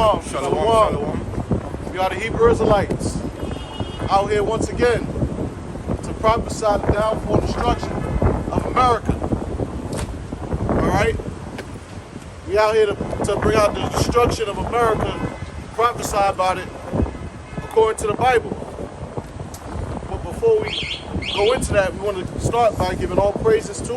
Shalom. Shalom. We are the Hebrew Israelites out here once again to prophesy the downfall and destruction of America. Alright? We out here to bring out the destruction of America, prophesy about it according to the Bible. But before we go into that, we want to start by giving all praises to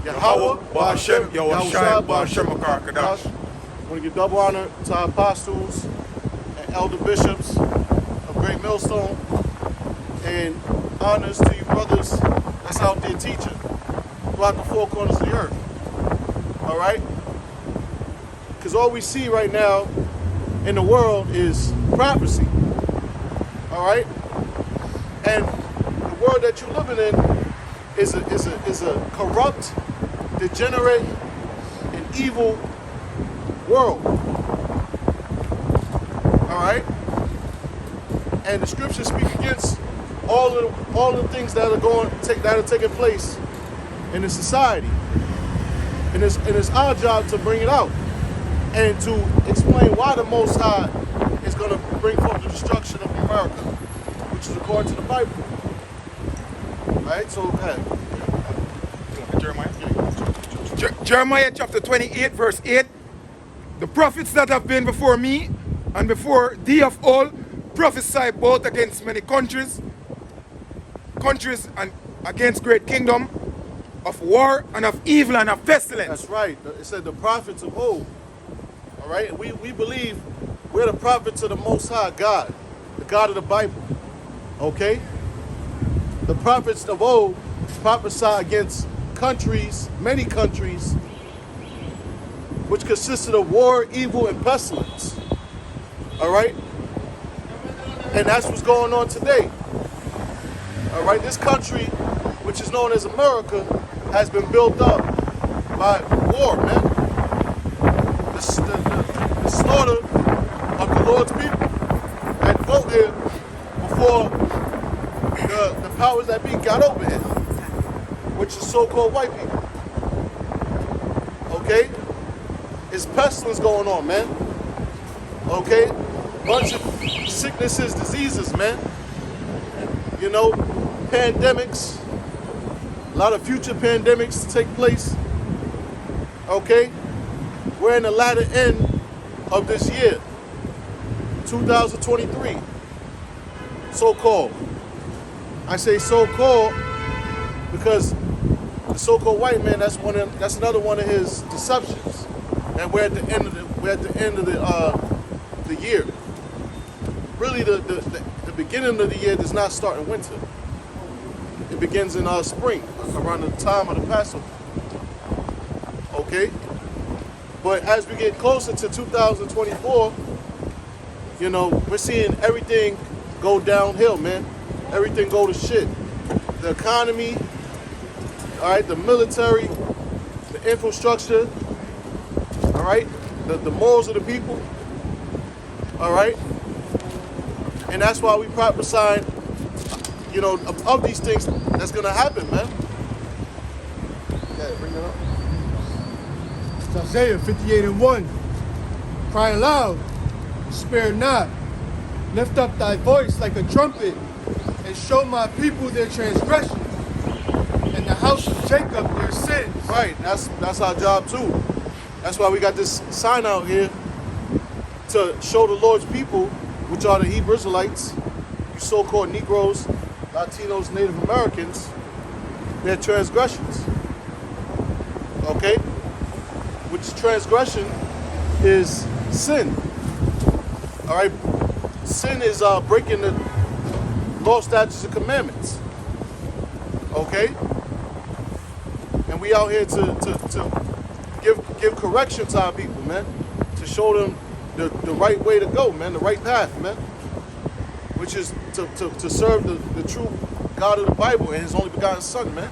Yahweh, Ba'ashem, Yahushua, Ba'ashem, Akar. I want to give double honor to our apostles and elder bishops of Greatmillstone, and honors to you brothers that's out there teaching throughout the four corners of the earth. All right? Because all we see right now in the world is prophecy. All right? And the world that you're living in is a corrupt, degenerate, and evil world. All right? And the scriptures speak against all the things that are taking place in the society. And it's our job to bring it out and to explain why the Most High is going to bring forth the destruction of America, which is according to the Bible. All right? So, go ahead. Jeremiah chapter 28, verse 8. The prophets that have been before me and before thee of old prophesy both against many countries and against great kingdom, of war and of evil and of pestilence. That's right. It said the prophets of old. All right? And we believe we're the prophets of the Most High God, the God of the Bible. Okay? The prophets of old prophesy against countries, many countries, which consisted of war, evil, and pestilence. All right? And that's what's going on today. All right? This country, which is known as America, has been built up by war, man. The slaughter of the Lord's people that vote here before the powers that be got over here, which is so-called white people. Okay? It's pestilence going on, man. Okay? Bunch of sicknesses, diseases, man. You know, pandemics. A lot of future pandemics take place. Okay? We're in the latter end of this year, 2023. So-called. I say so-called because the so-called white man, that's another one of his deceptions. And we're at the end of the year. Really, the beginning of the year does not start in winter. It begins in spring, around the time of the Passover. Okay? But as we get closer to 2024, you know, we're seeing everything go downhill, man. Everything go to shit. The economy, all right, the military, the infrastructure, all right, the morals of the people, all right, and that's why we prophesying, you know, of these things that's gonna happen, man. Yeah, bring it up. It's Isaiah 58:1. Cry aloud, spare not, lift up thy voice like a trumpet, and show my people their transgressions, and the house of Jacob their sins. Right, that's our job too. That's why we got this sign out here to show the Lord's people, which are the Hebrew Israelites, you so-called Negroes, Latinos, Native Americans, their transgressions. Okay? Which transgression is sin. All right? Sin is breaking the law, statutes, and commandments. Okay? And we out here to give correction to our people, man. To show them the right way to go, man, the right path, man. Which is to serve the true God of the Bible and his only begotten Son, man.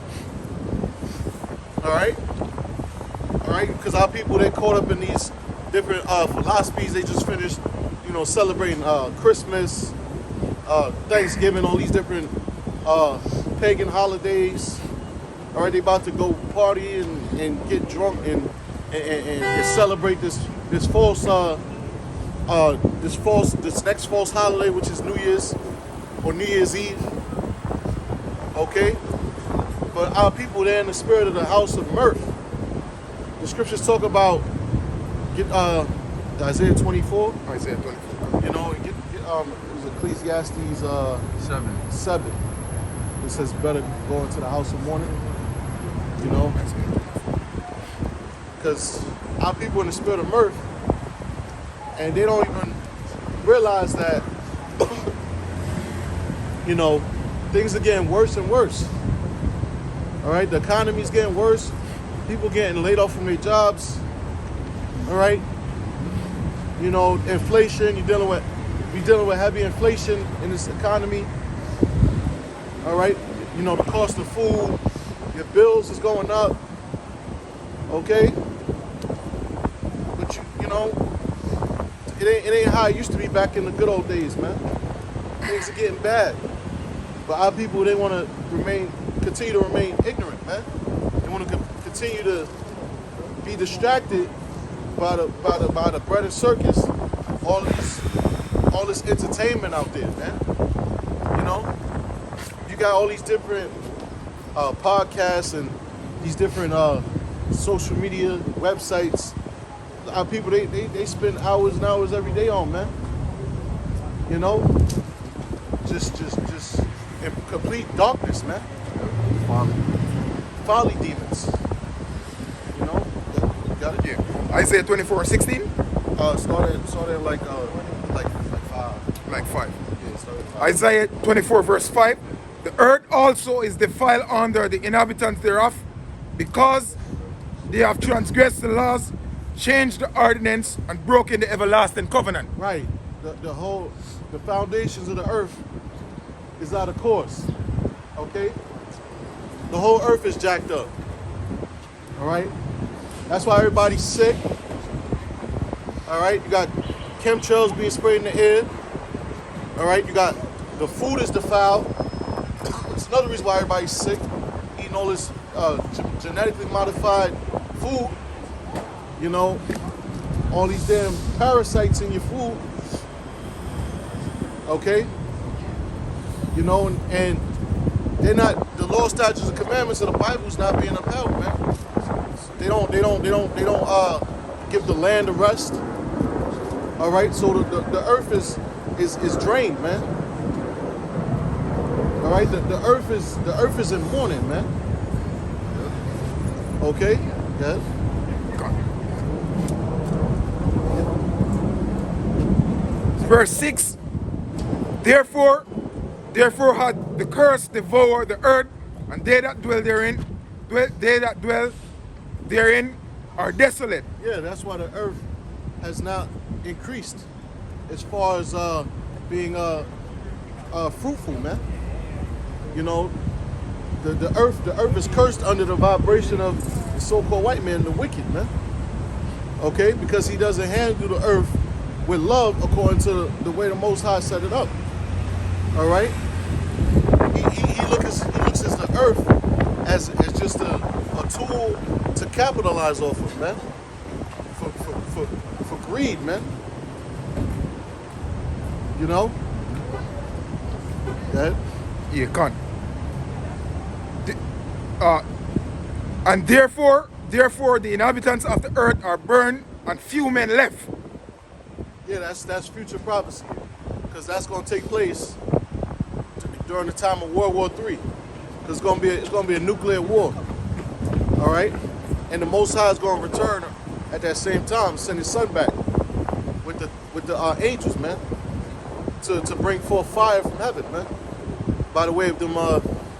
Alright? Alright? Because our people, they're caught up in these different philosophies. They just finished, you know, celebrating Christmas, Thanksgiving, all these different pagan holidays. Alright, they about to go party and get drunk and celebrate this false this next false holiday, which is New Year's or New Year's Eve. Okay? But our people, they're in the spirit of the house of mirth. The scriptures talk about Isaiah 24. Isaiah 24. You know, it was Ecclesiastes 7. It says better go into the house of mourning. You know, because our people in the spirit of mirth, and they don't even realize that, you know, things are getting worse and worse. All right, the economy's getting worse. People getting laid off from their jobs. All right, you know, inflation. We're dealing with heavy inflation in this economy. All right, you know, the cost of food, your bills is going up. Okay, but you know, it ain't how it used to be back in the good old days, man. Things are getting bad, but our people, they want to continue to remain ignorant, man. They want to continue to be distracted by the bread and circus, all this entertainment out there, man. You know, you got all these different podcasts and these different social media websites. Our people, they spend hours and hours every day on, man. You know, just in complete darkness, man. Folly demons. You know, got it. Yeah. Isaiah 24:16. Started like 5. Like 5. Yeah, started at 5. Isaiah 24 verse 5. The earth also is defiled under the inhabitants thereof, because they have transgressed the laws, changed the ordinance, and broken the everlasting covenant. Right. The foundations of the earth is out of course. Okay? The whole earth is jacked up. All right? That's why everybody's sick. All right? You got chemtrails being sprayed in the air. All right? You got the food is defiled. It's another reason why everybody's sick. Eating all this genetically modified food. You know, all these damn parasites in your food. Okay? You know, and they're not, the law, statutes, and commandments of the Bible's not being upheld, man. They don't give the land a rest. All right, so the earth is drained, man. All right, the earth is in mourning, man. Okay, yeah. Verse 6. Therefore had the curse devoured the earth, and they that dwell therein are desolate. Yeah, that's why the earth has not increased as far as being fruitful, man. You know, the earth is cursed under the vibration of the so-called white man, the wicked, man. Okay, because he doesn't handle the earth with love according to the way the Most High set it up. All right, he looks at the earth as just a tool to capitalize off of, man. For greed, man. You know. That. Yeah, con. And therefore the inhabitants of the earth are burned, and few men left. Yeah, that's future prophecy, because that's going to take place during the time of World War III. Because it's going to be a nuclear war. All right, and the Most High is going to return at that same time, send His Son back with the angels, man, to bring forth fire from heaven, man, by the way of them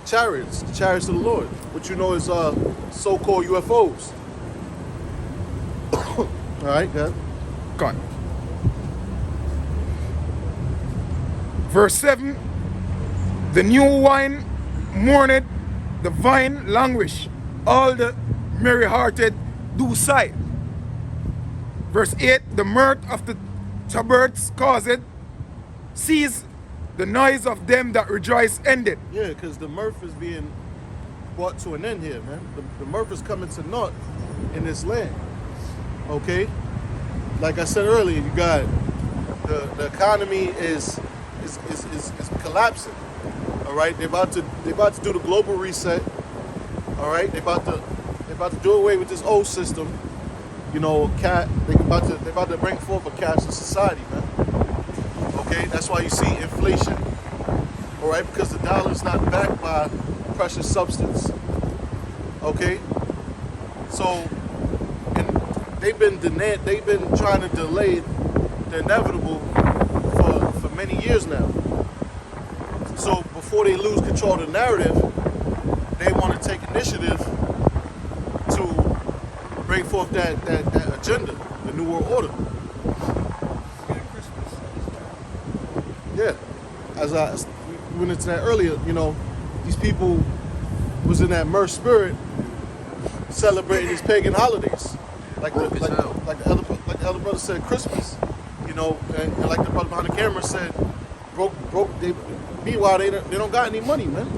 chariots, the chariots of the Lord, which you know is so-called UFOs. All right, good. Gone. Verse 7. The new wine mourned, the vine languish, all the merry-hearted do sigh. Verse 8. The mirth of the tabrets caused, cease the noise of them that rejoice ended. Yeah, because the mirth is being brought to an end here, man. The mirth is coming to naught in this land. Okay? Like I said earlier, you got the economy is collapsing. All right, they're about to do the global reset. All right, they're about to do away with this old system. You know, they're about to bring forth a cashless society, man. Okay, that's why you see inflation. All right, because the dollar is not backed by precious substance. Okay, so and they've been trying to delay the inevitable for many years now. So before they lose control of the narrative, they want to take initiative to bring forth that agenda, the New World Order. Yeah, as we went into that earlier, you know, these people was in that merge spirit, celebrating these pagan holidays, like the elder brother said, Christmas, you know, and like the brother behind the camera said, broke. Meanwhile, they don't got any money, man.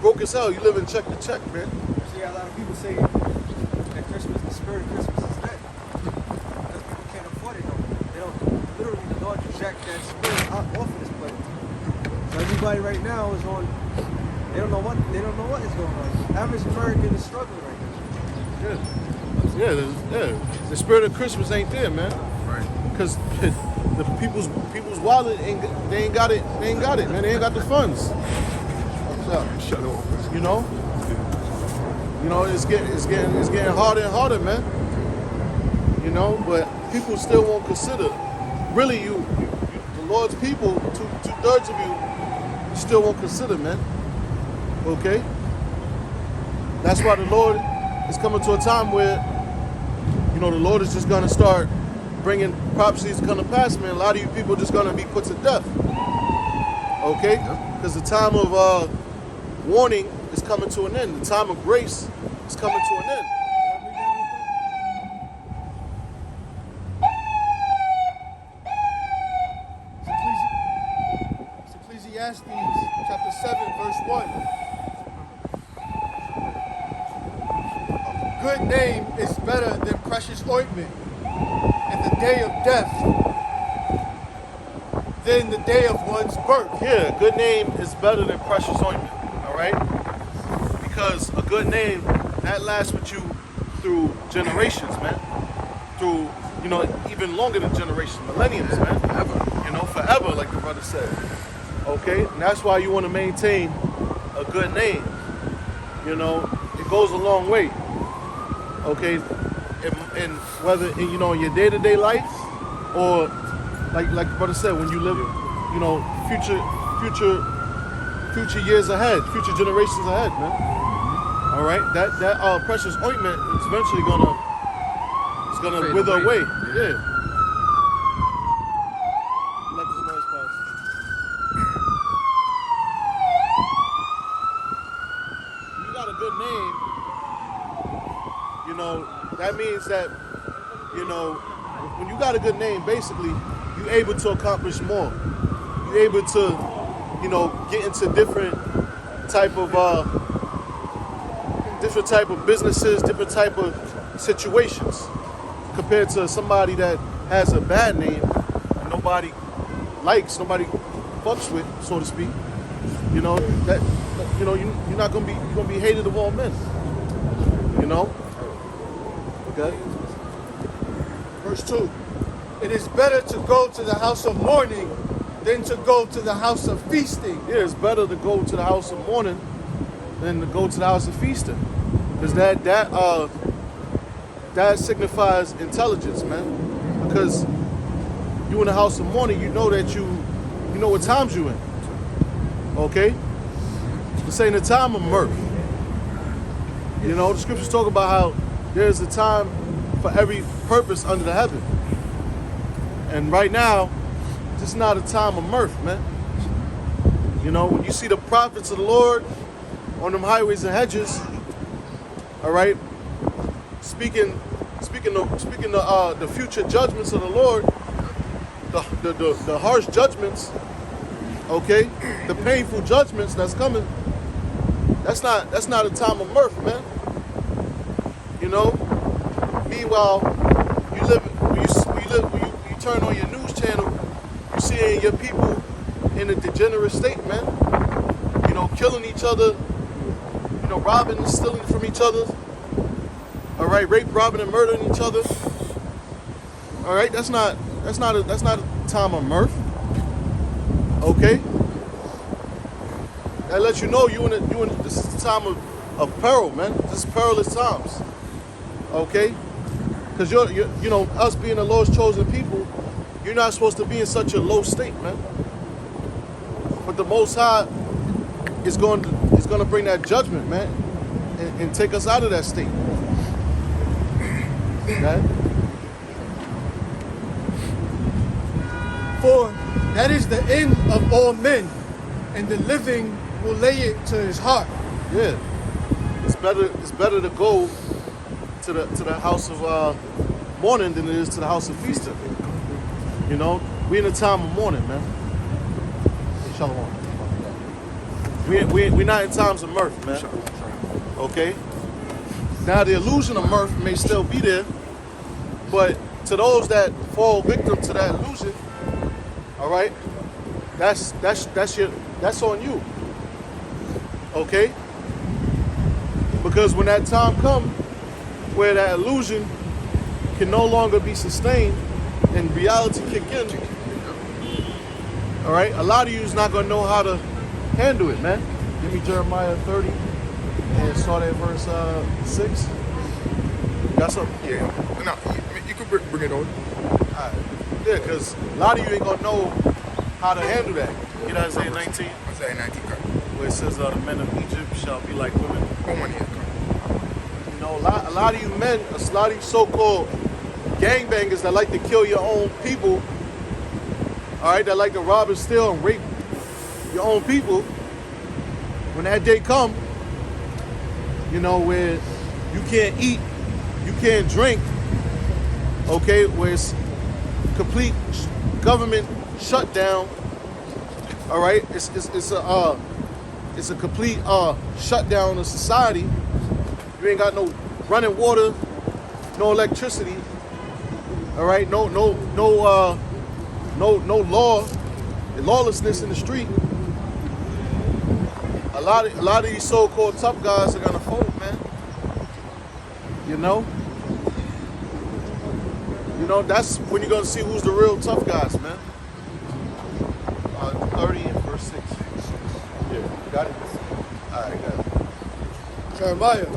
Broke as hell. You live in check to check, man. See, a lot of people say that Christmas, the spirit of Christmas is dead because people can't afford it no more. They don't. Literally, the Lord reject that spirit off of this planet. So everybody right now is on. They don't know what is going on. Average American is struggling right now. Yeah. The spirit of Christmas ain't there, man. Right. Because the people's wallet they ain't got it, man. They ain't got the funds. Shut up. You know, it's getting harder and harder, man. You know, but people still won't consider. Really, the Lord's people, 2/3 of you still won't consider, man. Okay? That's why the Lord is coming to a time where, you know, the Lord is just gonna start bringing prophecies to come to pass, man. A lot of you people are just gonna be put to death. Okay? Because the time of warning is coming to an end. The time of grace is coming to an end. It's Ecclesiastes chapter 7, verse 1. Good name is better than precious ointment, and the day of death than the day of one's birth. Yeah, a good name is better than precious ointment, all right? Because a good name, that lasts with you through generations, man. Through, you know, even longer than generations, millenniums, man. Forever. You know, forever, like the brother said. Okay? And that's why you want to maintain a good name. You know, it goes a long way. Okay? And whether, you know, in your day-to-day life or like the brother said, when you live, you know, future years ahead, future generations ahead, man. All right, that precious ointment is eventually gonna wither away. Yeah. Let this noise pass. You got a good name, you know. That means that, you know, when you got a good name, basically, you're able to accomplish more. You're able to, you know, get into different type of businesses, different type of situations, compared to somebody that has a bad name and nobody likes, nobody fucks with, so to speak. You know that, you know, you're gonna be hated of all men. You know. Okay. Verse 2. It is better to go to the house of mourning than to go to the house of feasting. Yeah, it's better to go to the house of mourning than to go to the house of feasting. Because that signifies intelligence, man. Because you in the house of mourning, you know that you know what times you in. Okay? This ain't a time of mirth. You know, the scriptures talk about how there's a time for every purpose under the heaven. And right now, this is not a time of mirth, man. You know, when you see the prophets of the Lord on them highways and hedges, all right, speaking the future judgments of the Lord, the harsh judgments, okay, the painful judgments that's coming. That's not a time of mirth, man. You know. Meanwhile, you turn on your news channel, you see your people in a degenerate state, man. You know, killing each other, you know, robbing and stealing from each other. All right, rape, robbing, and murdering each other. All right, that's not a time of mirth. Okay, that lets you know this is the time of peril, man. This is perilous times. Okay, because you know, us being the Lord's chosen people, you're not supposed to be in such a low state, man. But the Most High is going to bring that judgment, man, and take us out of that state. Okay? For that is the end of all men, and the living will lay it to his heart. Yeah, it's better to go to the house of mourning than it is to the house of feasting. You know, we in a time of mourning, man. Shalom. We not in times of mirth, man. Okay. Now the illusion of mirth may still be there, but to those that fall victim to that illusion, all right, that's on you. Okay? Because when that time comes where that illusion can no longer be sustained and reality kick in, all right, a lot of you is not going to know how to handle it, man. Give me Jeremiah 30 and start at verse 6. Got something? Yeah. No, you could bring it on. All right. Yeah, because a lot of you ain't going to know how to handle that. You know Isaiah 19? Isaiah 19, correct. Where it says the men of Egypt shall be like women. Woman here, correct. You know, a lot of you men, a lot of you so-called gangbangers that like to kill your own people, all right, that like to rob and steal and rape your own people, when that day come, you know, where you can't eat, you can't drink, okay, where it's complete government shutdown, all right, it's a complete shutdown of society. You ain't got no running water, no electricity, all right, no law, lawlessness in the street. A lot of these so-called tough guys are gonna fold, man. You know, that's when you're gonna see who's the real tough guys, man. 30 and verse 6. Yeah, got it. All right, got it. Jeremiah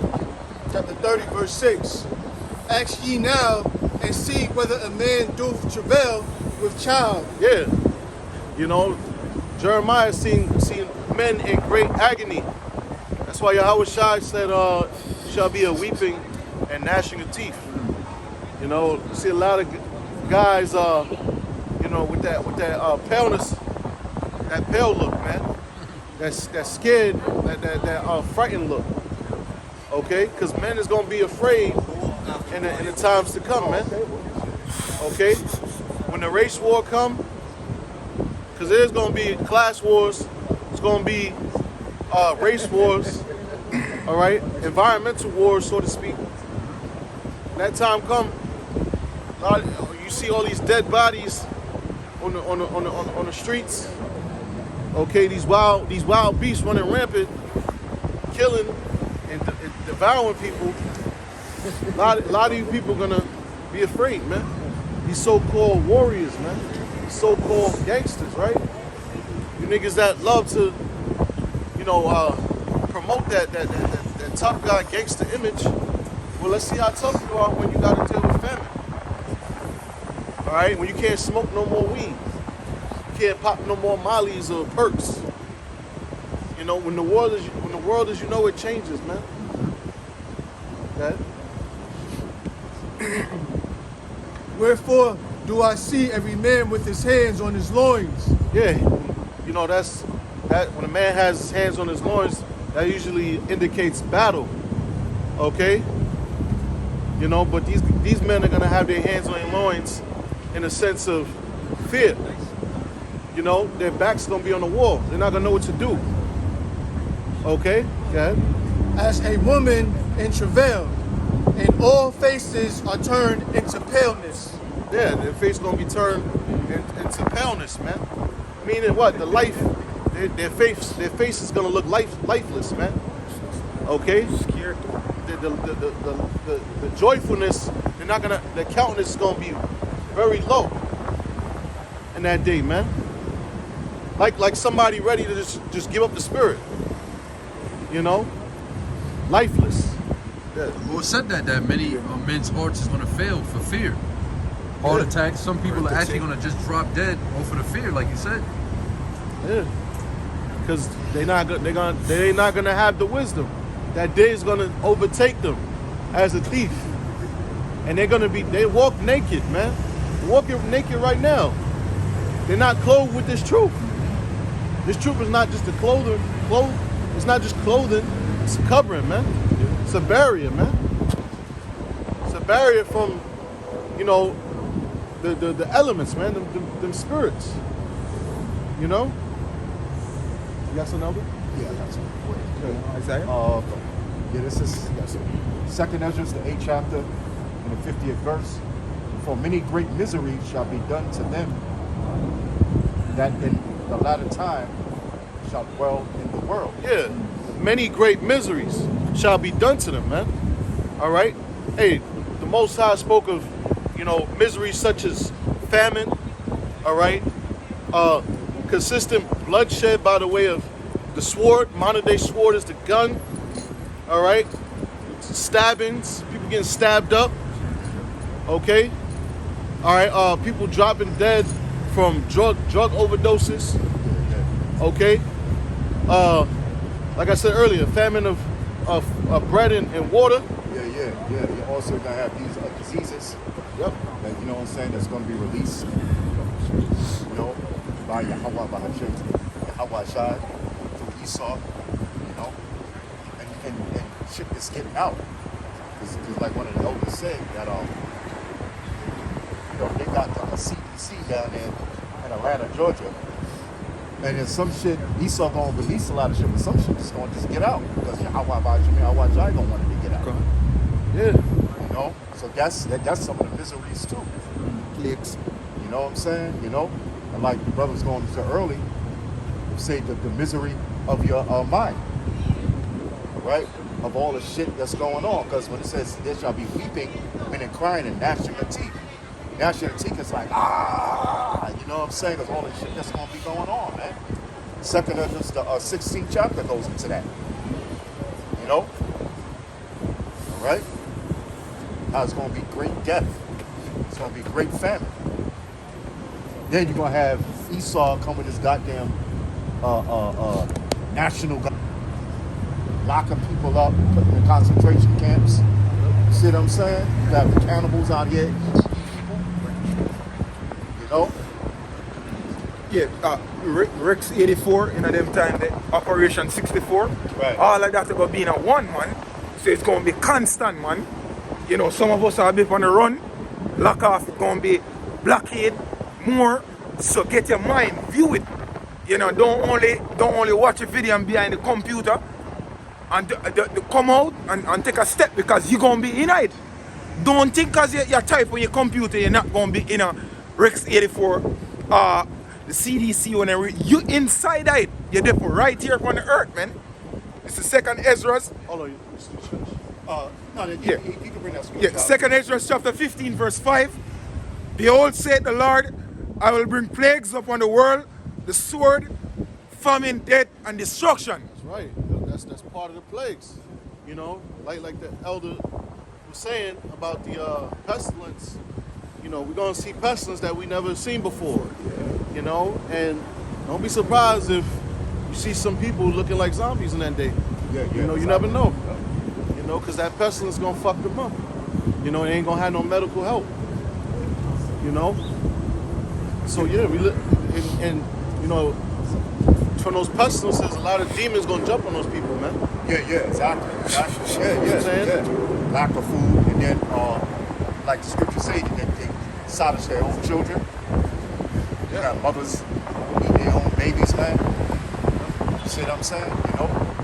chapter 30, verse 6. Ask ye now and see whether a man doeth travail with child. Yeah, you know, Jeremiah seen men in great agony. That's why Yahweh Shai said, shall be a weeping and gnashing of teeth. You know, you see a lot of guys, you know, with that paleness, that pale look, man. That's scared, that frightened look. Okay, because men is gonna be afraid in the times to come, man. Okay, when the race war come, because there's gonna be class wars, it's gonna be race wars, all right, environmental wars, so to speak. When that time come, you see all these dead bodies on the streets. Okay, these wild beasts running rampant, killing and devouring people. A lot of you people are gonna be afraid, man. These so-called warriors, man. These so-called gangsters, right? You niggas that love to, you know, promote that tough guy gangster image. Well, let's see how tough you are when you gotta deal with famine. All right, when you can't smoke no more weed, you can't pop no more mollies or perks. You know, when the world is, you know, it changes, man. Okay. Wherefore do I see every man with his hands on his loins? Yeah, you know, that when a man has his hands on his loins, that usually indicates battle. Okay. You know, but these men are gonna have their hands on their loins in a sense of fear. You know, their backs gonna be on the wall. They're not gonna know what to do. Okay, go ahead. As a woman in travail, and all faces are turned into paleness. Yeah, their face gonna be turned into paleness, man. Meaning what? The life, their face is gonna look lifeless, man. Okay? Scared. The joyfulness, their countenance is gonna be very low in that day, man. Like somebody ready to just give up the spirit. You know? Lifeless. Yeah. Well, it said that many men's hearts is gonna fail for fear. Heart attacks. Some people are actually gonna just drop dead off of the fear, like you said. Yeah. Because they're not gonna have the wisdom. That day is gonna overtake them as a thief. And they walk naked, man. They're walking naked right now. They're not clothed with this truth. This truth is not just a it's not just clothing, it's a covering, man. It's a barrier, man. It's a barrier from, the elements, man, them spirits. You know? You got some number? Yeah, I got some. Isaiah? Yeah, this is 2nd Ezra, the 8th chapter, and the 50th verse. For many great miseries shall be done to them that in the latter time shall dwell in the world. Yeah. Many great miseries shall be done to them, man. All right? Hey, the Most High spoke of, miseries such as famine, all right? Consistent bloodshed by the way of the sword. Modern day sword is the gun, all right? Stabbings, people getting stabbed up, okay? All right, people dropping dead from drug overdoses, okay? Like I said earlier, famine of bread and water. Yeah. You're also gonna have these diseases. Yep. That, you know what I'm saying, that's gonna be released. By Yahweh, by Hashem, Yahweh Shai, through Esau, and shit is getting out. Because like one of the elders said, that they got the CDC down there in Atlanta, Georgia. And then some shit, Esau gonna release a lot of shit, but some shit is gonna just get out. Because Yahweh Shai gonna want it to get out. Yeah. So that's some of the miseries too. Plagues. You know what I'm saying? And like the brother's going to say early, say the misery of your mind, right? Of all the shit that's going on. Because when it says there shall be weeping, meaning crying and gnashing of teeth. Gnashing of teeth is like, you know what I'm saying? Because all the shit that's going to be going on, man. 2nd Ezra, the 16th chapter goes into that. All right? How it's going to be great death. It's going to be great famine. Then you're going to have Esau come with his goddamn national gun, locking people up, putting them in concentration camps. You see what I'm saying? You got the cannibals out here eating people. Yeah, Rex 84 in them time, the Operation 64. Right. All of that going to be in a one, man. So it's going to be constant, man. Some of us are a bit on the run. Lock off, it's going to be blockade. More, so get your mind, view it. Don't only watch a video and behind the computer and come out and take a step because you're gonna be in it. Don't think because you type on your computer you're not gonna be in a Rex 84 the CDC when you inside it. You're there right here on the earth, man. It's the 2nd Ezra's. Hold on, You can bring that scripture. Yeah, 2nd Ezra chapter 15 verse 5. Behold, saith the Lord, I will bring plagues upon the world, the sword, famine, death, and destruction. That's right. That's part of the plagues. Like the elder was saying about the pestilence. We're gonna see pestilence that we never seen before. And don't be surprised if you see some people looking like zombies in that day. You never know. Because that pestilence is gonna fuck them up. It ain't gonna have no medical help. So yeah, from those pestilences, a lot of demons gonna jump on those people, man. Yeah, exactly. Yeah. Lack of food, and then like the scripture say, they savage their own children. You got mothers eat their own babies, man. You see what I'm saying?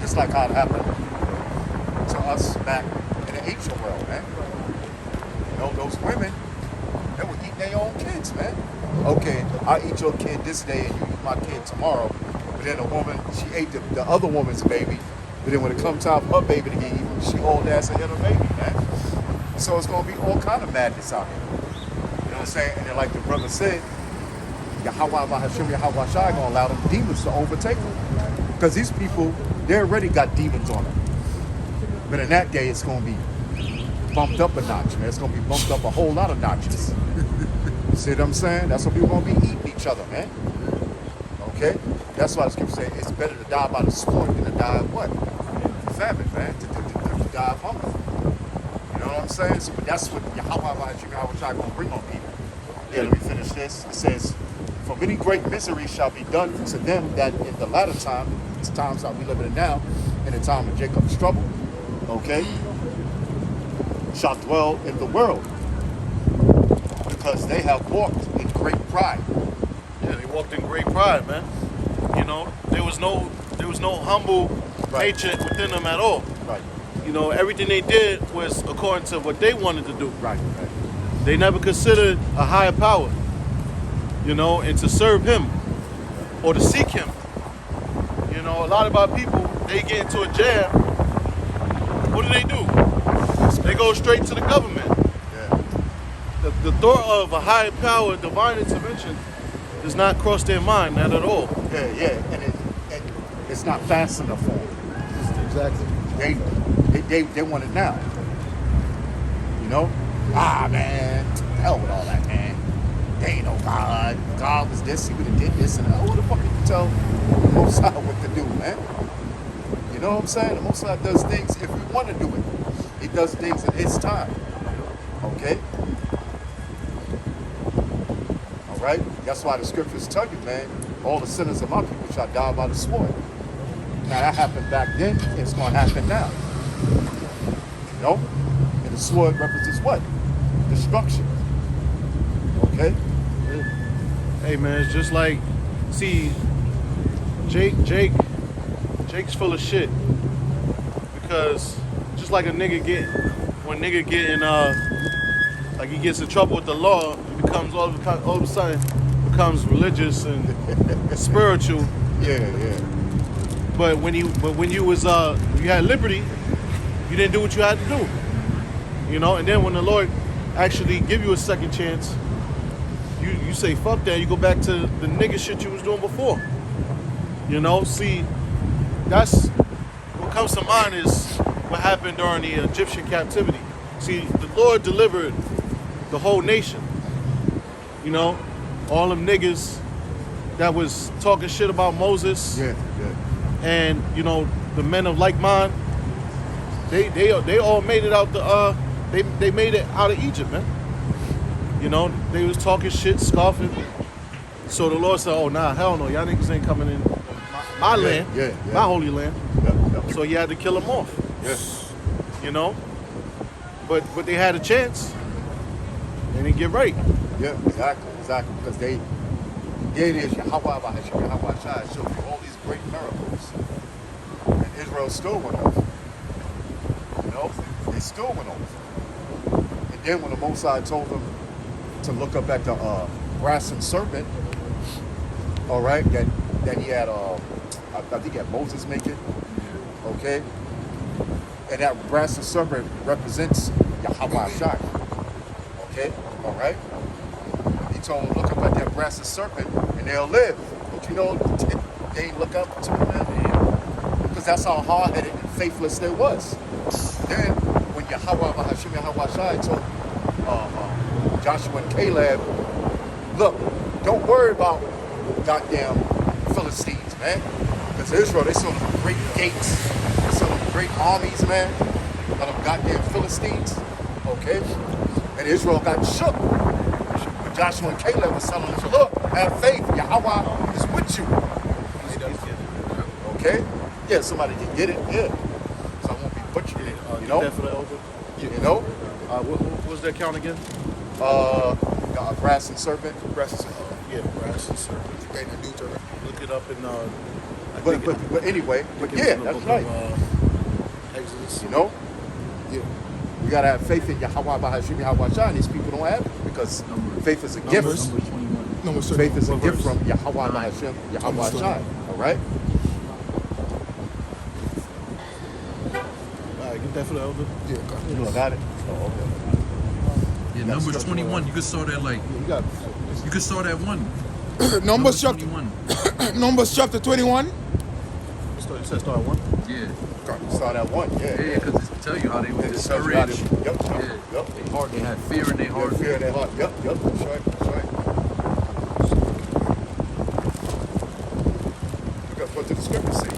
Just like how it happened to us back in the ancient world, man. Those women, they were eating their own kids, man. okay, I eat your kid this day and you eat my kid tomorrow. But then a woman, she ate the other woman's baby. But then when it comes time for her baby to get eaten, she hauled ass and hit her baby, man. So it's gonna be all kind of madness out here. You know what I'm saying? And then like the brother said, Yahweh Bahashim Yahweh Shai gonna allow them demons to overtake them. Because these people, they already got demons on them. But in that day, it's gonna be bumped up a notch, man. It's gonna be bumped up a whole lot of notches. You see what I'm saying? That's what people gonna be eating each other, man. Okay? That's why the scripture say it's better to die by the sword than to die of what? Famine, man. To die of hunger. You know what I'm saying? So, but that's what Yahweh gonna bring on people. Yeah, let me finish this. It says, for many great misery shall be done to them that in the latter time, it's times that we live in now, in the time of Jacob's trouble, okay, shall dwell in the world, because they have walked in great pride. Yeah, they walked in great pride, man. You know, there was no humble nature within them at all. Right. You know, everything they did was according to what they wanted to do. Right. They never considered a higher power, you know, and to serve him or to seek him. You know, a lot of our people, they get into a jam. What do? They go straight to the government. Yeah. The thought of a higher power, divine intervention, does not cross their mind, not at all. Yeah, and it's not fast enough for them. Exactly. They want it now. You know? Man, hell with all that, man. They ain't no God. God was this, he would have did this, and who the fuck can you tell the Most High what to do, man? You know what I'm saying? The Most High does things if we want to do it. He does things in his time. Okay? All right? That's why the scriptures tell you, man, all the sinners of my people shall die by the sword. Now that happened back then, it's going to happen now. You know? And the sword represents what? Destruction. Okay? Hey man, it's just like, see, Jake's full of shit. Because just like when nigga getting like he gets in trouble with the law, he becomes all of a sudden becomes religious and spiritual. Yeah. But when you had liberty, you didn't do what you had to do. You know, and then when the Lord actually give you a second chance, you say fuck that, you go back to the nigga shit you was doing before. You know, see, that's what comes to mind is what happened during the Egyptian captivity. See, the Lord delivered the whole nation. You know, all them niggas that was talking shit about Moses. Yeah. And you know, the men of like mind, they all made it out they made it out of Egypt, man. You know, they was talking shit, scoffing. So the Lord said, "Oh nah, hell no, y'all niggas ain't coming in my land, my holy land." Yeah. So you had to kill them off. Yes. You know, but they had a chance. They didn't get right. Yeah, exactly. Because there it is, Yahweh Shai showed you all these great miracles. And Israel still went over. You know? They still went over. And then when the Most High told them to look up at the brazen serpent, all right, that he had, I think he had Moses make it, okay? And that brazen serpent represents Yahweh Shai, okay? All right? He told them, look up at that brazen serpent and they'll live. But you know, they ain't look up to him, man. Because that's how hard-headed and faithless they was. Then, when Yahweh Shai told Joshua and Caleb, look, don't worry about goddamn Philistines, man. Because Israel, they saw them great gates, they saw them great armies, man, of them goddamn Philistines, okay? And Israel got shook. When Joshua and Caleb was telling them, look, have faith, Yahweh is with you. Okay? Yeah, somebody can get it, yeah. So I won't be butchering it, you know? You know? What was that count again? Got a brazen serpent. Brazen serpent. Great and new turn. Look it up in But anyway, but yeah, that's right. Exodus. You know? Yeah. We gotta have faith in Yahweh Bahashim Yahweh Shai, and these people don't have it because faith is a gift. Numbers 21. Numbers Faith is a what gift verse? from Yahweh Hashem, Yahweh Shai. All right? All right, get that for the elder. Yeah, God. You know, got it? Oh, okay. Yeah, Numbers 21. You could start at like. You got You could start at 1. Numbers chapter 21. Numbers chapter 21. it says start at 1. Yeah. Start at 1, yeah. Yeah, because it tell you how they were It tells you how discouraged. they- Yep, Yeah. yep. They had fear in their heart. Fear in their heart. Yep, that's right, that's right. Because what did the scripture say?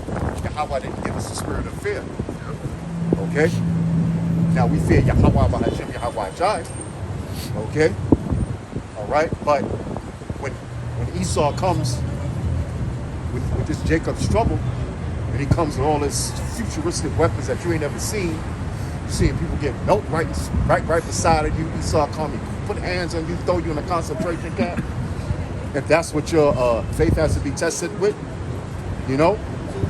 Yahweh didn't give us the spirit of fear. Okay? Now we fear Yahweh by Hashem, Yahweh Shai. Okay? All right? But when Esau comes with this Jacob's trouble, and he comes with all his futuristic weapons that you ain't ever seen, you seeing people get melted right beside of you. Esau come, he put hands on you, throw you in a concentration camp. If that's what your faith has to be tested with, you know,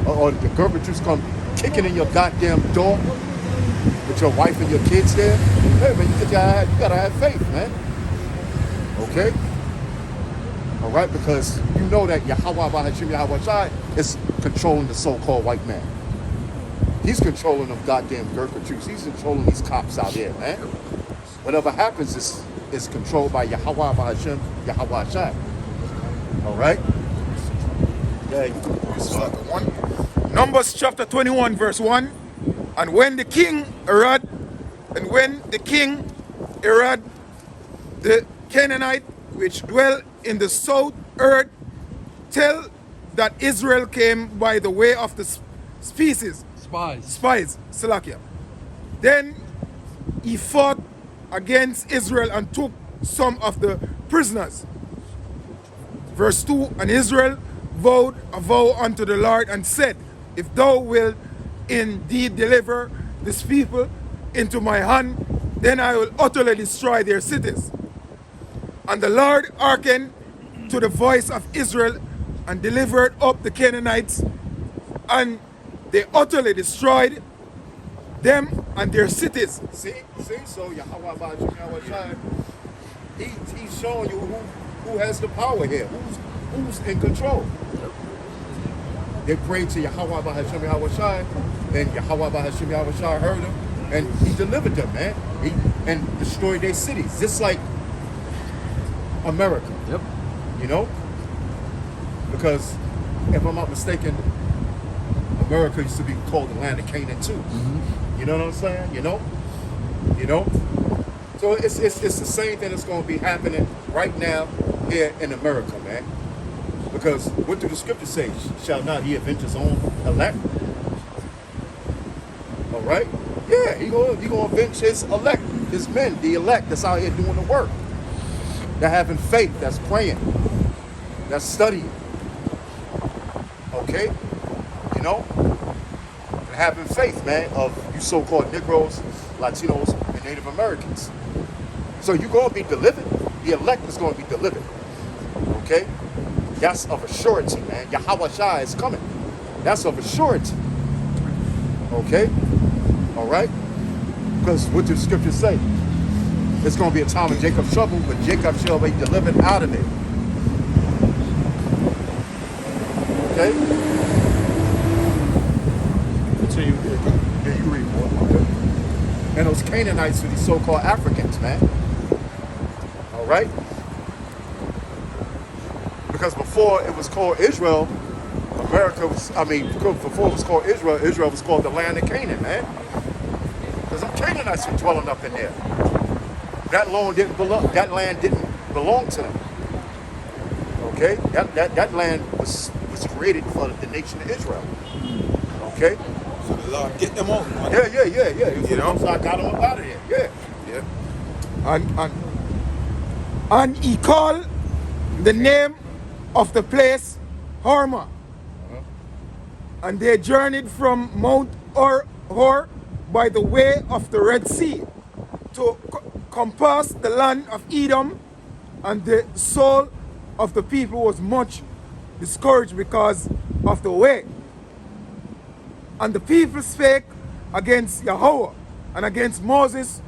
or the Gorbachevs come kicking in your goddamn door with your wife and your kids there, hey man, you gotta have faith, man. Okay? All right, because you know that Yahweh Bahashim Yahweh Shai is controlling the so-called white man. He's controlling them goddamn Gorbachevs. He's controlling these cops out there, man. Whatever happens is controlled by Yahweh Bahashim Yahweh Shai. All right? Yeah, you can start. Numbers chapter 21 verse 1. And when the king Herod, the Canaanite which dwell in the south earth, tell that Israel came by the way of the spies, Salakia. Then he fought against Israel and took some of the prisoners. Verse 2, and Israel vowed a vow unto the Lord and said, if thou wilt indeed deliver this people into my hand, then I will utterly destroy their cities. And the Lord hearkened to the voice of Israel and delivered up the Canaanites, and they utterly destroyed them and their cities. See, so Yahweh Bahashim Yahweh Shai, he's showing you who has the power here, who's in control. They prayed to Yahweh Bahashim Yahweh Shai, and Yahweh Bahashim Yahweh Shai heard them, and he delivered them, man. And destroyed their cities, just like America. Yep. You know? Because if I'm not mistaken, America used to be called the land of Canaan too. Mm-hmm. You know what I'm saying? You know? So it's the same thing that's going to be happening right now here in America, man. Because what do the scriptures say? Shall not he avenge his own elect? All right? Yeah, he gonna avenge his elect, his men, the elect that's out here doing the work. They're having faith, that's praying, that's studying. Okay? You know? And having faith, man, of you so-called Negroes, Latinos, and Native Americans. So you're going to be delivered. The elect is going to be delivered. Okay? That's of a surety, man. Yahweh Shai is coming. That's of a surety. Okay? All right? Because what do the scriptures say? It's going to be a time of Jacob's trouble, but Jacob shall be delivered out of it. Okay? Continue. Yeah, you read more. Okay. And those Canaanites are these so-called Africans, man. All right? Because before it was called Israel, before it was called Israel, Israel was called the land of Canaan, man. Because them Canaanites were dwelling up in there. That land didn't belong to them. Okay? That land was created for the nation of Israel. Okay? So the Lord get them out. Yeah. You know? So I got them up out of here. Yeah. And he called the name of the place Hormah. And they journeyed from Mount Hor by the way of the Red Sea to compass the land of Edom, and the soul of the people was much discouraged because of the way. And the people spake against Yahweh and against Moses,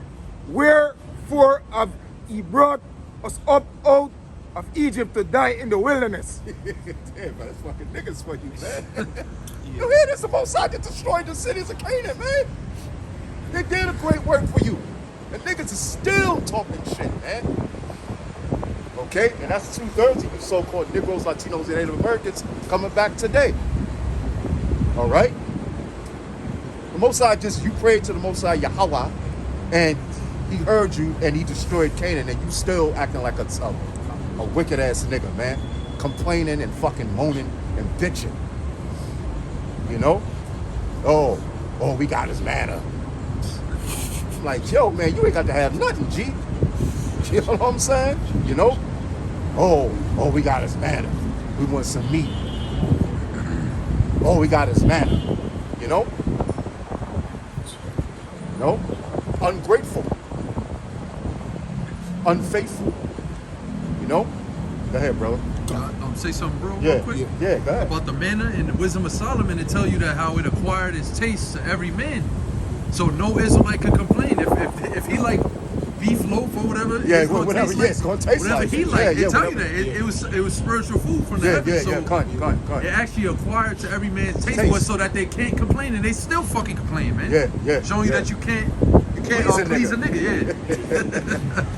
wherefore have he brought us up out of Egypt to die in the wilderness. Damn, man, that's fucking niggas for you, man. You hear this? The Most High that destroyed the cities of Canaan, man. They did a great work for you. And niggas is still talking shit, man. Okay? And that's 2/3 of you so-called Negroes, Latinos, and Native Americans coming back today. All right? The Most High you prayed to the Most High Yahweh, and he heard you, and he destroyed Canaan, and you still acting like a wicked-ass nigga, man. Complaining and fucking moaning and bitching. You know? Oh, we got his manna. I'm like, yo, man, you ain't got to have nothing, G. You know what I'm saying? You know? Oh, we got his manna. We want some meat. Oh, we got his manna. You know? No? Ungrateful. Unfaithful. You know? Go ahead, brother. Say something, bro, Yeah, real quick. yeah, go ahead. About the manna and the wisdom of Solomon, it tell you that how it acquired its taste to every man. So no Israelite could complain if he like beef loaf or whatever. Yeah, it's gonna whatever. taste Yeah, it's gonna taste whatever like he it. like. Yeah, It tell you whatever. that it was spiritual food from the Yeah, heavens. yeah, So Con. it actually acquired to every man's taste Taste. buds so that they can't complain, and they still fucking complain, man. Yeah. Showing you yeah. that you can't please a nigga.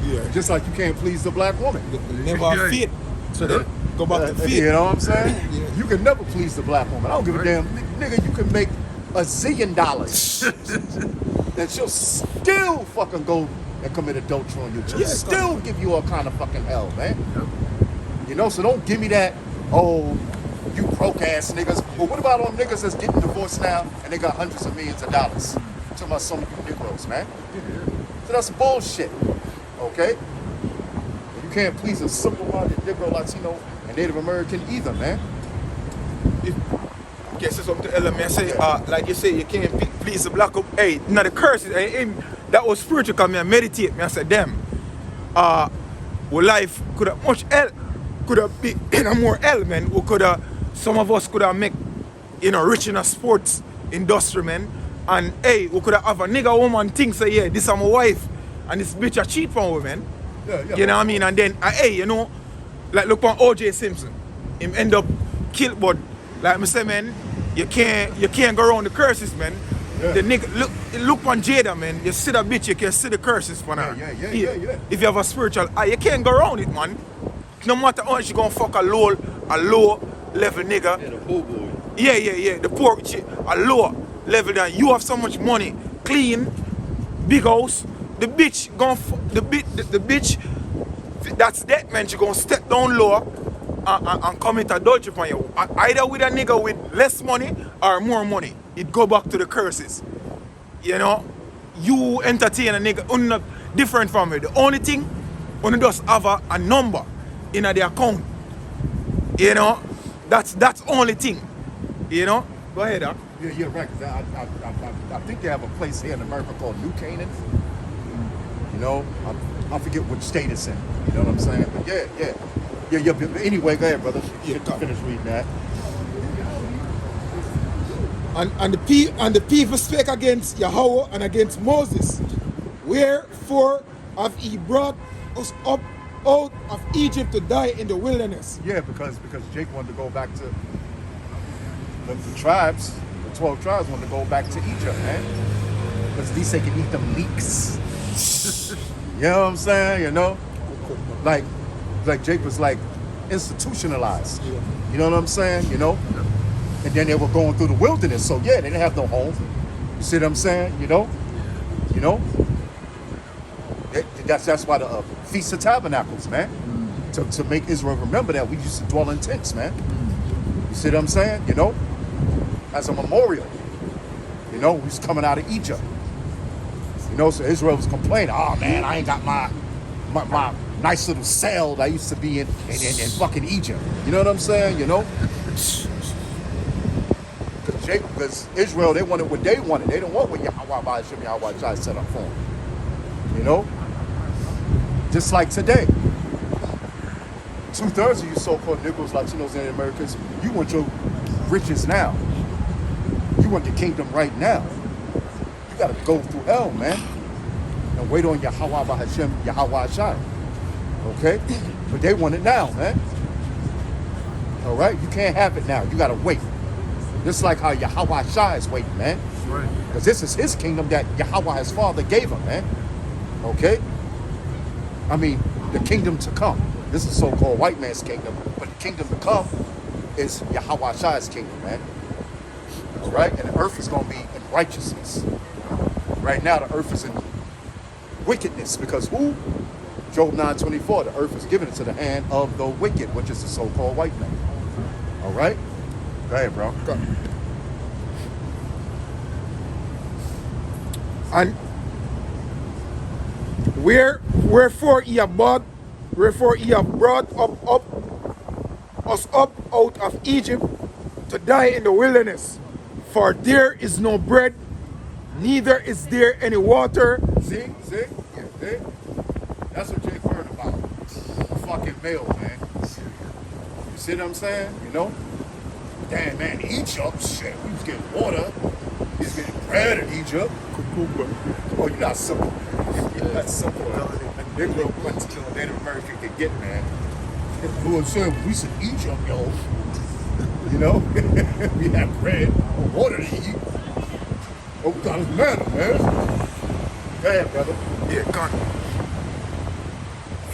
Yeah. Just like you can't please the black woman. Never Right. fit. So they go back to fit. You know what I'm saying? Yeah. You can never please the black woman. I don't give a Right. damn. Nigga, you can make $1 zillion. Then she'll still fucking go and commit adultery on you. She'll Yeah, still give you all kind of fucking hell, man. You know, so don't give me that, oh, you broke ass niggas. Well, what about all niggas that's getting divorced now and they got hundreds of millions of dollars? I'm talking about some of you Negroes, man. So that's bullshit, okay? You can't please a simple-minded Negro, Latino, and Native American either, man. Guess it's up to element. I say, like you say, you can't please the black. Hey, now the curses, that was spiritual because I meditate. I said, them, well, life could have much could have been in a more element. We could have, some of us could have make, rich in a sports industry, man. And hey, we could have a nigga woman think say, yeah, this is my wife, and this bitch a cheat on women. Yeah. You know what I mean? And then, hey, like look on O.J. Simpson, him end up killed, but like I say, man, you can't go around the curses, man. Yeah. The nigga look on Jada, man. You see that bitch, you can see the curses for her. Yeah. If you have a spiritual eye, you can't go around it, man. No matter how she gonna fuck a low level nigga. Yeah, the poor boy. Yeah. The poor, a lower level than you have so much money, clean, big house. The bitch the bitch that's that, man. She gonna step down lower and commit adultery on you. Either with a nigga with less money or more money. It go back to the curses. You entertain a nigga not different from it. The only thing, when you just have a number in the account. That's only thing. Go ahead, Doc. Yeah, right. 'Cause I think they have a place here in America called New Canaan. I forget which state it's in. You know what I'm saying? But yeah. But anyway, go ahead, brother. Yeah, Finish reading that. And the people spake against Yahweh and against Moses. Wherefore have he brought us up out of Egypt to die in the wilderness? Yeah, because Jake wanted to go back to the tribes. The 12 tribes wanted to go back to Egypt, man. Because at least they can eat them leeks. You know what I'm saying? Like Jake was like institutionalized. You know what I'm saying? And then they were going through the wilderness, so yeah, they didn't have no home. You see what I'm saying? That's why the Feast of Tabernacles, man, to make Israel remember that we used to dwell in tents, man. You see what I'm saying? As a memorial. We was coming out of Egypt. So Israel was complaining, oh man, I ain't got my nice little cell that I used to be in fucking Egypt. You know what I'm saying? Because Israel, they wanted what they wanted. They didn't want what Yahweh set up for them. Just like today. 2/3 of you so-called Negroes, Latinos, and Americans, you want your riches now. You want the kingdom right now. You got to go through hell, man. And wait on Yahweh Hashem, Yahweh Shai. Okay? But they want it now, man. All right? You can't have it now. You got to wait. Just like how Yahweh Shai is waiting, man. Right. Because this is his kingdom that Yahweh, his father, gave him, man. Okay? I mean, the kingdom to come. This is so-called white man's kingdom. But the kingdom to come is Yahweh Shai's kingdom, man. All right? And the earth is going to be in righteousness. Right now, the earth is in wickedness. Because who? Job 9:24, the earth is given into the hand of the wicked, which is the so-called white man. All right? Go ahead, bro. Go. And wherefore he have brought us up out of Egypt to die in the wilderness. For there is no bread, neither is there any water. See? Yeah, see? That's what Jake heard about. Fucking male, man. You see what I'm saying? You know? Damn, man, Egypt, shit. We was getting water. He's getting bread in Egypt. Oh, you're not simple. You're not simple. A Negro went to a Native American could get, man. Who said, we said Egypt, yo. You know? We had bread or water to eat. Oh, we got his manna, man. Go ahead, brother. Yeah, gone.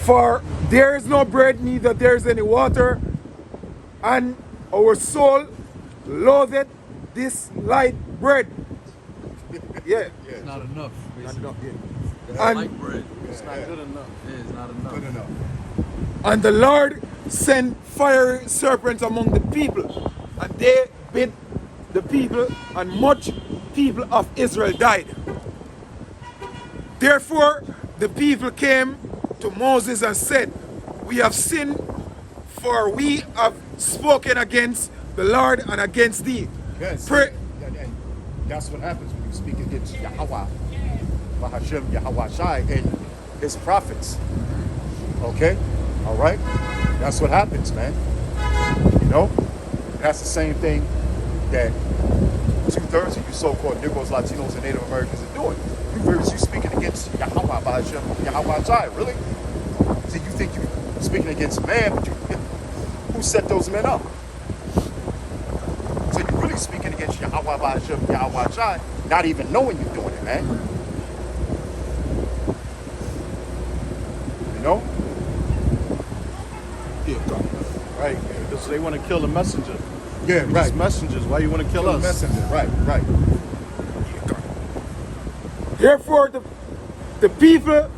For there is no bread, neither there is any water, and our soul loatheth this light bread. Yeah. It's not enough. Not enough, yeah. It's And- like bread. It's not good enough. Yeah, it's not enough. Good enough. And the Lord sent fiery serpents among the people, and they bit the people, and much people of Israel died. Therefore the people came to Moses and said, we have sinned, for we have spoken against the Lord and against thee. Yes. Pray. And that's what happens when you speak against Yahweh, Bahashem, Yahweh Shai, and his prophets. Okay? All right? That's what happens, man. You know? That's the same thing that 2/3 of you so-called Negroes, Latinos, and Native Americans are doing. You speaking against Yahweh, Bahashem, Yahweh Shai, really? See, you think you're speaking against man, but who set those men up? So you're really speaking against Yahweh Bahashem, Yahweh Shai, not even knowing you're doing it, man. You know? Yeah, God. Right. Because they want to kill the messenger. Yeah, We're right. just messengers. Why you want to kill us? Messenger, right. Yeah, God. Therefore the people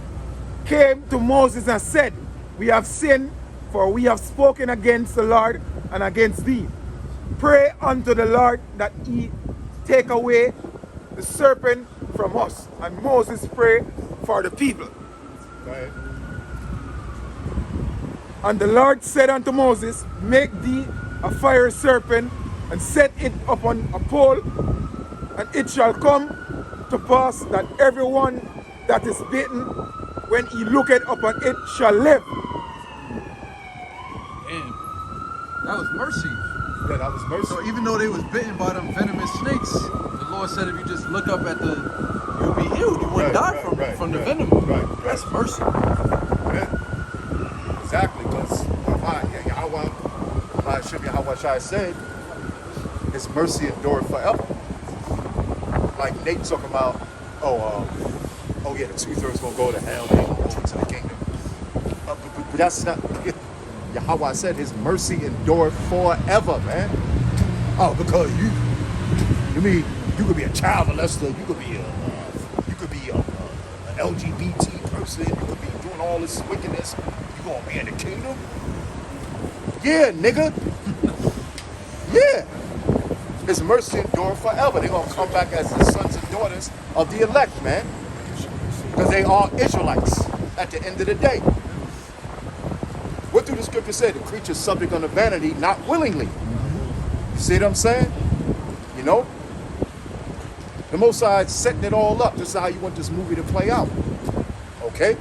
came to Moses and said, we have sinned, for we have spoken against the Lord and against thee. Pray unto the Lord that he take away the serpent from us. And Moses prayed for the people. Go ahead. And the Lord said unto Moses, make thee a fire serpent, and set it upon a pole, and it shall come to pass that everyone that is bitten, when he looketh upon it, shall live. Damn. That was mercy. Yeah, that was mercy. So even though they was bitten by them venomous snakes, the Lord said if you just look up at you'll be healed. You wouldn't die from the venom. Right. That's mercy. Yeah. Exactly, because Yahweh, Bahashem, Yahweh Shai said, his mercy endured forever. Like Nate talking about, oh yeah, the 2/3 gonna go to hell, they gonna go into the kingdom. But that's not. Yahweh said his mercy endured forever, man. Oh, because you mean you could be a child molester, you could be an LGBT person, you could be doing all this wickedness. You gonna be in the kingdom? Yeah, nigga. Yeah. His mercy endured forever. They're gonna come back as the sons and daughters of the elect, man. Because they are Israelites at the end of the day. What do the scripture say? The creature's subject unto vanity, not willingly. You see what I'm saying? You know? The Most High is setting it all up. This is how you want this movie to play out. Okay?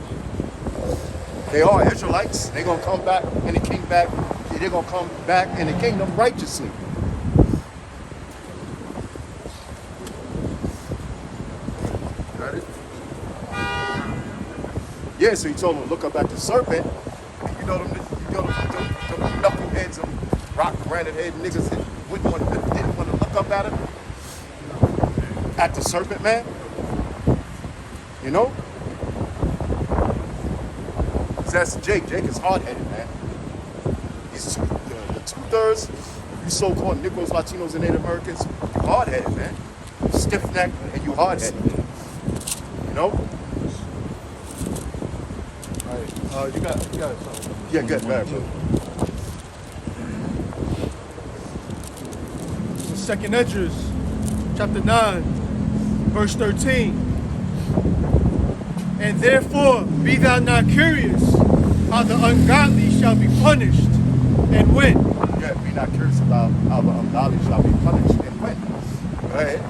They are Israelites. They're gonna come back in the kingdom. They're gonna come back in the kingdom righteously. Got it? Yeah, so he told them to look up at the serpent. You know them. know, the knuckleheads and rock granite head niggas that didn't want to look up at the serpent man. You know? That's Jake. Jake is hard-headed, man. He's the 2/3 of you so-called Negroes, Latinos, and Native Americans, you hard-headed, man. Stiff-necked and you hard-headed. You know? All right. You got it. Yeah, good, bad, bro. Second Esdras, chapter 9, verse 13. And therefore be thou not curious how the ungodly shall be punished and when. Yeah, be not curious about how the ungodly shall be punished and when. Go ahead.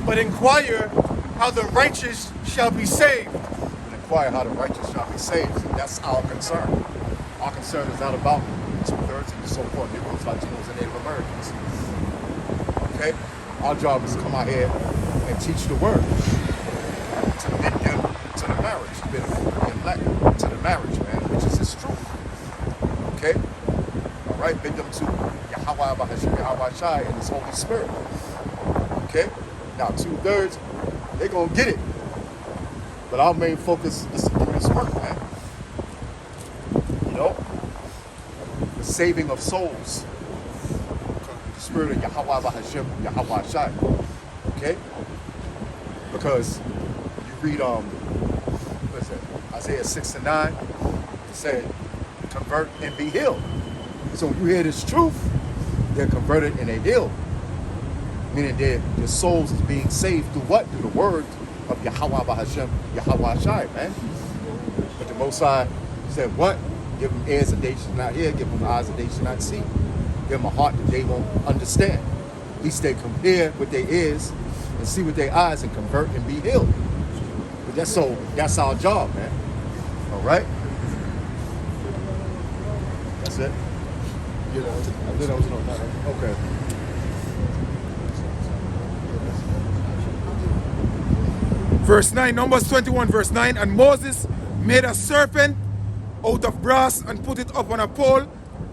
But inquire how the righteous shall be saved. And inquire how the righteous shall be saved. That's our concern. Our concern is not about 2/3 of the so-called Negroes, Latinos, and Native Americans. Okay? Our job is to come out here and teach the word. To bid them to the marriage. Bid them black to the marriage, man, which is his truth. Okay? All right? Bid them to Yahweh Bahashim, Yahweh Shai, and his Holy Spirit. Okay? Now, 2/3, they're going to get it. But our main focus is to do this work, man. You know? The saving of souls. The spirit of Yahweh Bahashim, Yahweh Shai. Okay? Because you read what is it? Isaiah 6-9, it said, convert and be healed. So when you hear this truth, they're converted and they're healed. Meaning their souls is being saved through what? Through the word of Yahweh Bahashim, Yahweh Shai, man. But the Most High said what? Give them ears that they should not hear, give them eyes that they should not see. Give them a heart that they won't understand. At least they compare with their ears and see with their eyes and convert and be healed. But that's our job, man. All right? That's it? Yeah, I knew that was no. Okay. Verse 9, Numbers 21, verse 9. And Moses made a serpent out of brass and put it up on a pole,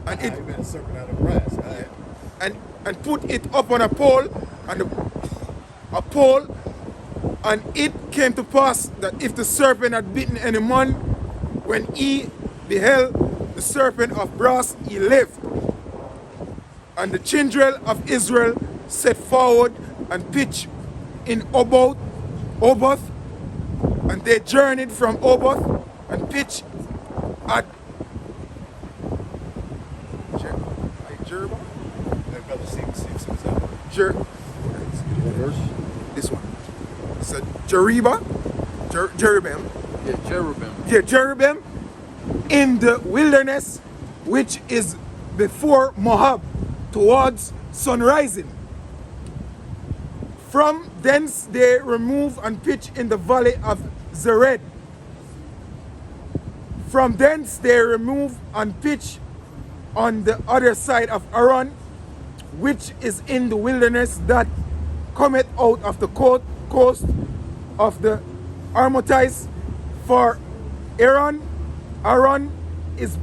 and it You made a serpent out of brass, right? and put it up on a pole, and and it came to pass that if the serpent had bitten any man, when he beheld the serpent of brass, he lived. And the children of Israel set forward and pitched in Oboth, and they journeyed from Oboth and pitched at Jerubah? Brother, see what's that? This one. So Jerubah, Jerubim. Yeah, cherubim. Yeah, Jerubim in the wilderness, which is before Moab, towards sunrising. From thence they remove and pitch in the valley of Zered. From thence they remove and pitch on the other side of Aaron, which is in the wilderness that cometh out of the coast of the Armatites. For Aaron is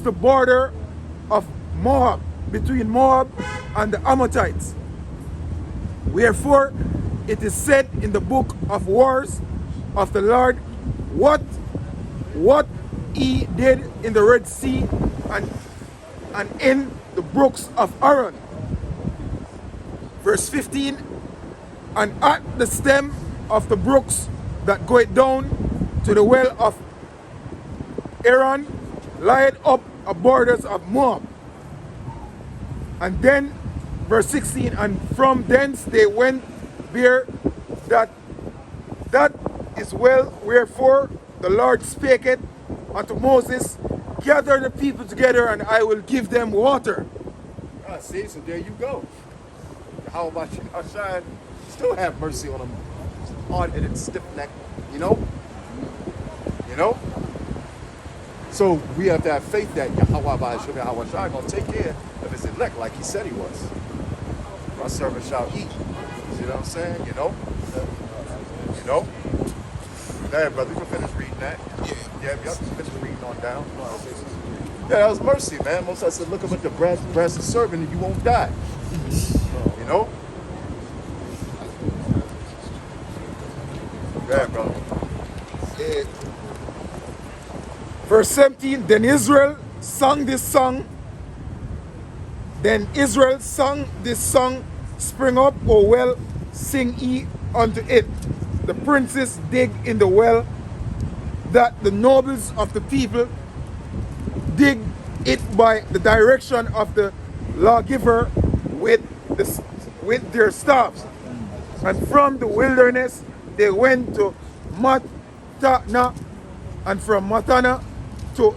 the border of Moab, between Moab and the Amorites. Wherefore it is said in the book of wars of the Lord, what he did in the Red Sea and in the brooks of Aaron. Verse 15, and at the stem of the brooks that goeth down to the well of Aaron lied up a borders of Moab. And then verse 16, and from thence they went there, that is well, wherefore the Lord spake it unto Moses, gather the people together and I will give them water. See, so there you go. How about you? Shine, still have mercy on them. Hard-headed, stiff-necked, you know? You know? So we have to have faith that Yahweh Ba'ashim Yahweh Shai gonna take care of his elect like he said he was. My servant shall eat. See what I'm saying? You know? You know? Go ahead, brother. You can finish reading that. Yeah, y'all can finish reading on down. Yeah, that was mercy, man. Most I said, look up at the brass is serving and you won't die. You know? Yeah, bro. Eh, verse 17, then Israel sang this song. Then Israel sang this song, spring up, O well, sing ye unto it. The princes dig in the well, that the nobles of the people dig it by the direction of the lawgiver with their staffs. And from the wilderness they went to Matana, and from Matana to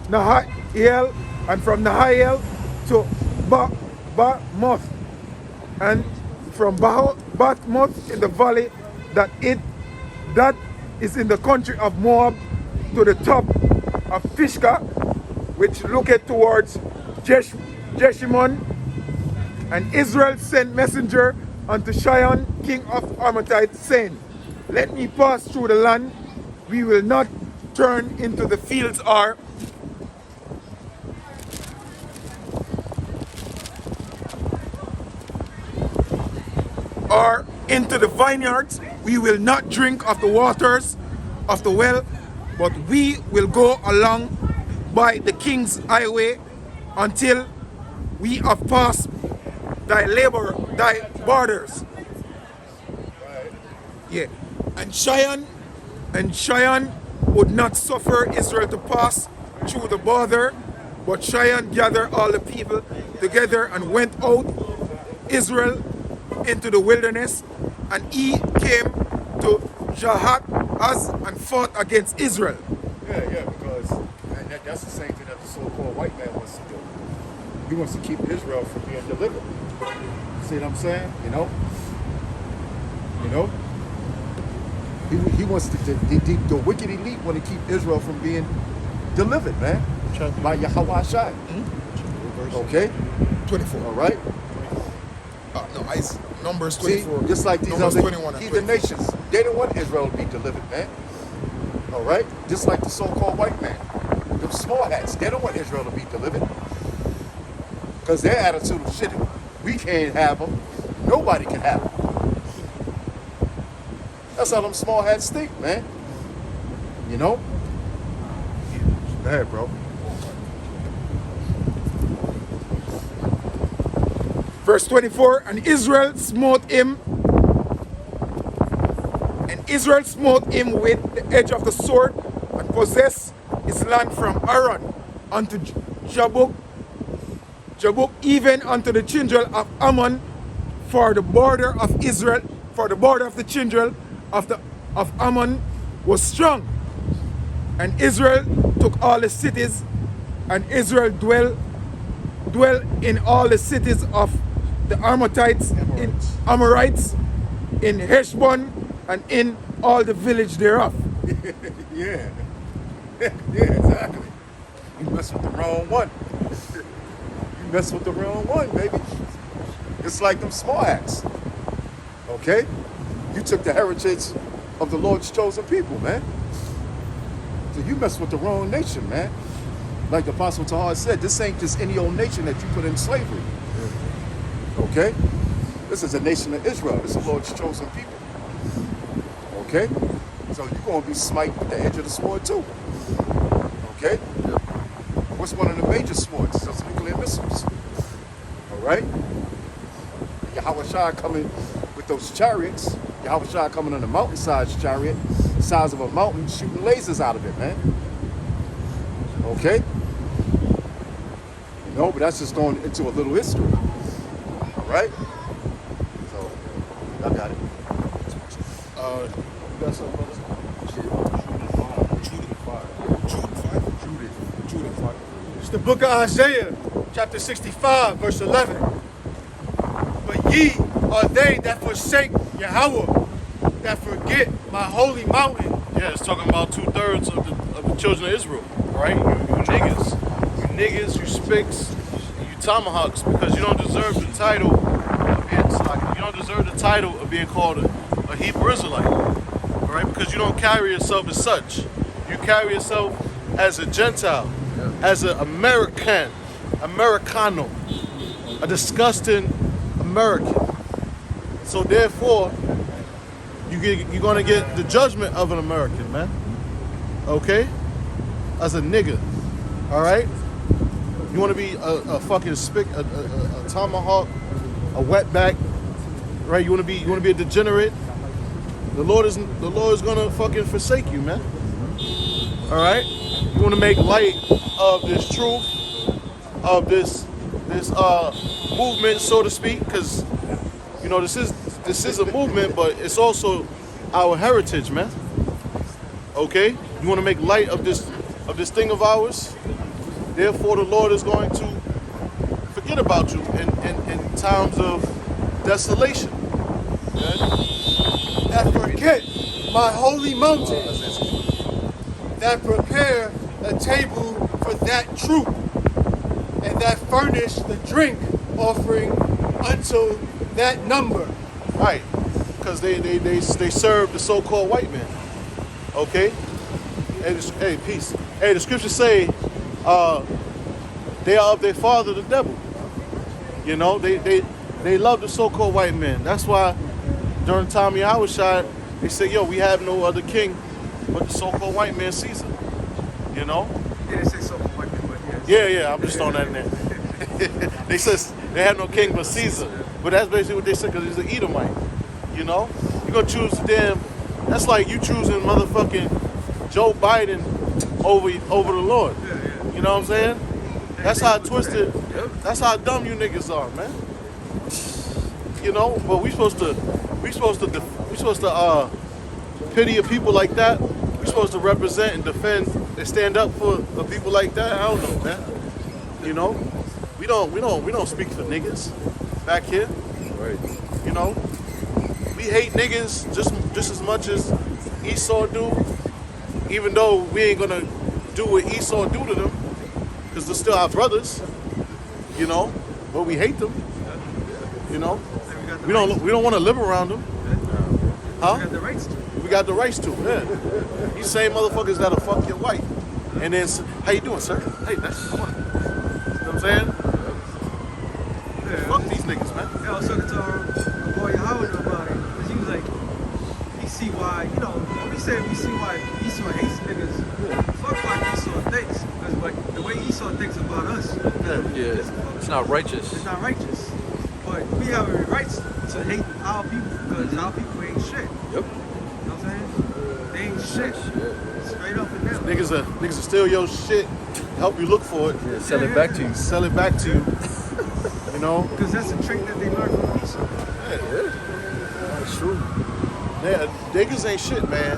Nahael, and from Nahael to Bamoth, and from Bamoth in the valley that is in the country of Moab, to the top of Fishka, which looketh towards Jeshimon. And Israel sent messenger unto Shion, king of Ammonites, saying, let me pass through the land, we will not turn into the fields or into the vineyards, we will not drink of the waters of the well, but we will go along by the king's highway until we have passed thy borders. Yeah. And Cheyenne would not suffer Israel to pass through the border, but Cheyenne gathered all the people together and went out Israel into the wilderness, and he came to Jahat-Az and fought against Israel. Yeah, because that's the same thing that the so-called white man wants to do. He wants to keep Israel from being delivered. See what I'm saying? You know? He wants the wicked elite want to keep Israel from being delivered, man. By Yahweh Shai. Okay? 24. All right? No, it's Numbers 24. See, just like these Numbers other 21 and heathen 24. nations, they don't want Israel to be delivered, man. All right? Just like the so-called white man. Them small hats, they don't want Israel to be delivered. Because their attitude is shit. We can't have them. Nobody can have them. That's how them small hats think, man. You know? Go ahead, bro. Verse 24, and Israel smote him with the edge of the sword, and possessed his land from Aran unto Jabuk, even unto the children of Ammon, for the border of Israel, for the border of the children of Ammon was strong. And Israel took all the cities, and Israel dwell in all the cities of the Amorites, in Heshbon, and in all the village thereof. Yeah. Yeah, exactly. You mess with the wrong one. You mess with the wrong one, baby. It's like them small hats. Okay? You took the heritage of the Lord's chosen people, man. So you mess with the wrong nation, man. Like the Apostle Tahar said, this ain't just any old nation that you put in slavery. Okay? This is a nation of Israel. This is the Lord's chosen people. Okay? So you're going to be smite with the edge of the sword too. Okay? What's one of the major swords? Those nuclear missiles. All right? Yahweh Shai coming with those chariots. Yahweh Shai coming on a mountain-sized chariot, the size of a mountain, shooting lasers out of it, man. Okay? You know, but that's just going into a little history. All right? So, I got it. You got something, brother? Judith 5. It's the book of Isaiah, chapter 65, verse 11. But ye are they that forsake Yahweh, that forget my holy mountain. Yeah, it's talking about 2/3 of the children of Israel, right? You niggas, you spicks, you tomahawks, because you don't deserve the title of being called a Hebrew Israelite, all right? Because you don't carry yourself as such. You carry yourself as a Gentile. as an Americano, a disgusting American. So therefore, you're gonna get the judgment of an American, man. Okay? As a nigga. All right? You want to be a fucking a tomahawk, a wetback, right? You want to be a degenerate. The Lord is gonna fucking forsake you, man. All right? You want to make light of this truth, of this movement, so to speak, because you know this is a movement, but it's also our heritage, man. Okay? You want to make light of this thing of ours. Therefore, the Lord is going to forget about you in times of desolation. That forget my holy mountains, that prepare a table for that troop, and that furnish the drink offering unto that number. Right, because they serve the so-called white man. Okay? Hey, peace. Hey, the scriptures say they are of their father, the devil. You know, they love the so-called white man. That's why during the time I was shot, they said, yo, we have no other king but the so-called white man, Caesar. You know? Yeah, they say so-called white man, but yeah. Yeah, I'm just throwing that in there. They said they have no king but Caesar. But that's basically what they said, because he's an Edomite. You know? You're going to choose that's like you choosing motherfucking Joe Biden over the Lord. You know what I'm saying? That's how twisted, that's how dumb you niggas are, man. You know, but we supposed to pity a people like that. We supposed to represent and defend and stand up for people like that. I don't know, man. You know, we don't speak for niggas back here. Right. You know, we hate niggas just as much as Esau do. Even though we ain't gonna do what Esau do to them, because they're still our brothers. You know, but we hate them. You know, we don't want to live around them. Huh? We got the rights to. We got the rights to. Yeah. These same motherfuckers that'll fuck your wife, and then how you doing, sir? Hey, that's come on. You know what I'm saying? Yeah. Fuck these niggas, man. Yeah, I was talking to our boy Howard about it, because he was like, he see why, you know, we see why Esau hates niggas. Fuck why Esau thinks, because like the way Esau thinks about us, It's not righteous. it's not righteous. But we have every right to hate our people, because our people ain't shit. Yep. You know what I'm saying? They ain't shit. Straight up and down. Niggas will steal your shit, help you look for it, Yeah, sell it back to you. sell it back to you. You know? Because that's a trick that they learned from Esau. Yeah. That's true. Yeah, niggas ain't shit, man.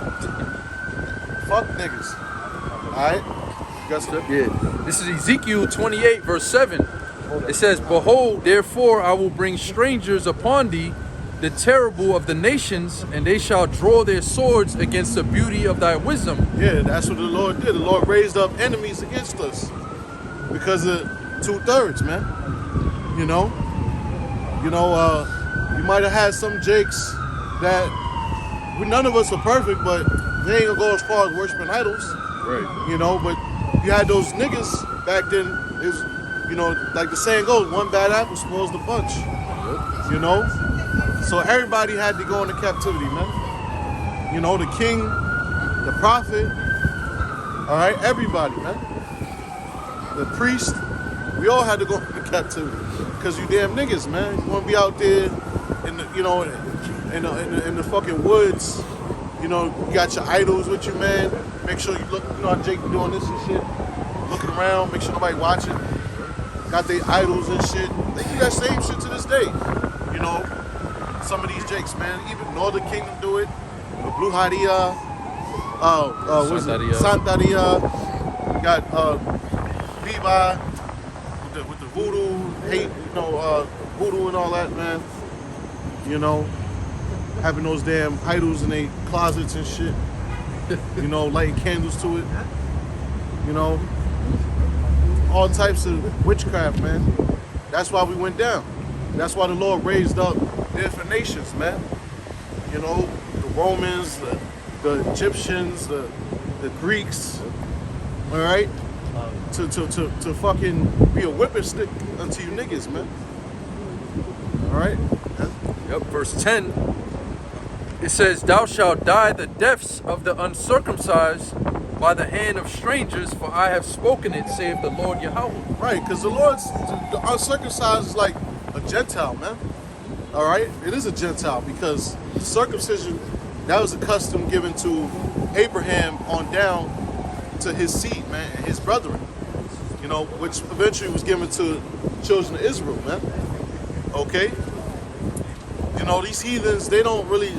Fuck niggas. Alright? Yeah. This is Ezekiel 28, verse 7. It says, behold, therefore I will bring strangers upon thee, the terrible of the nations, and they shall draw their swords against the beauty of thy wisdom. Yeah, that's what the Lord did. The Lord raised up enemies against us because of 2/3, man. You know, you might have had some jakes that none of us are perfect, but they ain't gonna go as far as worshiping idols. Right. You know, but you had those niggas back then. It was, you know, like the saying goes, one bad apple spoils the bunch. You know, so everybody had to go into captivity, man. You know, the king, the prophet, all right, everybody, man. The priest, we all had to go into captivity because you damn niggas, man. You want to be out there in the, you know, in the fucking woods. You know, you got your idols with you, man. Make sure you look, you know how Jake be doing this and shit. Looking around, make sure nobody watching. Got their idols and shit. They do that same shit to this day. You know, some of these Jakes, man. Even Northern Kingdom do it. The Blue Hadia. What's it? Santaria. Got Biba with the voodoo, hate, you know, voodoo and all that, man. You know, having those damn idols in their closets and shit. You know, lighting candles to it. You know, all types of witchcraft, man. That's why we went down. That's why the Lord raised up different nations, man. You know, the Romans, the Egyptians, the Greeks, all right? to fucking be a whipping stick unto you niggas, man. All right. Yep, verse 10. It says, "Thou shalt die the deaths of the uncircumcised by the hand of strangers, for I have spoken it, saith the Lord Yahweh." Right, because the uncircumcised is like a Gentile, man. All right, it is a Gentile because circumcision, that was a custom given to Abraham on down to his seed, man, and his brethren. You know, which eventually was given to children of Israel, man. Okay. You know, these heathens, they don't really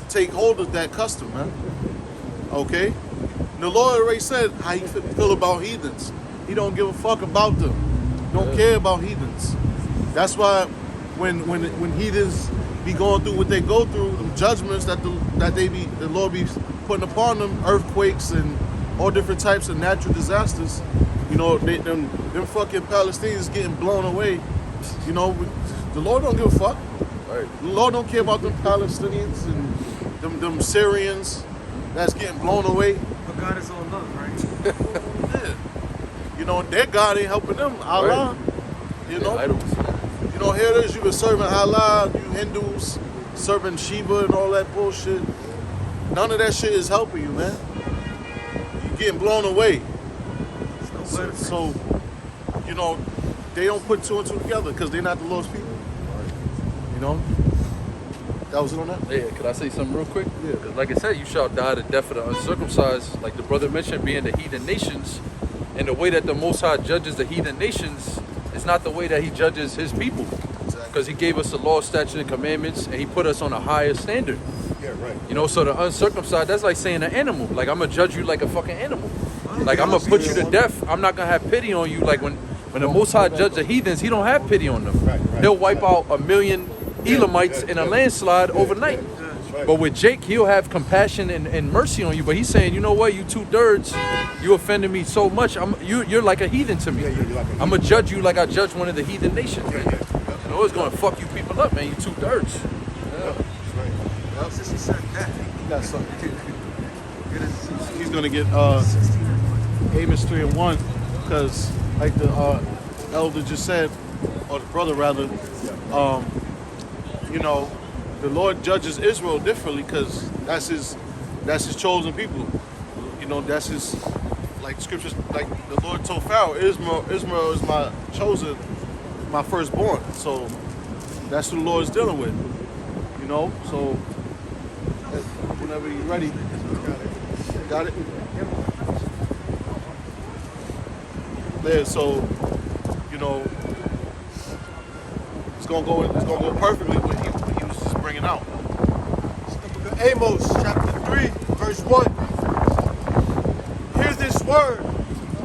take hold of that custom, man. Okay? And the Lord already said how he feel about heathens. He don't give a fuck about them. Don't care about heathens. That's why when heathens be going through what they go through, the judgments that the Lord be putting upon them, earthquakes and all different types of natural disasters, you know, them fucking Palestinians getting blown away. You know, the Lord don't give a fuck. Right. The Lord don't care about them Palestinians and them Syrians that's getting blown away. But God is all love, right? Yeah. You know, their God ain't helping them. Allah. Right. You know? Yeah, idols. You know, here it is, you been serving Allah, you Hindus, serving Shiva and all that bullshit. None of that shit is helping you, man. You're getting blown away. So, you know, they don't put two and two together because they're not the Lord's people. You know? That was it on that? Yeah, could I say something real quick? Yeah. Because like I said, you shall die the death of the uncircumcised, like the brother mentioned, being the heathen nations. And the way that the Most High judges the heathen nations is not the way that he judges his people. Because he gave us the law, statutes, and commandments, and he put us on a higher standard. Yeah, right. You know, so the uncircumcised, that's like saying an animal. Like, I'm going to judge you like a fucking animal. Like, I'm going to put you to death. I'm not going to have pity on you. Like, when the Most High judges the heathens, he don't have pity on them. Right. He'll wipe out 1 million Elamites in a landslide overnight. Right. But with Jake, he'll have compassion and mercy on you. But he's saying, you know what, you two dirts, you offended me so much. You're like a heathen to me. Yeah, you're like a I'm going to judge you like I judge one of the heathen nations, man. Yeah. You know, it's going to fuck you people up, man. You two dirts. Since he said that, He got something. He's going to get Amos 3:1 because, like the elder just said, or the brother rather, you know, the Lord judges Israel differently because that's his chosen people. You know, that's his, like scriptures, like the Lord told Pharaoh, Israel is my chosen, my firstborn. So that's who the Lord is dealing with. You know, so whenever you're ready, got it. There, so you know, it's gonna go perfectly what he was just bringing out. Amos chapter 3, verse 1. Hear this word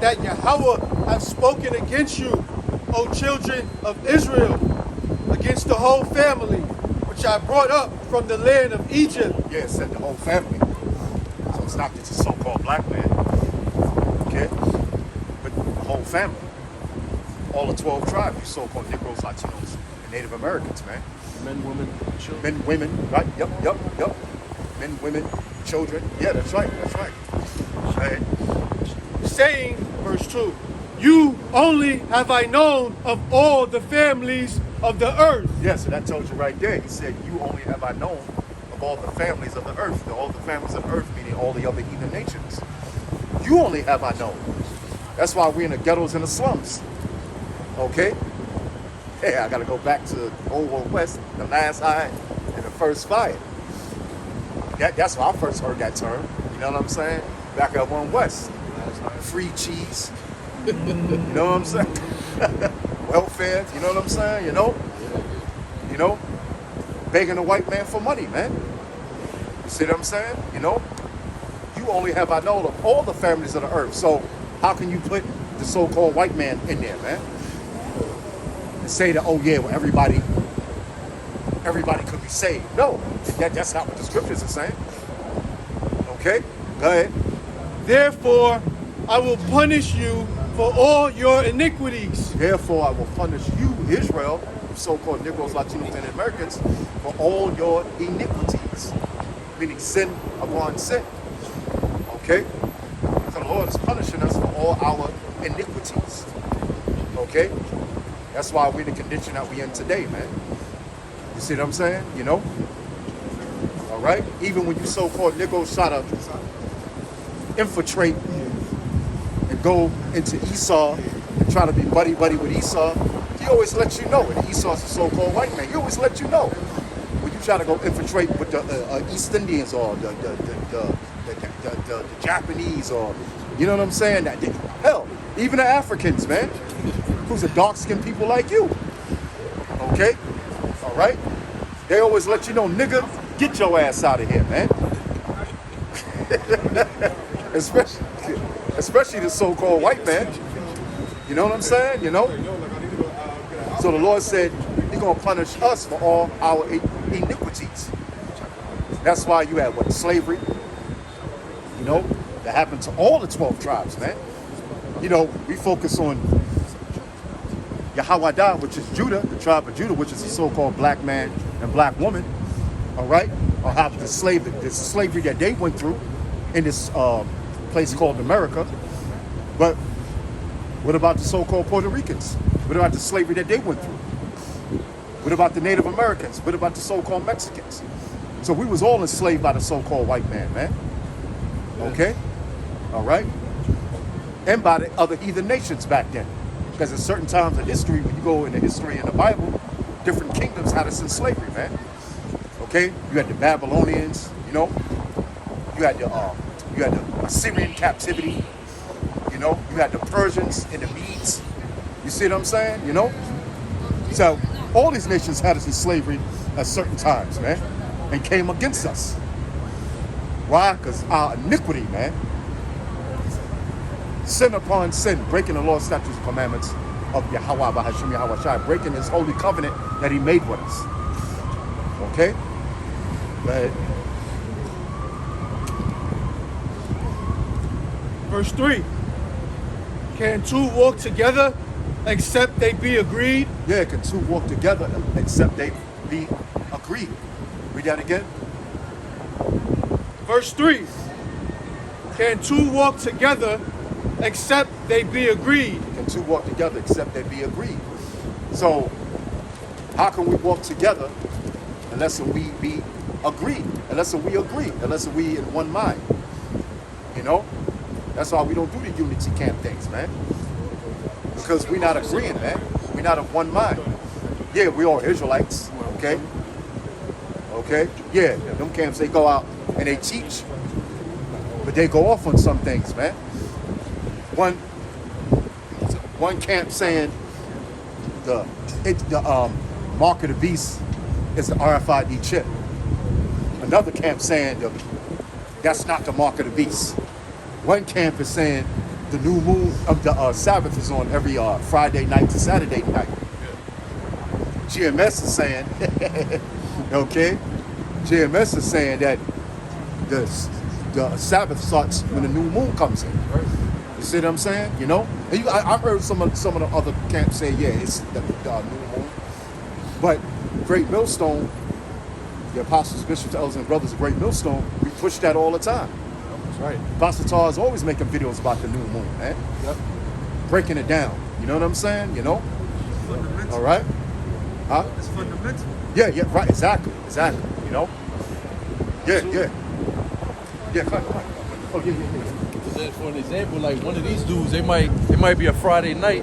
that Yahweh hath spoken against you, O children of Israel, against the whole family, which I brought up from the land of Egypt. Yeah, it said the whole family. So it's not just a so-called black man. Okay? But the whole family. All the 12 tribes, you so-called Negroes, Latinos, and Native Americans, man. Men, women, children. Men, women, right? Yep. Men, women, children. Yeah, that's right. Right. Saying, verse 2, you only have I known of all the families of the earth. Yeah, so that tells you right there. He said, you only have I known of all the families of the earth. All the families of the earth, meaning all the other heathen nations. You only have I known. That's why we're in the ghettos and the slums. Okay? Hey, I got to go back to Old World West, the last eye and the first fire. That's why I first heard that term. You know what I'm saying? Back at One West. Free cheese. You know what I'm saying? Welfare. You know what I'm saying? You know? Begging the white man for money, man. You see what I'm saying? You know? You only have I known of all the families of the earth. So how can you put the so-called white man in there, man? And say that, oh yeah, well everybody could be saved. No, that's not what the scriptures are saying. Okay, go ahead. Therefore, I will punish you for all your iniquities. Therefore, I will punish you, Israel, so-called Negroes, Latinos, and Americans, for all your iniquities, meaning sin upon sin. Okay, so the Lord is punishing us for all our iniquities. Okay? That's why we're in the condition that we're in today, man. You see what I'm saying? You know? All right? Even when you so-called niggas try to infiltrate and go into Esau and try to be buddy-buddy with Esau, he always lets you know. And Esau's a so-called white man. He always lets you know. When you try to go infiltrate with the East Indians or the Japanese or, you know what I'm saying? Hell, even the Africans, man, who's a dark-skinned people like you. Okay? All right? They always let you know, nigga, get your ass out of here, man. especially the so-called white man. You know what I'm saying? You know? So the Lord said he's going to punish us for all our iniquities. That's why you had, what, slavery? You know? That happened to all the 12 tribes, man. You know, we focus on Yahwadah, which is Judah, the tribe of Judah, which is a so-called black man and black woman, all right? Or how the slavery that they went through in this place called America. But what about the so-called Puerto Ricans? What about the slavery that they went through? What about the Native Americans? What about the so-called Mexicans? So we was all enslaved by the so-called white man. Okay? All right? And by the other heathen nations back then. Because at certain times in history, when you go into history in the Bible, different kingdoms had us in slavery, man. Okay? You had the Babylonians, you know? You had the Assyrian captivity. You know? You had the Persians and the Medes. You see what I'm saying? You know? So all these nations had us in slavery at certain times, man. And came against us. Why? Because our iniquity, man. Sin upon sin, breaking the law, statutes, and commandments of Yahweh, Bahashim Yahweh Shai, breaking his holy covenant that he made with us. Okay? Go ahead. Verse 3. Can two walk together except they be agreed? Yeah, can two walk together except they be agreed? Read that again. Verse 3. Can two walk together except they be agreed? Can two walk together except they be agreed? So, how can we walk together unless we be agreed? Unless we agree? Unless we in one mind? You know? That's why we don't do the unity camp things, man. Because we're not agreeing, man. We're not of one mind. Yeah, we all Israelites, okay? Okay? Yeah, them camps, they go out and they teach, but they go off on some things, man. One camp saying the mark of the beast is the RFID chip. Another camp saying that's not the mark of the beast. One camp is saying the new moon of the Sabbath is on every Friday night to Saturday night. GMS is saying, okay, GMS is saying that the Sabbath starts when the new moon comes in. You see what I'm saying? You know? And I've heard some of the other camps say, yeah, it's the new moon. But Greatmillstone, the apostles, bishops, elders, and brothers of Greatmillstone, we push that all the time. That's right. Pastor Tar is always making videos about the new moon, man. Yep. Breaking it down. You know what I'm saying? You know? Fundamental. All right? Huh? It's fundamental. Yeah, right. Exactly. You know? Yeah. Come on. Oh, yeah. For an example, like one of these dudes, it might be a Friday night,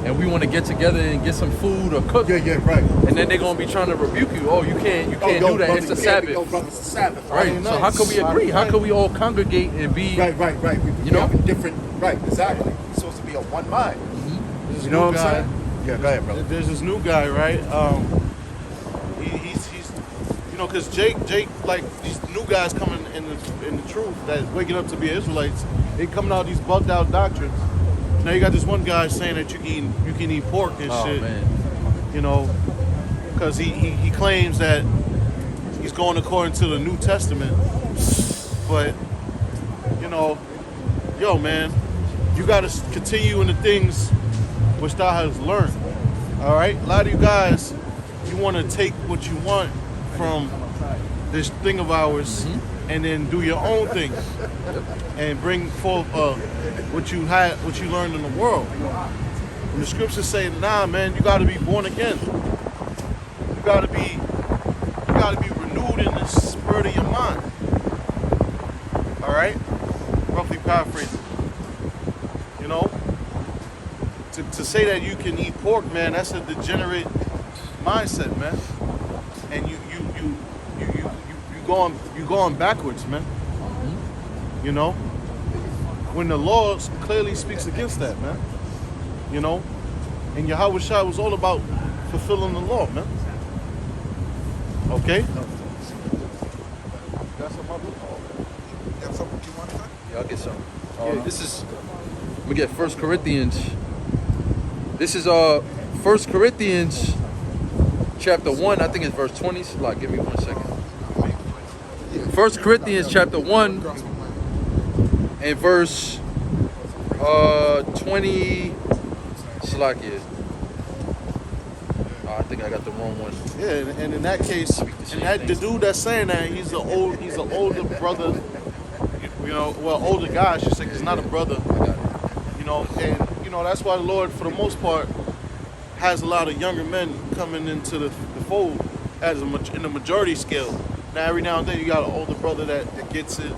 and we want to get together and get some food or cook. Yeah, right. And then they're gonna be trying to rebuke you. Oh, you can't do that. Brother, It's the you can't Sabbath. be- Yo, brother, it's the Sabbath. Right. So how can we agree? How can we all congregate and be? Right. You know? Having different. Right. Exactly. It's supposed to be of one mind. This You know what new I'm guy- saying? Yeah. Go ahead, brother. There's this new guy, right? He's you know, because Jake, like these new guys coming in the truth that's waking up to be Israelites, they coming out these bugged out doctrines. Now you got this one guy saying that you can eat pork and shit. Man. You know, because he claims that he's going according to the New Testament, but you know, yo man, you got to continue in the things which thou hast learned. All right, a lot of you guys, you want to take what you want from this thing of ours, and then do your own thing and bring forth what you learned in the world. And the scriptures say, nah, man, you got to be born again. You got to be renewed in the spirit of your mind. All right, roughly paraphrasing. You know, to say that you can eat pork, man, that's a degenerate mindset, man. And you going backwards, man. You know, when the law clearly speaks against that, man. You know, and Yahweh Shai was all about fulfilling the law, man. Okay. Got some other law. You have something you want to say? Yeah, I'll get some. This is, let me get 1 Corinthians. This is 1 Corinthians chapter 1, I think it's verse 20. Like, give me 1 second. 1 Corinthians chapter 1 and verse 20. Slakia. I think I got the wrong one. Yeah, and in that case, the dude that's saying that, he's an older brother. You know, well, older guy, I should say, 'cause he's not a brother. You know, and you know that's why the Lord, for the most part, has a lot of younger men coming into the fold in the majority scale. Now, every now and then, you got an older brother that gets it,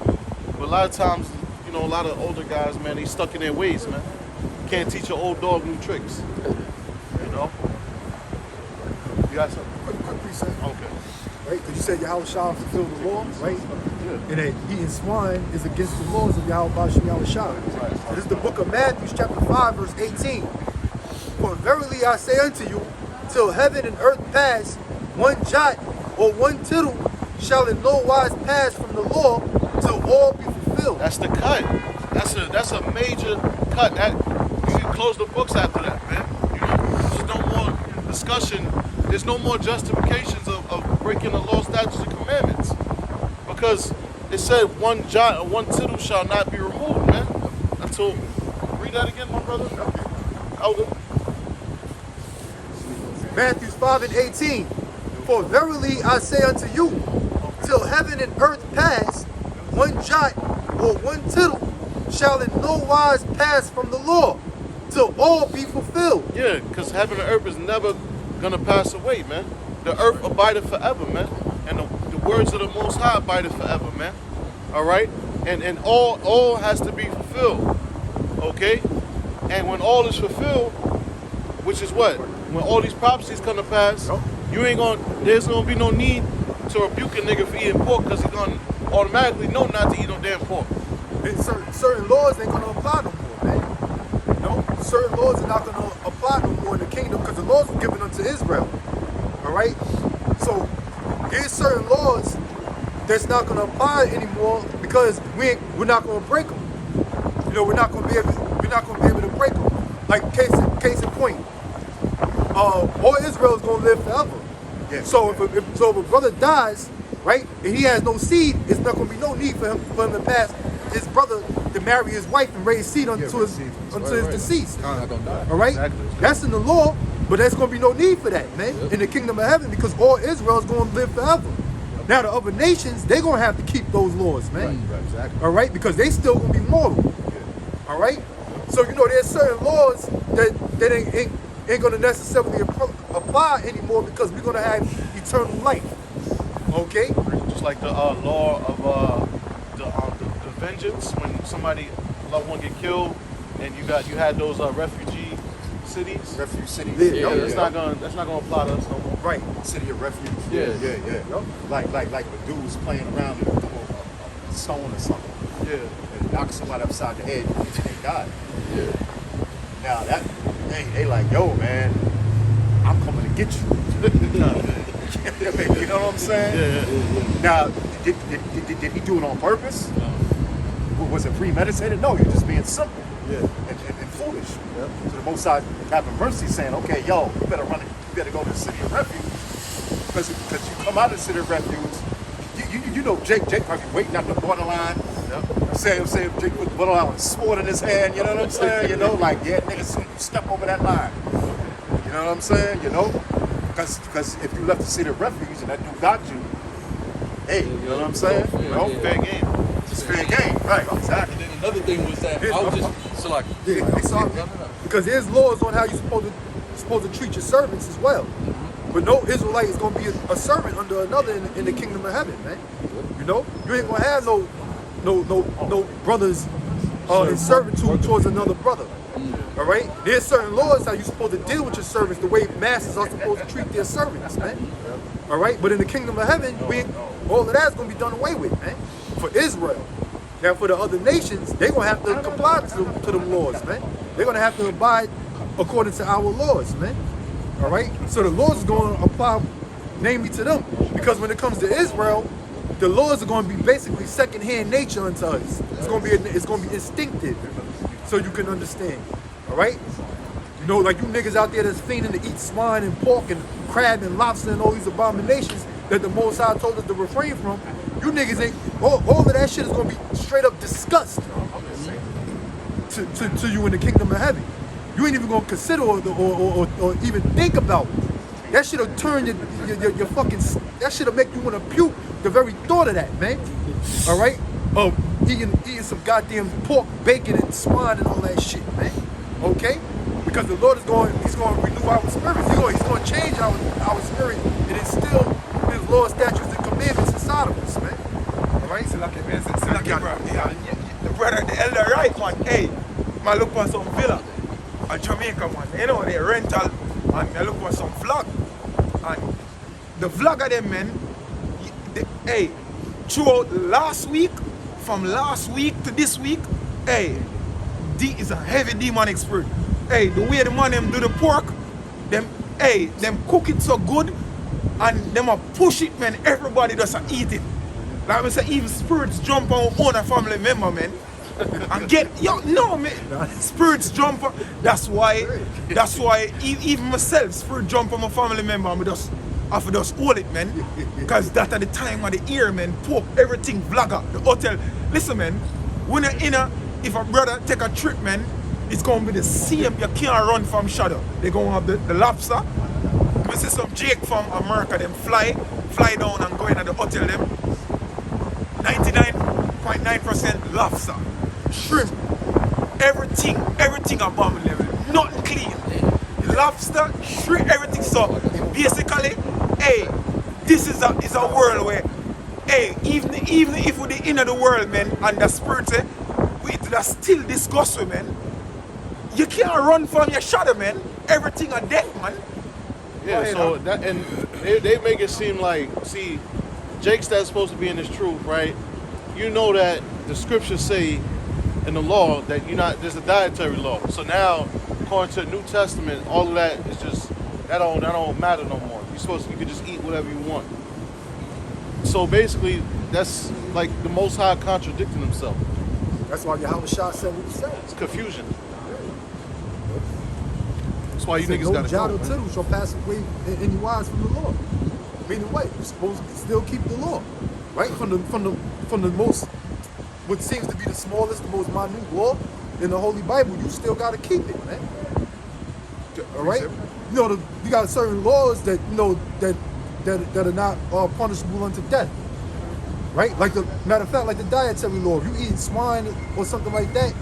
but a lot of times, you know, a lot of older guys, man, they stuck in their ways, man. Can't teach an old dog new tricks. You know? You got something? Quick precept. Okay. Right? Because you said Yahweh Shai fulfilled the law, right? Yeah. And that eating swine is against the laws of Yahweh Shai. So this is the book of Matthew, chapter 5, verse 18. For verily I say unto you, till heaven and earth pass, one jot or one tittle shall in no wise pass from the law till all be fulfilled. That's the cut. That's a major cut. That you can close the books after that, man. You know, there's no more discussion. There's no more justifications of breaking the law, statutes, and commandments. Because it said one jot or one tittle shall not be removed, man. Until, read that again, my brother. Elder. Matthew 5 and 18. For verily I say unto you, till heaven and earth pass, one jot or one tittle shall in no wise pass from the law, till all be fulfilled. Yeah, because heaven and earth is never gonna pass away, man. The earth abideth forever, man. And the words of the Most High abideth forever, man. All right? And all has to be fulfilled. Okay? And when all is fulfilled, which is what? When all these prophecies come to pass, there's gonna be no need to rebuke a nigga for eating pork, because he's gonna automatically know not to eat no damn pork. And certain laws ain't gonna apply no more, man. You know, certain laws are not gonna apply no more in the kingdom because the laws were given unto Israel. All right. So there's certain laws that's not gonna apply anymore because we're not gonna break them. You know, we're not gonna be able to break them. Like case in point, all Israel is gonna live forever. Yeah. So if a brother dies, right, and he has no seed, it's not gonna be no need for him to pass his brother to marry his wife and raise seed until his deceased. All right, Exactly. that's in the law, but there's gonna be no need for that, man, in the kingdom of heaven, because all Israel is gonna live forever. Now the other nations, they're gonna have to keep those laws, man. Right, exactly. All right, because they still gonna be mortal. All right, so you know there's certain laws that ain't gonna necessarily apply anymore because we're gonna have eternal life. Okay. Just like the law of the vengeance, when somebody loved one get killed, and you had those refugee cities. Refuge cities. Yeah. That's not gonna apply to us no more. Right. City of refuge. Yeah. Yep. Like the dude was playing around and threw a stone or something. Yeah. And knocked somebody upside the head and they died. Yeah. Now they like, yo, man, I'm coming to get you. You know what I'm saying? Yeah. Now, did he do it on purpose? Was it premeditated? No, you're just being simple. Yeah. And foolish. So the Most High having mercy, saying, okay, yo, you better run it. You better go to the city of refuge, because you come out of the city of refuge. You know, Jake probably waiting at the borderline. Say Jake put the borderline with a sword in his hand. You know what I'm saying? You know, like, yeah, nigga, soon you step over that line. You know what I'm saying? You know, because if you left the city of refuge and that dude got you, hey, you know what I'm saying? You know, Fair game. it's fair game. Right, exactly. And then another thing was that I was just so like Yeah, I'm sorry. Because there's laws on how you're supposed to treat your servants as well. But no Israelite is going to be a servant under another in the kingdom of heaven, man. You know, you ain't going to have no brothers in servitude towards another brother. All right, there's certain laws how you're supposed to deal with your servants, the way masters are supposed to treat their servants, man. All right, but in the kingdom of heaven, all of that's going to be done away with, man. For Israel. Now, for the other nations, they're going to have to comply to them laws, man. They're going to have to abide according to our laws, man. All right? So the laws is going to apply namely to them. Because when it comes to Israel, the laws are going to be basically second-hand nature unto us. It's going to be instinctive, so you can understand. All right? You know, like you niggas out there that's fiending to eat swine and pork and crab and lobster and all these abominations that the Most High told us to refrain from. You niggas ain't, all of that shit is gonna be straight up disgust to you in the kingdom of heaven. You ain't even gonna consider or even think about it. That shit'll turn your fucking, that shit'll make you wanna puke the very thought of that, man. All right? Eating some goddamn pork, bacon, and swine and all that shit, man. Okay? Because the Lord He's going to renew our spirits. He's going to change our spirit and instill His laws, statutes, and commandments inside of us, man. All right? So like man, so like bro, the brother, the elder right man, hey, man look for some villa in Jamaica, man. You know, they rental, and I look for some vlog. And the vlog of them, man, hey, throughout from last week to this week, hey, is a heavy demonic spirit. Hey, the way the man them do the pork, them cook it so good, and them a push it, man. Everybody does eat it. Like I say, even spirits jump on a family member, man. And man. Spirits jump on. That's why even myself, spirit jump on my family member, and I have to just hold it, man. Because that at the time of the year, man, pork, everything, vlogger, the hotel. Listen, man, when you're if a brother take a trip, man, it's going to be the same. You can't run from shadow. They're going to have the lobster. I see some Jake from America, them fly down and go in at the hotel, them 99.9% lobster, shrimp, everything above level, nothing clean. Lobster, shrimp, everything. So basically, hey, this is a world where, hey, even if we're the inner the world, man, and the spirit, that's still disgust with, man. You can't run from your shadow, man. Everything are dead, man. Yeah, so that, and they make it seem like, see, Jake's that's supposed to be in this truth, right? You know that the scriptures say in the law that there's a dietary law. So now, according to the New Testament, all of that is just that don't matter no more. You can just eat whatever you want. So basically, that's like the Most High contradicting himself. That's why Yahweh Shah said what he said. It's confusion. That's why you niggas no gotta jot go. or tittle shall pass away any wise from the law. Meaning what? You're supposed to still keep the law, right? From the most, what seems to be the smallest, the most minute law in the Holy Bible, you still gotta keep it, man. All right? You got certain laws that that are not punishable unto death. Right? Like matter of fact, like the dietary law. If you eat swine or something like that,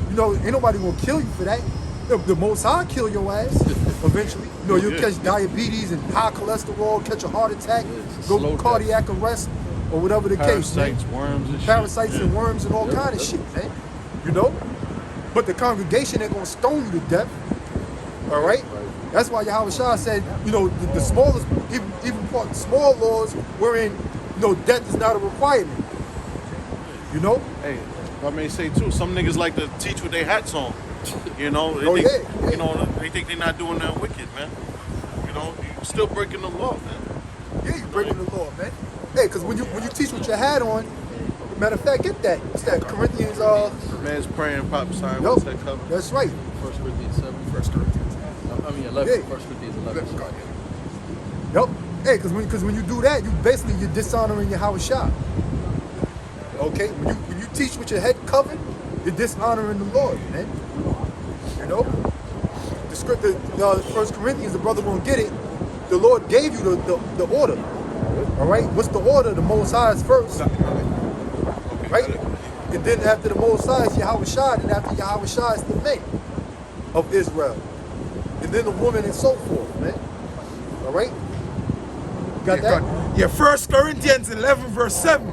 ain't nobody gonna kill you for that. The Most High kill your ass eventually. You'll catch diabetes and high cholesterol, catch a heart attack, go cardiac arrest, or whatever the case. Parasites, worms and shit. Parasites and worms and all kind of shit, man. But the congregation ain't gonna stone you to death. All right? That's why Yahweh Shah said, the smallest, even part small laws wherein death is not a requirement. Hey, I may say too, some niggas like to teach with their hats on. They think they're not doing that wicked, man. You still breaking the law, man. Yeah, you breaking the law, man. Hey, because when you teach with your hat on, matter of fact, get that. It's that Corinthians. Man's praying, prophesying. What's that cover? That's right. 1 Corinthians 7. 1 Corinthians 11. Yeah. 1 Corinthians 11. Yep. Hey, because when you do that, you're dishonoring Yahweh Shah. Okay? When you teach with your head covered, you're dishonoring the Lord, man. The script, 1 Corinthians, the brother won't get it. The Lord gave you the order. All right? What's the order? The Most High is first, right? And then after the Most High is Yahweh Shai, and after Yahweh Shai is the men of Israel. And then the woman and so forth, man. All right? Got that? Yeah, 1 Corinthians 11 verse 7.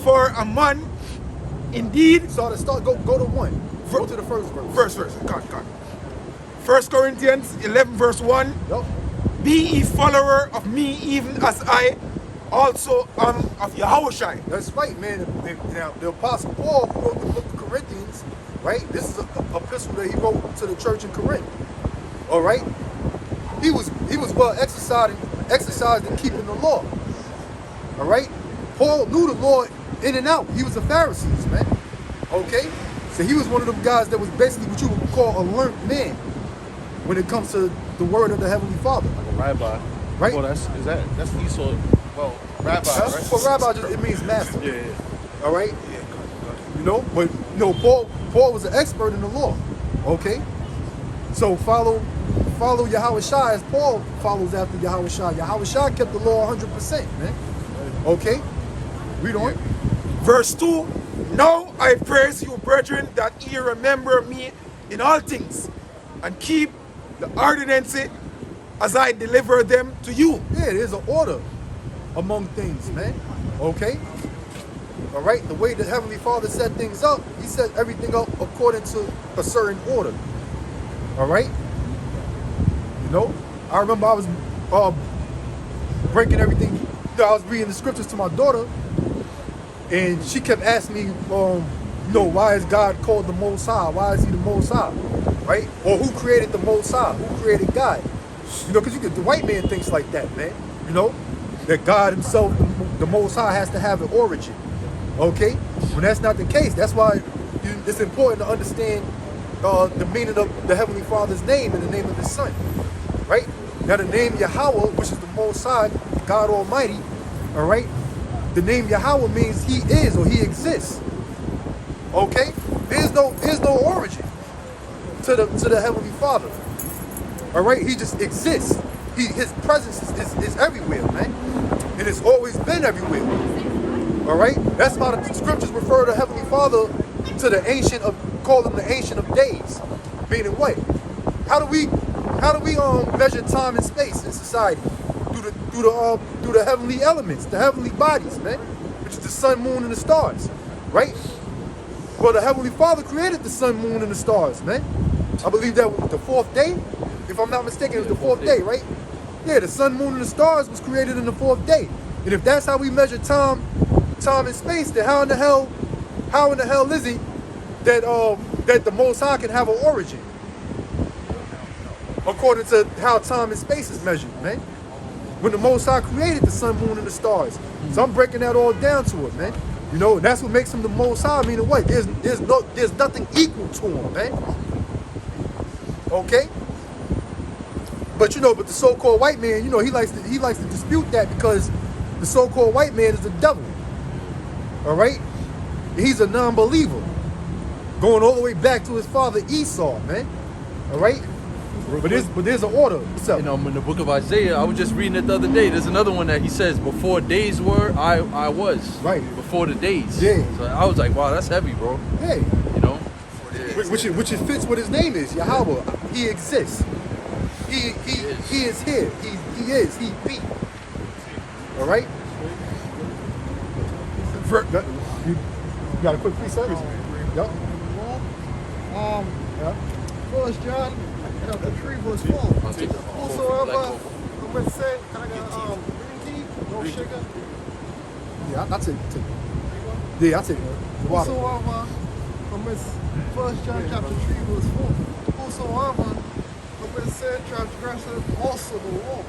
For a man, indeed, So to start, go to one. Go to the first verse. verse. God. 1 Corinthians 11 verse 1. Yup. Be ye follower of me, even as I also am of Yahushua. That's right, man. Now, the Apostle Paul, who wrote the book of Corinthians, right? This is an epistle that he wrote to the church in Corinth. All right? He was well exercised in keeping the law. All right? Paul knew the law in and out. He was a Pharisee, man. Okay? So he was one of them guys that was basically what you would call a learned man when it comes to the word of the Heavenly Father. Like a rabbi. Right? Well, that's Esau. Well, rabbi, right? For rabbi, it means master. Yeah. All right? You know, but Paul was an expert in the law. Okay? So follow Yahweh Shai as Paul follows after Yahweh Shai. Yahweh Shai kept the law 100%, man. Okay? Read on. Verse 2. Now I praise you, brethren, that ye remember me in all things, and keep the ordinance as I deliver them to you. Yeah, there's an order among things, man. Okay? All right? The way the Heavenly Father set things up, he set everything up according to a certain order. All right? You know? I remember I was breaking everything. You know, I was reading the scriptures to my daughter, and she kept asking me, why is God called the Most High? Why is he the Most High? Right? Or who created the Most High? Who created God? You know, because the white man thinks like that, man. You know, that God himself, the Most High, has to have an origin. Okay? When that's not the case, that's why it's important to understand the meaning of the Heavenly Father's name and the name of his Son. Right? Now the name Yahweh, which is the Most High, God Almighty, all right? The name Yahweh means he is or he exists. Okay? There's no origin to the Heavenly Father. All right? He just exists. His presence is everywhere, man. And it's always been everywhere. All right? That's why the scriptures refer to Heavenly Father to call him the Ancient of Days. Meaning what? How do we measure time and space in society? Through the heavenly elements, the heavenly bodies, man, which is the sun, moon, and the stars, right? Well, the Heavenly Father created the sun, moon, and the stars, man. I believe that was the fourth day. If I'm not mistaken, it was the fourth day, right? Yeah, the sun, moon, and the stars was created in the fourth day. And if that's how we measure time and space, then how in the hell is it that the Most High can have an origin? According to how time and space is measured, man. When the Most High created the sun, moon, and the stars. So I'm breaking that all down to it, man. You know, and that's what makes him the Most High. Meaning what? There's nothing equal to him, man. Okay? But the so-called white man, he likes to dispute that because the so-called white man is the devil. All right? He's a non-believer. Going all the way back to his father Esau, man. All right? But there's an order. What's up? In the book of Isaiah, I was just reading it the other day. There's another one that he says, before days were, I was. Right. Before the days. Yeah. So I was like, wow, that's heavy, bro. Hey. You know? Which it fits what his name is, Yahweh. He exists. He is here. He is. He be. All right? You got a quick precept? Yup. Yeah. 1 John chapter 3 verse 4. Whosoever commits sin, can I get green tea? No sugar? Yeah, I'll take it. Yeah, I'll take it. Water. Whosoever commits 1 John chapter 3 verse 4. Whosoever commits sin transgresseth also the law.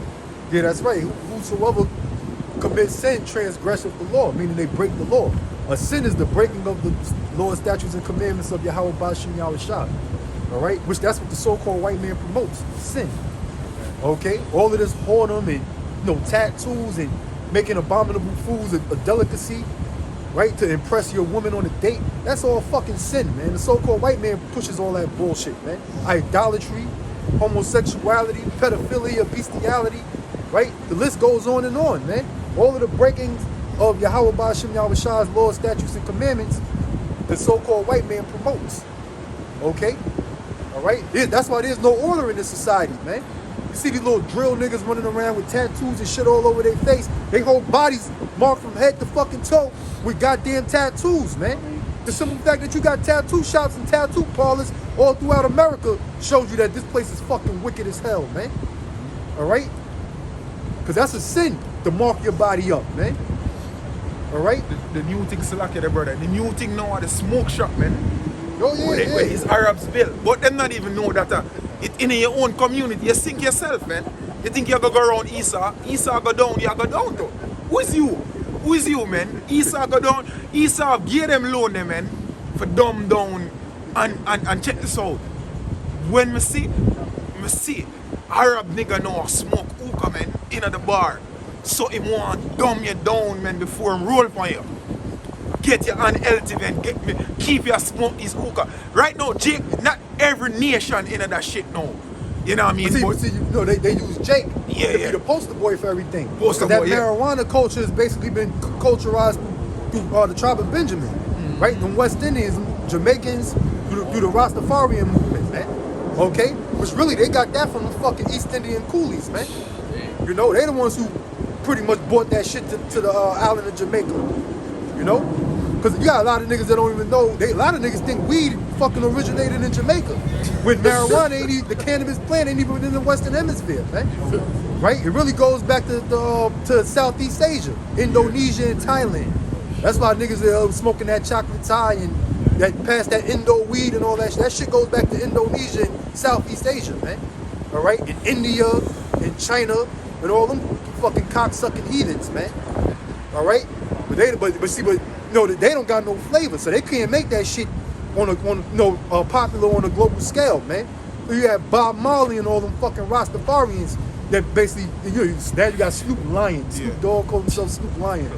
Yeah, that's right. Whosoever commits sin transgresseth the law, meaning they break the law. A sin is the breaking of the law, statutes, and commandments of Yahweh Bashim Yahweh Shah. All right, which that's what the so-called white man promotes, sin. Okay, all of this whoredom and tattoos and making abominable foods a delicacy, right? To impress your woman on a date, that's all fucking sin, man. The so-called white man pushes all that bullshit, man. Idolatry, homosexuality, pedophilia, bestiality, right? The list goes on and on, man. all of the breakings of Yahweh Ba'ashem Yahweh Shah's laws, statutes, and commandments, the so-called white man promotes. Okay? All right? That's why there's no order in this society, man. You see these little drill niggas running around with tattoos and shit all over their face. They whole bodies marked from head to fucking toe with goddamn tattoos, man. The simple fact that you got tattoo shops and tattoo parlors all throughout America shows you that this place is fucking wicked as hell, man. All right? Because that's a sin to mark your body up, man. All right? The new thing, Salaki, the brother. The new thing now are the smoke shop, man. Oh, yeah, Where it's Arabs built. But them not even know that it in your own community. You think yourself, man. You think you go around Esau go down, you go down too. Who is you? Who is you, man? Esau go down. Esau give them loan them, man, for dumb down and check this out. When me see Arab nigga now smoke hookah, man, in the bar. So he want dumb you down, man, before him roll for you. Get you unhealthy, man. Keep your smoke his hookah. Right now, Jake, not every nation in that shit now. You know what I mean? They use Jake to be the poster boy for everything. That marijuana culture has basically been culturized through the tribe of Benjamin, right? The West Indians, Jamaicans, through the Rastafarian movement, man. Okay? Which really, they got that from the fucking East Indian coolies, man. You know, they the ones who pretty much brought that shit to the island of Jamaica. You know? Because you got a lot of niggas that don't even know. A lot of niggas think weed fucking originated in Jamaica. When marijuana, the cannabis plant ain't even in the Western Hemisphere, man. Right? It really goes back to Southeast Asia, Indonesia and Thailand. That's why niggas are smoking that chocolate Thai and that past that Indo weed and all that shit. That shit goes back to Indonesia and Southeast Asia, man. All right? In India, in China, and all them fucking cocksucking heathens, man. All right? But they don't got no flavor, so they can't make that shit popular on a global scale, man. So you have Bob Marley and all them fucking Rastafarians that basically, now you got Snoop Lion. Snoop Dogg calls himself Snoop Lion.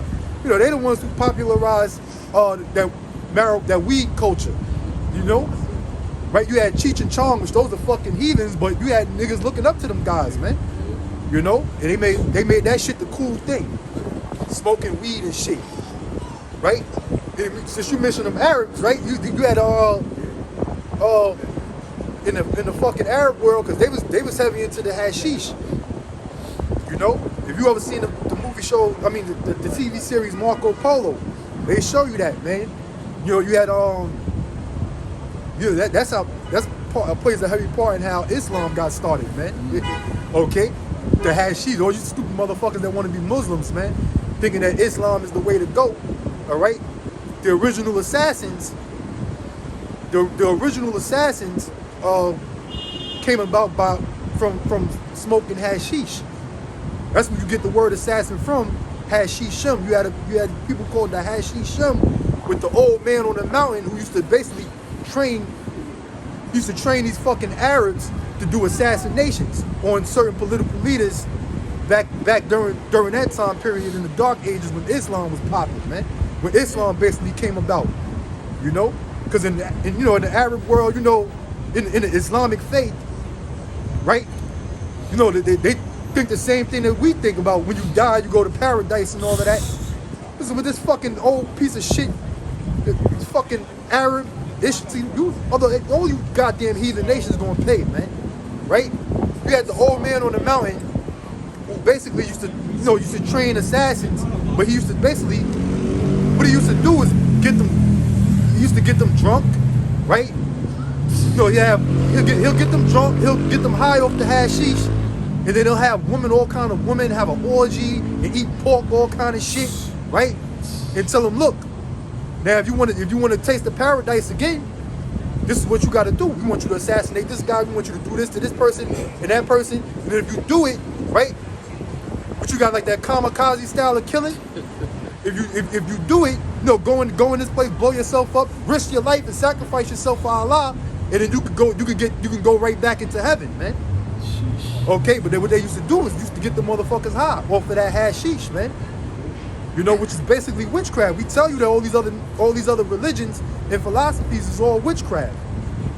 You know, they the ones who popularized that weed culture, you know? Right? You had Cheech and Chong, which those are fucking heathens, but you had niggas looking up to them guys, man. You know? And they made that shit the cool thing. Smoking weed and shit. Right? Since you mentioned them Arabs, right? You had in the fucking Arab world, because they was heavy into the hashish. You know, if you ever seen the movie show, I mean the TV series Marco Polo, they show you that, man. You know, you had that plays a heavy part in how Islam got started, man. Okay, the hashish, all you stupid motherfuckers that want to be Muslims, man, thinking that Islam is the way to go. All right, the original assassins came about from smoking hashish. That's where you get the word assassin from, hashishim. You had people called the hashishim with the old man on the mountain who used to basically train these fucking Arabs to do assassinations on certain political leaders back during that time period in the dark ages when Islam was popular, man. When Islam basically came about, you know, because in the Arab world, you know, in the Islamic faith, right? You know, they think the same thing that we think about. When you die, you go to paradise and all of that. Listen, with this fucking old piece of shit, this fucking Arab issue, all you goddamn heathen nations gonna pay, man, right? You had the old man on the mountain who basically used to train assassins, but he used to basically, what he used to do is get them drunk, right? You know, he'll get them drunk, he'll get them high off the hashish, and then he'll have all kind of women have an orgy and eat pork, all kind of shit, right? And tell them, look, now if you want to taste the paradise again, this is what you got to do. We want you to assassinate this guy. We want you to do this to this person and that person. And then if you do it, right? But you got like that kamikaze style of killing. If you do it, go in this place, blow yourself up, risk your life, and sacrifice yourself for Allah, and then you can go right back into heaven, man. Okay, but then what they used to do is used to get the motherfuckers high off of that hashish, man. You know, which is basically witchcraft. We tell you that all these other religions and philosophies is all witchcraft.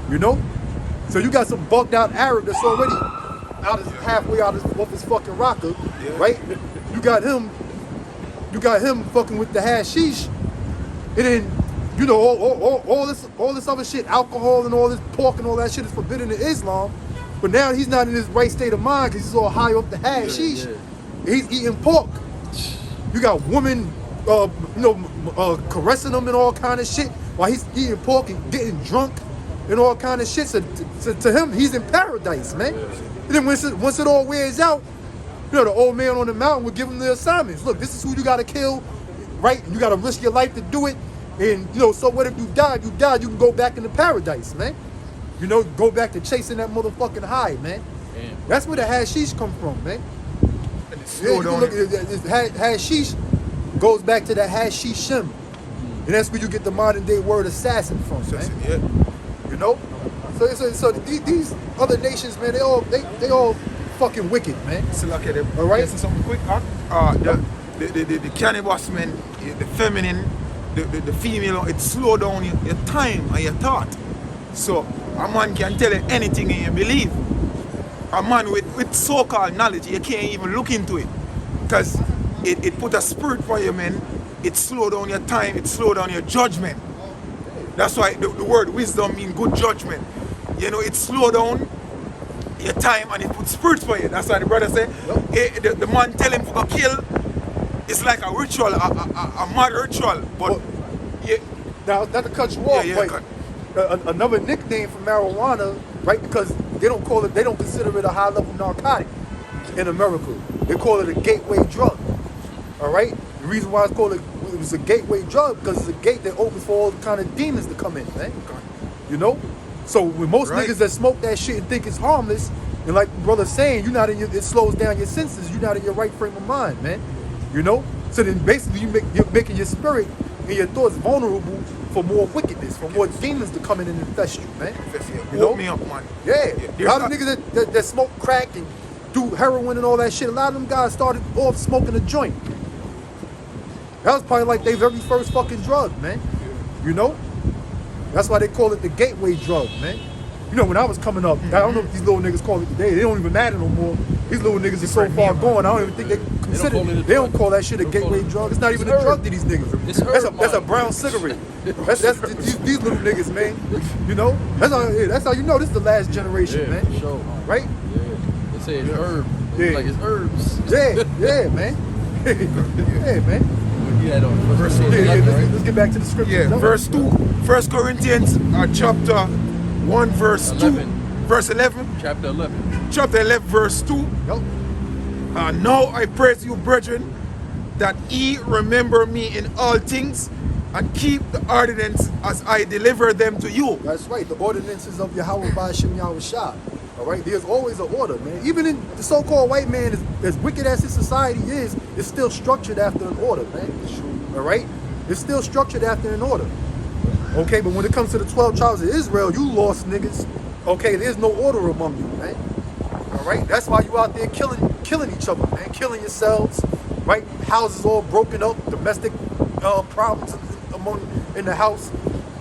You know, so you got some bugged out Arab that's already halfway out of his fucking rocker, right? You got him you got him fucking with the hashish, and then you know all this other shit, alcohol and all this pork and all that shit is forbidden in Islam. But now he's not in his right state of mind because he's all high off the hashish. He's eating pork. You got women, caressing him and all kind of shit while he's eating pork and getting drunk and all kind of shit. So to him, he's in paradise, man. And then once it all wears out, you know, the old man on the mountain would give him the assignments. Look, this is who you got to kill, right? And you got to risk your life to do it. And, you know, so what if you die? You can go back into paradise, man. You know, go back to chasing that motherfucking high, man. Damn. That's where the hashish come from, man. Yeah, you can look at it. Hashish goes back to the hashishim. And that's where you get the modern day word assassin from, man. Yeah. You know? So these other nations, man, they all fucking wicked, man. So look at it. All right? Listen, something quick. The cannabis, man, the feminine, the female, it slow down your time and your thought. So a man can tell you anything and you believe. A man with so-called knowledge, you can't even look into it. Because it put a spirit for you, man. It slow down your time, it slow down your judgment. That's why the word wisdom means good judgment. You know, it slow down your time and it puts spirits for you. That's why the brother said, the man tell him to go kill, it's like a ritual, a mad ritual. But now, not to cut you off, but another nickname for marijuana, right? Because they don't consider it a high-level narcotic in America. They call it a gateway drug. All right. The reason why it was a gateway drug because it's a gate that opens for all kind of demons to come in, man. You know. So with most niggas that smoke that shit and think it's harmless, and like brother's saying, it slows down your senses. You're not in your right frame of mind, man. You know. So then basically you're making your spirit and your thoughts vulnerable for more wickedness, for more demons to come in and infest you, man. You know? Me up, man. Yeah. A lot of niggas that smoke crack and do heroin and all that shit, a lot of them guys started off smoking a joint. That was probably like their very first fucking drug, man. You know? That's why they call it the gateway drug, man. You know, when I was coming up, I don't know if these little niggas call it today. They don't even matter no more. These little niggas are so far gone, I don't even think they consider it. They don't call that shit a gateway drug. It's not even a drug to these niggas. That's a brown cigarette. That's these little niggas, man. You know? That's how you know this is the last generation, man. For sure. Right? Yeah. They say it's herb. Yeah. Like it's herbs. Yeah, man. Yeah, man. Verse Let's get back to the scripture. Yeah, verse 2. 1 Corinthians chapter 1, verse 2. 11. Verse 11. Chapter 11. Chapter 11, verse 2. Yep. Now I praise you, brethren, that ye remember me in all things and keep the ordinance as I deliver them to you. That's right. The ordinances of Yahweh Ba'ashem Yahweh Shah. All right. There's always an order, man. Even in the so-called white man, as wicked as his society is, it's still structured after an order, man. All right. It's still structured after an order. Okay. But when it comes to the 12 tribes of Israel, you lost niggas. Okay. There's no order among you, man. All right. That's why you out there killing each other, man. Killing yourselves. Right. Houses all broken up. Domestic problems in the house.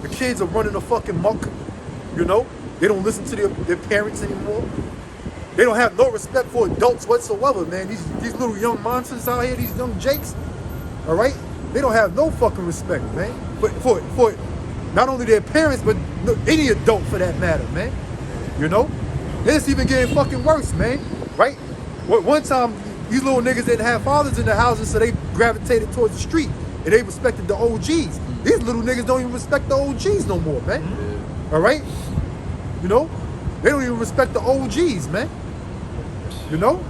The kids are running a fucking muck. You know. They don't listen to their parents anymore. They don't have no respect for adults whatsoever, man. These little young monsters out here, these young jakes, all right? They don't have no fucking respect, man. But for not only their parents, but any adult for that matter, man. You know? And it's even getting fucking worse, man. Right? One time, these little niggas didn't have fathers in the houses, so they gravitated towards the street. And they respected the OGs. These little niggas don't even respect the OGs no more, man. All right? You know, they don't even respect the OGs, man. You know,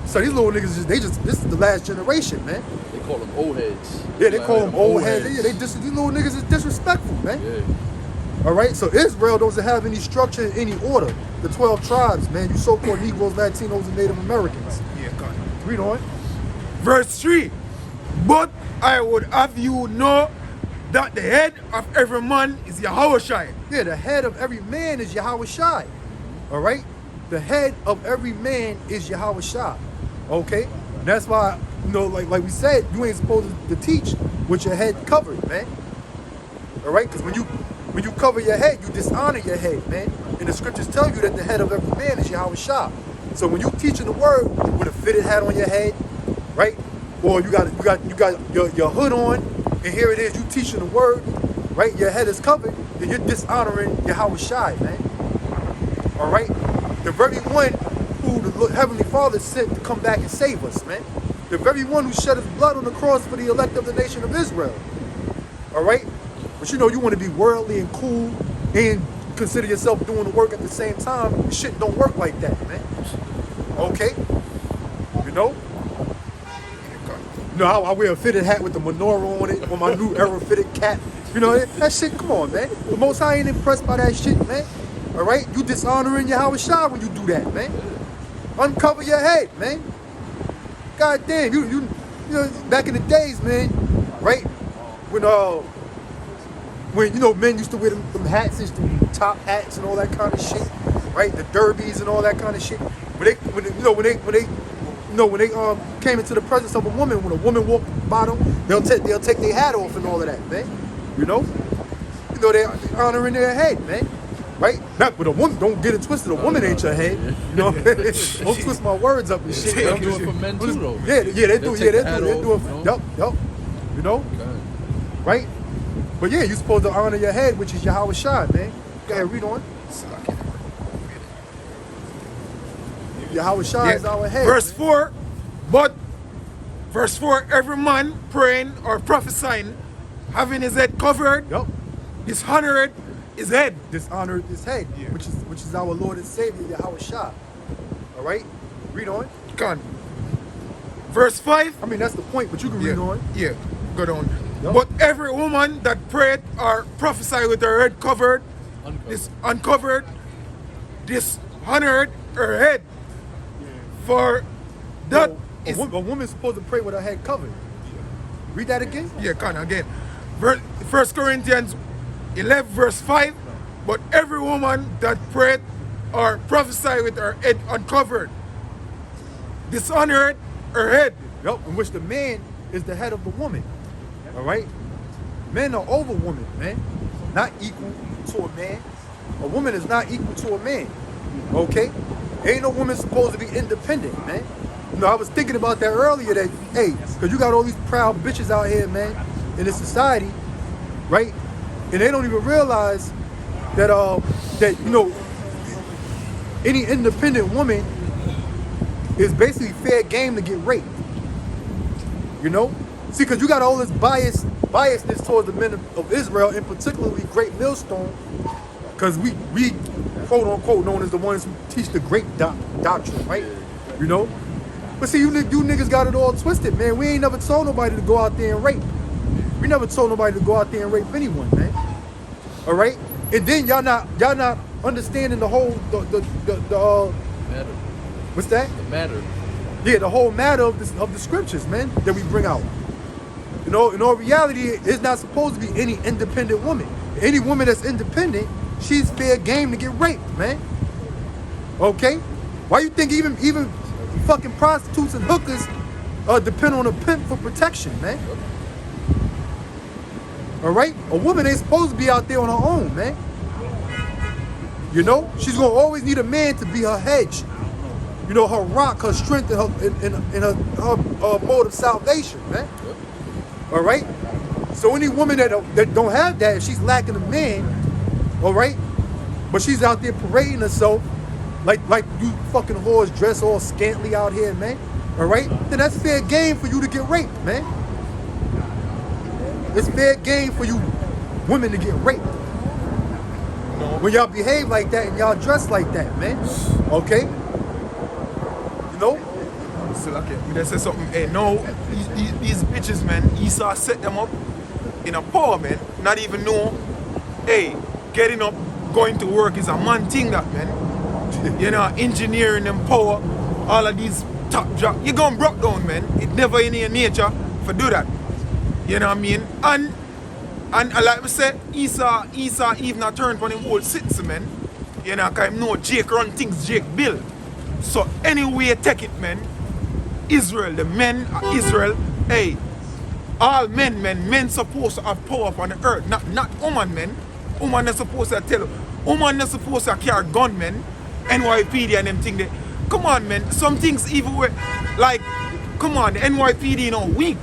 so these little niggas this is the last generation, man. They call them old heads. Yeah, they call them old heads. Yeah, these little niggas is disrespectful, man. Yeah. All right, so Israel doesn't have any structure, any order. The 12 tribes, man. You so-called Negroes, Latinos, and Native Americans. Yeah, God. Read on. Verse 3. But I would have you know that the head of every man is Yahushua. Yeah, the head of every man is Yahweh Shai. All right? The head of every man is Yahweh Shai. Okay? And that's why, you know, like we said, you ain't supposed to teach with your head covered, man. All right? Because when you cover your head, you dishonor your head, man. And the scriptures tell you that the head of every man is Yahweh Shai. So when you teaching the word with a fitted hat on your head, right? or you got your hood on, and here it is, you teaching the word, right? Your head is covered, then you're dishonoring Yahweh Shai, man. All right? The very one who the Heavenly Father sent to come back and save us, man. The very one who shed his blood on the cross for the elect of the nation of Israel. All right? But you know, you want to be worldly and cool and consider yourself doing the work at the same time. Shit don't work like that, man. Okay? You know? You know how I wear a fitted hat with the menorah on it, on my new era fitted cap. You know, that shit, come on, man. The Most High ain't impressed by that shit, man. All right? You dishonoring Yahweh Shai when you do that, man. Uncover your head, man. God damn, you know, back in the days, man, right? When you know, men used to wear them hats, them top hats and all that kind of shit, right? The derbies and all that kind of shit. When they came into the presence of a woman, when a woman walked by them, they'll take their hat off and all of that, man. You know they honoring their head, man. Right? Not with a woman. Don't get it twisted. A woman ain't your head. You know, don't twist my words up and shit. They do it for men too, though. Yeah, they do. Yeah, they do it. Yup. You know, right? But yeah, you're supposed to honor your head, which is Yahweh Shai, man. Go ahead, read on. Yahweh Shai is our head. Verse 4, but verse 4, every man praying or prophesying, having his head covered, dishonored his head. Dishonored his head, which is our Lord and Savior, Yahweh Shai. All right? Read on. Can. Verse 5. I mean, that's the point, but you can read on. Yeah, go down. But every woman that prayed or prophesied with her head covered, uncovered, dishonored her head. For that a woman's supposed to pray with her head covered. Read that again? Yeah, can again. 1 Corinthians 11 verse 5. But every woman that prayed or prophesied with her head uncovered, dishonored her head. Yup, in which the man is the head of the woman. All right? Men are over women, man. Not equal to a man. A woman is not equal to a man. Okay? Ain't no woman supposed to be independent, man. You know, I was thinking about that earlier that, hey, because you got all these proud bitches out here, man, in this society, right? And they don't even realize that, that you know, any independent woman is basically fair game to get raped. You know? See, because you got all this biasness towards the men of Israel, and particularly Greatmillstone, because we quote unquote known as the ones who teach the great doctrine, right? You know? But see, you niggas got it all twisted, man. We ain't never told nobody to go out there and rape. We never told nobody to go out there and rape anyone, man. All right? And then y'all not understanding the whole matter. What's that? The matter. Yeah, the whole matter of the scriptures, man, that we bring out. You know, in all reality, it's not supposed to be any independent woman. Any woman that's independent, she's fair game to get raped, man. Okay? Why you think even fucking prostitutes and hookers depend on a pimp for protection, man? All right? A woman ain't supposed to be out there on her own, man. You know? She's going to always need a man to be her hedge. You know, her rock, her strength, and her mode of salvation, man. All right? So any woman that don't have that, if she's lacking a man, all right, but she's out there parading herself like you fucking whores dress all scantily out here, man, all right, then that's fair game for you to get raped, man. It's fair game for you women to get raped. When y'all behave like that and y'all dress like that, man, okay? You know? So okay, they say something. Hey, no, these bitches, man, Esau set them up in a power, man. Not even know, hey, getting up, going to work is a man thing, that, man. You know, engineering and power, all of these top jobs. You're going broke down, man. It never in your nature for do that. You know what I mean? And like we said, Esau even a turn from him old citizen, man. You know, because him know Jake run things, Jake build. So anyway, take it, man. Israel, the men of Israel, hey, all men supposed to have power upon the earth, not woman, men. Woman is supposed to tell, woman is supposed to carry gun, men, NYPD and them thing there. Come on, man, some things even where, like, Come on, the NYPD no weak.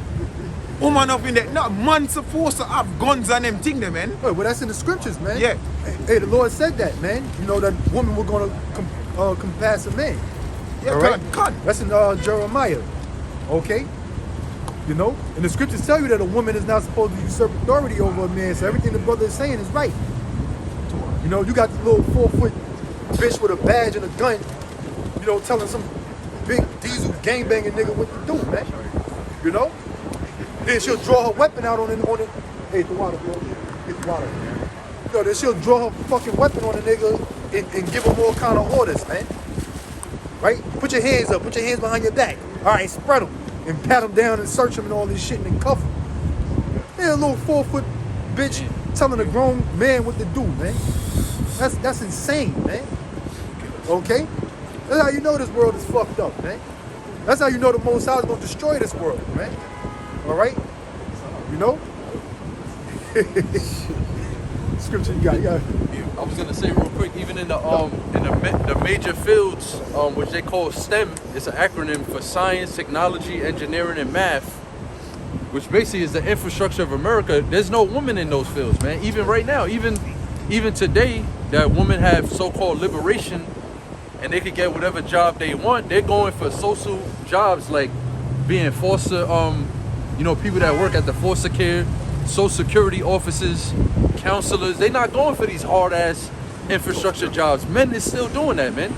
Woman up in there. No, man supposed to have guns and them thing there, man. Well, that's in the scriptures, man. Yeah. Hey, the Lord said that, man. You know that women were gonna compass a man. Yeah, All right? God. That's in Jeremiah. Okay. You know, and the scriptures tell you that a woman is not supposed to usurp authority over a man. So everything the brother is saying is right. You know, you got this little 4-foot bitch with a badge and a gun. You know, telling some big diesel gangbanging nigga what to do, man. You know. Then she'll draw her weapon out on it. Hey, the water, bro. Get the water. You know, then she'll draw her fucking weapon on the nigga and give him all kind of orders, man. Right? Put your hands up. Put your hands behind your back. All right, spread them. And pat him down and search him and all this shit and then cuff him. Yeah, a little 4-foot bitch telling a grown man what to do, man. That's insane, man. Okay? That's how you know this world is fucked up, man. That's how you know the Most High is going to destroy this world, man. All right, you know. Scripture you got. I was gonna say real quick, even in the major fields, which they call STEM, it's an acronym for science, technology, engineering, and math, which basically is the infrastructure of America. There's no woman in those fields, man. Even right now, even today, that women have so-called liberation, and they could get whatever job they want. They're going for social jobs like being foster. You know, people that work at the foster care, social security offices, counselors, they're not going for these hard-ass infrastructure jobs. Men is still doing that, man.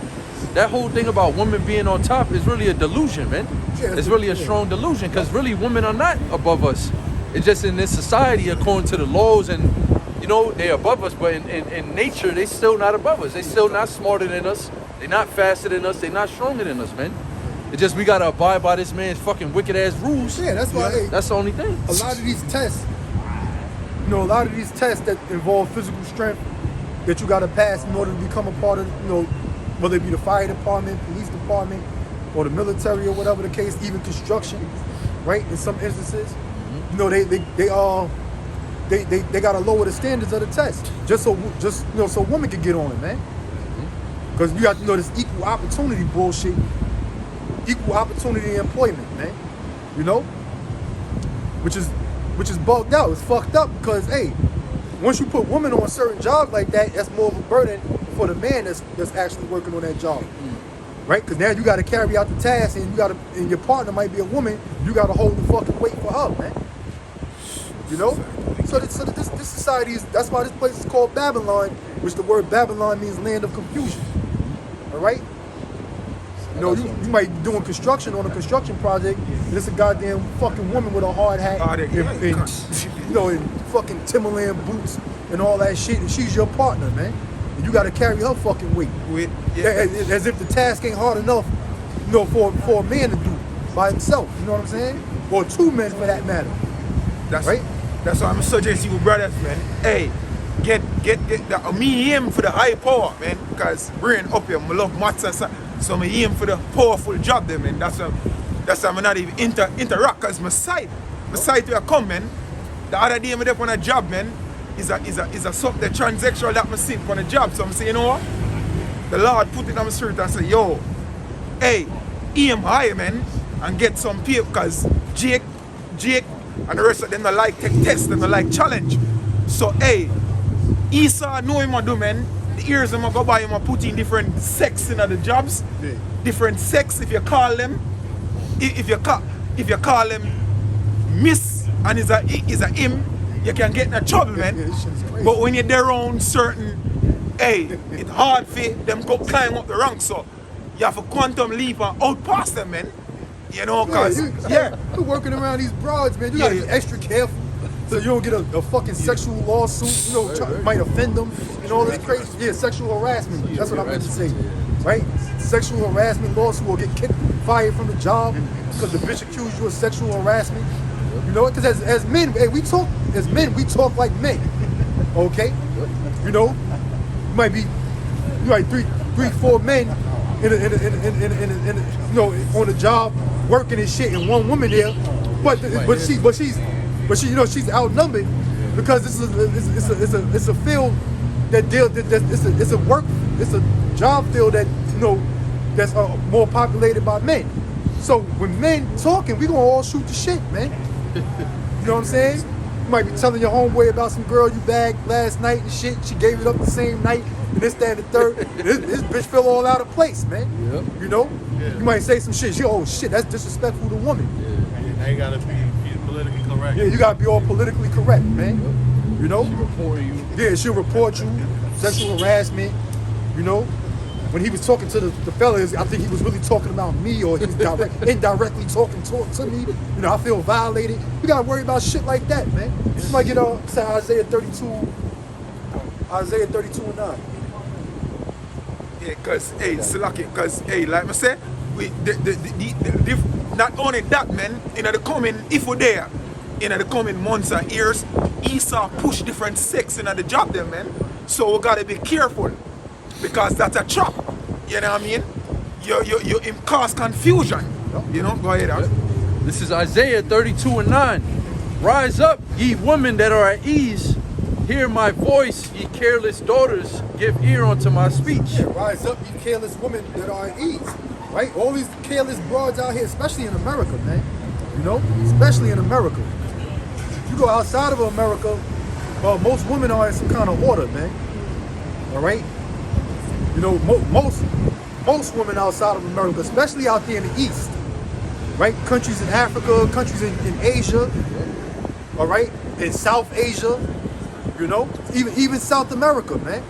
That whole thing about women being on top is really a delusion, man. It's really a strong delusion, because really women are not above us. It's just in this society, according to the laws, and, you know, they're above us, but in nature, they still not above us. They still not smarter than us. They're not faster than us. They're not stronger than us, man. It's just we gotta abide by this man's fucking wicked ass rules. Yeah, that's why. That's the only thing. A lot of these tests, you know, a lot of these tests that involve physical strength that you gotta pass in order to become a part of, you know, whether it be the fire department, police department, or the military or whatever the case, even construction, right? In some instances, you know, they gotta lower the standards of the test just so women can get on it, man. Because you got to know this equal opportunity bullshit. Equal opportunity employment, man. You know? Which is bugged out. It's fucked up because, hey, once you put women on certain jobs like that, that's more of a burden for the man that's actually working on that job. Right? Because now you got to carry out the task, and your partner might be a woman. You got to hold the fucking weight for her, man. You know? So this society is, that's why this place is called Babylon, which the word Babylon means land of confusion. All right? You know, you might be doing construction on a construction project, and it's a goddamn fucking woman with a hard hat, and you know, in fucking Timberland boots and all that shit, and she's your partner, man. And you got to carry her fucking weight. As if the task ain't hard enough, you know, for a man to do by himself. You know what I'm saying? Or two men for that matter. That's right. That's why I'm suggesting you brothers, man. Hey, get me aim for the high power, man. Because brain up here, I love maths and stuff. So I aim for the powerful job there, man. That's why I'm not even interact, because my side where I come, man. The other day I'm there on a job, man, is a something the transsexual that I see on a job. So I'm saying, you know what? The Lord put it on my spirit and say, yo, hey, aim high, man, and get some people, because Jake and the rest of them don't like take tests, them don't like challenge. So hey, Esau know him a do, man. The ears them go by him and put in different sex in the jobs. Yeah. Different sex, if you call them, if you call them miss and is a him, you can get in trouble, man. But when you're there around certain, hey, it's hard for them go climb up the ranks, so you have a quantum leap and out past them, man. You know, cause you're working around these broads, man. You gotta be extra careful so you don't get a fucking sexual lawsuit. You know, might offend them and all this crazy. Yeah, sexual harassment. That's what I meant to say, right? Sexual harassment lawsuit will get fired from the job because the bitch accused you of sexual harassment. You know, because as men, hey, we talk like men. Okay, you know, you might be three, 4 men in you know, on the job working and shit, and one woman there, but she you know, she's outnumbered because it's a field that it's a job field that, you know, that's more populated by men. So when men talking, we gonna all shoot the shit, man. You know what I'm saying? You might be telling your homeboy about some girl you bagged last night and shit. She gave it up the same night, and this, that, and the third. This bitch feel all out of place, man. Yep. You know? Yeah. You might say some shit. She, oh shit, that's disrespectful to women. And they gotta be politically correct. Yeah, you gotta be all politically correct, man. You know? She reporting you. Yeah, she'll report you, sexual harassment, you know? When he was talking to the fellas, I think he was really talking about me, or he was indirectly talking to me. You know, I feel violated. You gotta worry about shit like that, man. You might get say Isaiah 32 and 9. Yeah, cause hey, Salaki, cause hey, like I said, not only that, man, in the coming, if we're there, in the coming months and years, Esau push different sects in the job them, man. So we gotta be careful, because that's a trap. You know what I mean? You cause confusion. You know, go ahead, Alex. This is Isaiah 32 and 9. Rise up, ye women that are at ease. Hear my voice, ye careless daughters. Give ear unto my speech. Yeah, rise up, you careless women that are at ease, right? All these careless broads out here, especially in America, man. You know, especially in America. You go outside of America, most women are in some kind of order, man. All right. You know, most women outside of America, especially out there in the East, right? Countries in Africa, countries in Asia, all right, in South Asia, you know, even South America, man.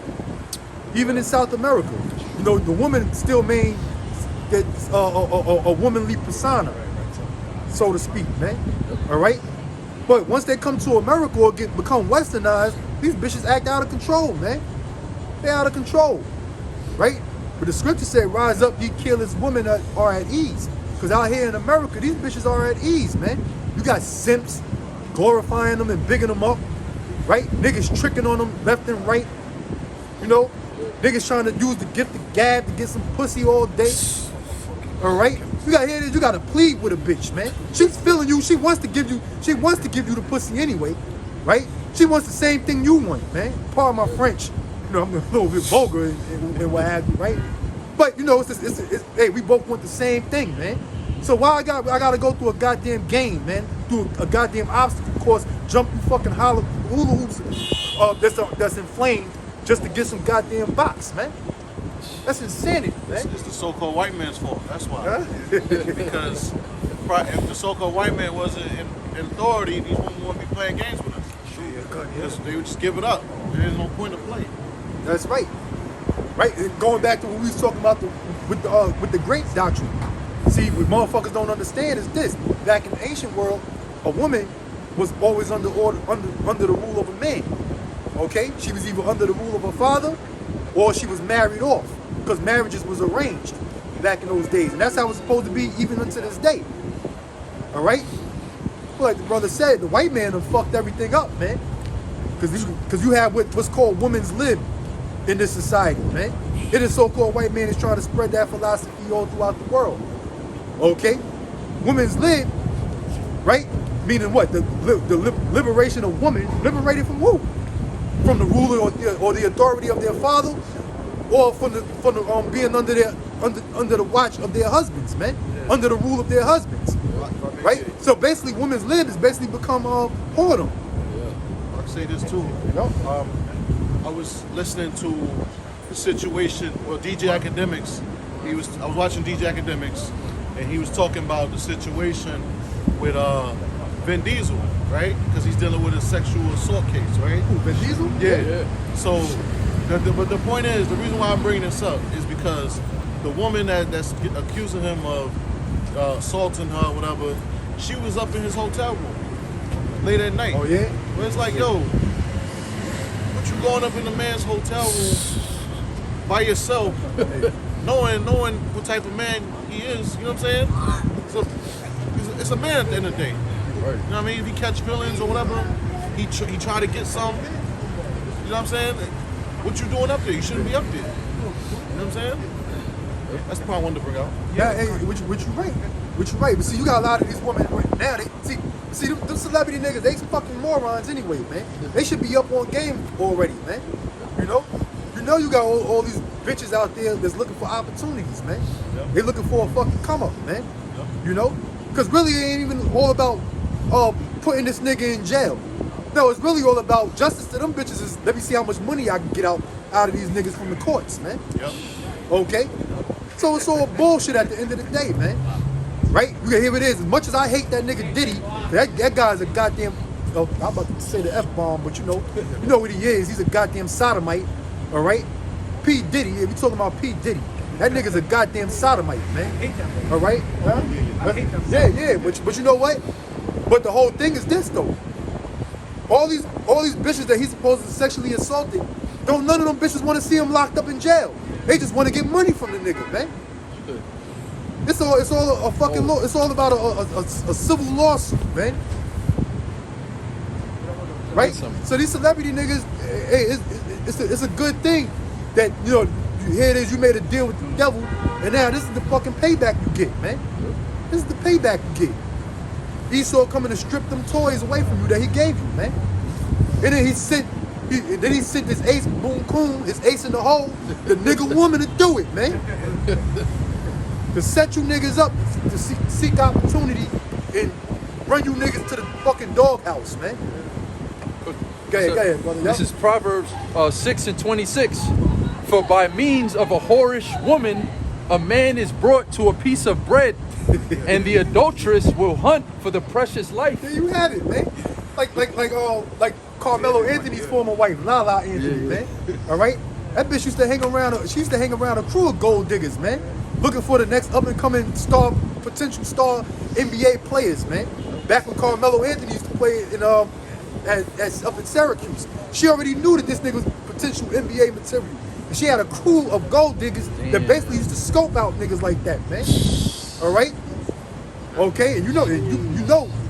Even in South America, you know, the woman still gets a womanly persona, so to speak, man. All right. But once they come to America or become westernized, these bitches act out of control, man. They're out of control, right? But the scripture said, rise up, ye careless women that are at ease. Because out here in America, these bitches are at ease, man. You got simps glorifying them and bigging them up, right? Niggas tricking on them left and right, you know? Niggas trying to use the gift of gab to get some pussy all day, all right? You gotta hear this, you gotta plead with a bitch, man. She's feeling you, she wants to give you the pussy anyway, right? She wants the same thing you want, man. Pardon my French. You know, I'm a little bit vulgar and what have you, right? But you know, hey, we both want the same thing, man. So why I gotta go through a goddamn game, man? Through a goddamn obstacle course, jump through fucking hula hoops that's inflamed just to get some goddamn box, man. That's insanity, man. It's the so-called white man's fault. That's why. Huh? Because if the so-called white man wasn't in authority, these women wouldn't be playing games with us. They would just give it up. There's no point of play. That's right. Right? And going back to what we was talking about with the grape doctrine. See, what motherfuckers don't understand is this. Back in the ancient world, a woman was always under the rule of a man. Okay? She was either under the rule of her father or she was married off. Because marriages was arranged back in those days. And that's how it's supposed to be even unto this day. Alright? Like the brother said, the white man done fucked everything up, man. Because you have what's called women's lib in this society, man. It is so-called white man is trying to spread that philosophy all throughout the world. Okay? Women's lib, right? Meaning what? The liberation of women, liberated from who? From the ruler or the authority of their father, or from being under the watch of their husbands, man. Yeah. Under the rule of their husbands. Right? So basically women's lib has basically become whoredom. Yeah. I can say this too. You know? I was listening to the situation, well, DJ Academics. I was watching DJ Academics, and he was talking about the situation with Vin Diesel, right? Because he's dealing with a sexual assault case, right? Who, Vin Diesel? Yeah. So, but the point is, the reason why I'm bringing this up is because the woman that's accusing him of assaulting her, whatever, she was up in his hotel room late at night. Oh yeah. Where it's like, yo, what you going up in the man's hotel room by yourself, knowing what type of man he is? You know what I'm saying? So it's a man at the end of the day. Right. You know what I mean? If he catch feelings or whatever, he try to get some. You know what I'm saying? What you doing up there? You shouldn't be up there. You know what I'm saying? That's the point I wanted to bring out. Yeah, hey, which you right. Which you right. But see, you got a lot of these women right now. Them celebrity niggas, they some fucking morons anyway, man. They should be up on game already, man. You know you got all these bitches out there that's looking for opportunities, man. Yep. They looking for a fucking come up, man. Yep. You know? Because really it ain't even all about putting this nigga in jail. No, it's really all about justice to them bitches is let me see how much money I can get out of these niggas from the courts, man. Yep. Okay? So it's all bullshit at the end of the day, man. Right? Here it is. As much as I hate that nigga Diddy, that guy's a goddamn, I'm about to say the F-bomb, but you know what he is. He's a goddamn sodomite, all right? P. Diddy, if you talking about P. Diddy, that nigga's a goddamn sodomite, man. All right? Huh? Yeah, but you know what? But the whole thing is this, though. All these bitches that he's supposed to sexually assaulted, don't none of them bitches want to see him locked up in jail. They just want to get money from the nigga, man. It's all a fucking law. It's all about a civil lawsuit, man. Right? So these celebrity niggas, hey, it's a good thing that here it is. You made a deal with the devil, and now this is the fucking payback you get, man. This is the payback you get. Esau coming to strip them toys away from you that he gave you, man. And then he sent this ace, boom coon, his ace in the hole, the nigga woman to do it, man. To set you niggas up to seek opportunity and run you niggas to the fucking doghouse, man. Go ahead, brother. This is Proverbs 6:26. For by means of a whorish woman, a man is brought to a piece of bread, and the adulteress will hunt for the precious life. There you have it, man. Like Carmelo Anthony's former wife, Lala Anthony, man. All right, that bitch used to hang around. She used to hang around a crew of gold diggers, man, looking for the next up and coming potential star NBA players, man. Back when Carmelo Anthony used to play in up in Syracuse, she already knew that this nigga was potential NBA material. And she had a crew of gold diggers that basically used to scope out niggas like that, man. All right, okay, and you know,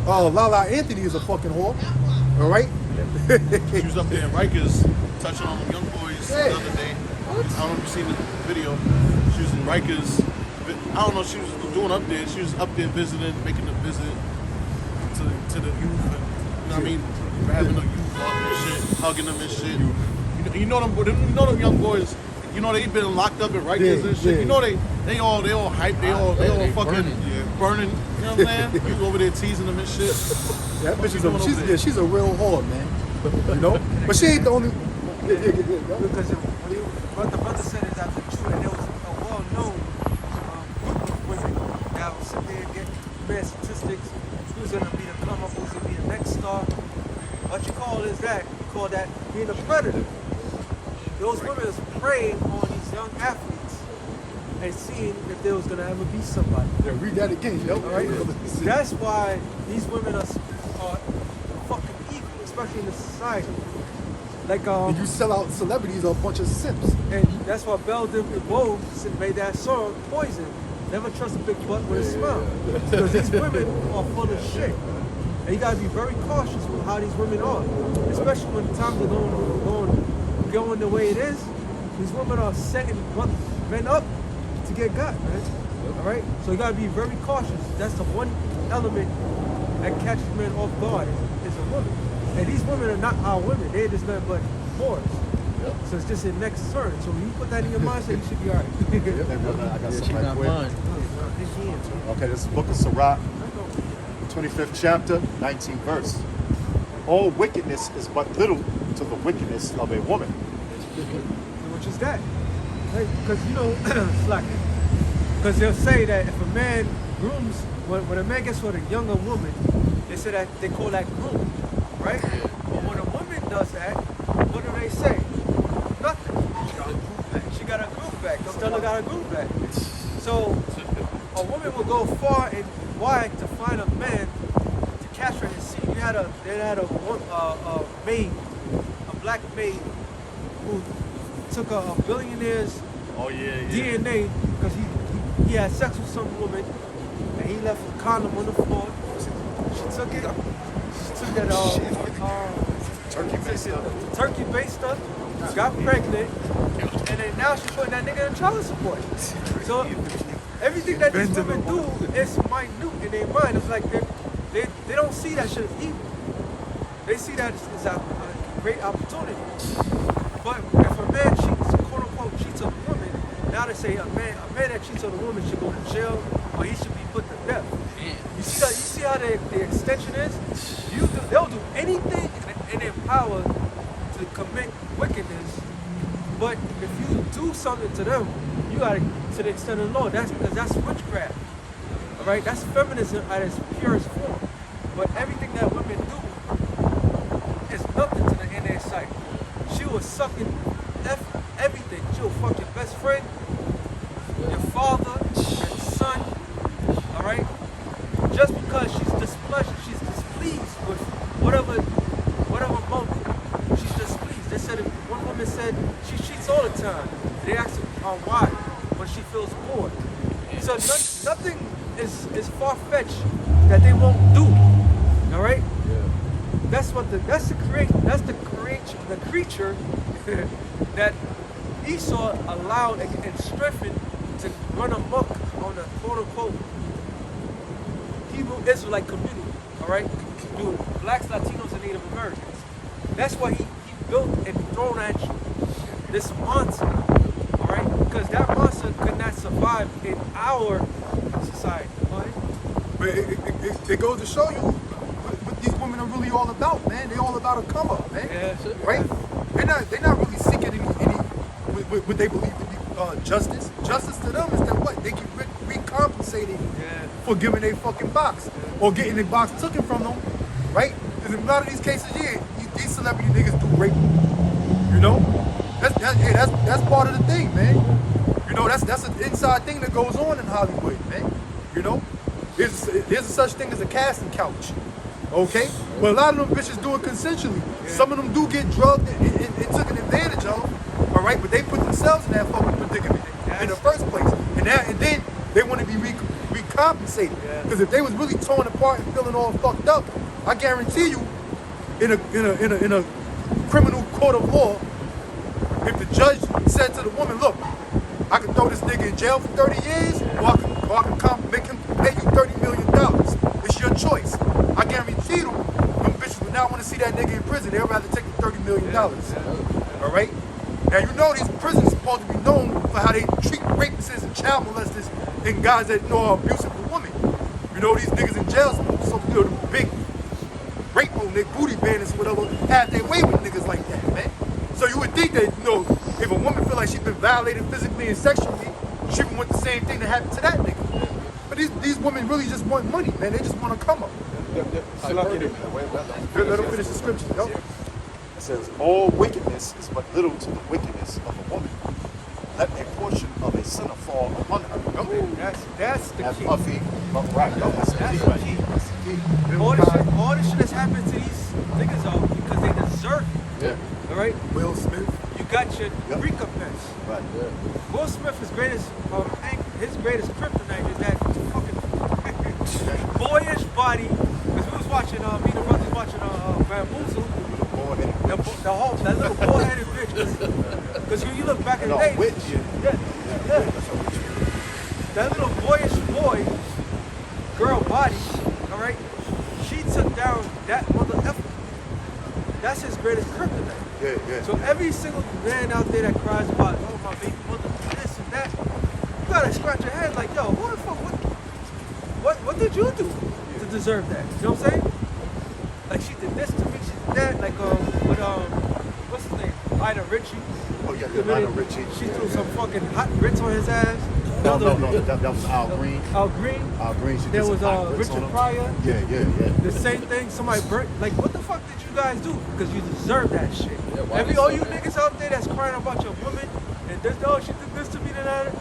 Lala Anthony is a fucking whore. All right. She was up there in Rikers touching on them young boys the other day. I don't know if you've seen the video. She was in Rikers. I don't know what she was doing up there. She was up there visiting, making a visit to the youth. And, you know what I mean? Having the youth up and shit, hugging them and shit. You know them young boys. You know they've been locked up in Rikers and shit. You know they all hype. They all fucking burning. You know what I'm saying? You over there teasing them and shit. Yeah, that bitch she's a real whore, man. You know, but she ain't the only. Because what the brother said is actually true, and there was a well-known group of women that would sit there and get bad statistics. Who's gonna be the come up? Who's gonna be the next star? What you call is that? You call that being a predator. Those women is preying on these young athletes and seeing if there was gonna ever be somebody. Yeah, read that again, yo. All right? That's why these women are fucking evil, especially in the society. Like and you sell out celebrities a bunch of simps. and that's why Belle DeVoe made that song Poison. Never trust a big butt with a smile. Because these women are full of shit. And you gotta be very cautious with how these women are. Especially when times are going the way it is. These women are setting men up to get got, man. Alright? So you gotta be very cautious. That's the one element that catches men off guard is a woman. And these women are not our women. They're just nothing but whores. Yep. So it's just a next turn. So when you put that in your mindset, you should be alright. Hey, brother, I got something right quick. Okay, this is the book of Sirach, 25th chapter, 19th verse. All wickedness is but little to the wickedness of a woman. Which is that? Because slacking. Because they'll say that if a man grooms, when a man gets with a younger woman, they say that they call that groom, right? But when a woman does that, what do they say? Nothing. She got a groove back. Stella got a groove back. So a woman will go far and wide to find a man to capture and see. They had a maid, a black maid, who took a billionaire's DNA because he had sex with some woman and he left a condom on the floor. She took it. She took that turkey-based stuff, got pregnant, and then now she's putting that nigga in child support. So everything that these women do is minute in their mind. It's like they don't see that shit as evil. They see that as a great opportunity. But if a man cheats, quote unquote, cheats on a woman, now they say a man that cheats on a woman should go to jail, but he should be put to death. You see that? You see how the extension is? They'll do anything in their power to commit wickedness, but if you do something to them, you gotta, to the extent of the law. That's because that's witchcraft. All right, that's feminism at its purest form. But everything that women do is nothing to the in their sight. She was sucking everything. She'll fuck your best friend, your father, your son. All right, just because she's displeased with whatever motive, she's displeased. They said one woman said she cheats all the time. They asked her why, when she feels bored. So nothing is far-fetched that they won't do. All right. That's the creature that Esau allowed and strengthened to run amok on the quote-unquote Hebrew Israelite community. All right, dude, blacks, Latinos, and Native Americans. That's why he built and thrown at you this monster. All right, because that monster could not survive in our society. Right? But it goes to show you what these women are really all about, man. They're all about a come up, man. Yeah, right? They're not really seeking any what they believe to be justice. Justice to them is that what they get recompensated for giving a fucking box or getting a box taken from them, right? Because in a lot of these cases, these celebrity niggas do rape. You know, that's part of the thing, man. You know, that's an inside thing that goes on in Hollywood, man. You know, there's a such thing as a casting couch. Okay, but a lot of them bitches do it consensually. Some of them do get drugged and taken advantage of. All right, but they put themselves in that fucking predicament in the first place, and then they want to be recompensated. Because if they was really torn apart and feeling all fucked up, I guarantee you, in a criminal court of law, if the judge said to the woman, "Look, I can throw this nigga in jail for 30 years, or I can make him pay you $30 million. It's your choice." I guarantee them bitches would not want to see that nigga in prison. They'd rather take the $30 million. All right? Now, you know these prisons are supposed to be known for how they treat rapists and child molesters and guys that are abusive to women. You know, these niggas in jail, so the big rape room, they booty bandits, whatever, have their way with niggas like that, man. So you would think that, if a woman feel like she's been violated physically and sexually, she would want the same thing that happened to that nigga. But these women really just want money, man. They just want to come up. Let them finish the scripture, yo. It says, all wickedness is but little to the wickedness of a woman. Let a portion of a sinner fall upon her. That's the key. Puffy, right, that's the key. All this shit that's happened to these niggas are because they deserve it. Yeah. All right? Will Smith. You got your recompense. Right. Will Smith's greatest kryptonite is that fucking boyish body. Because we was watching, me and the brothers watching Bamboozle. That little bald-headed bitch. Because you look back in the day. That little boyish boy, girl body, all right? She took down that mother effer. That's his greatest kryptonite. Yeah. So every single man out there that cries about, oh, my baby mother, this and that, you gotta scratch your head like, yo, what did you do to deserve that? You know what I'm saying? Like, she did this to me, she did that, like, with, what's his name? Lionel Richie. Oh, yeah, Lionel Richie. She threw some fucking hot grits on his ass. No, that was Al Green. Al Green? Al Green. There was Richard Pryor. Yeah. The same thing, somebody burnt. Like, what the fuck did you guys do? Because you deserve that shit. All you niggas out there that's crying about your woman, and this, oh, she did this to me, that,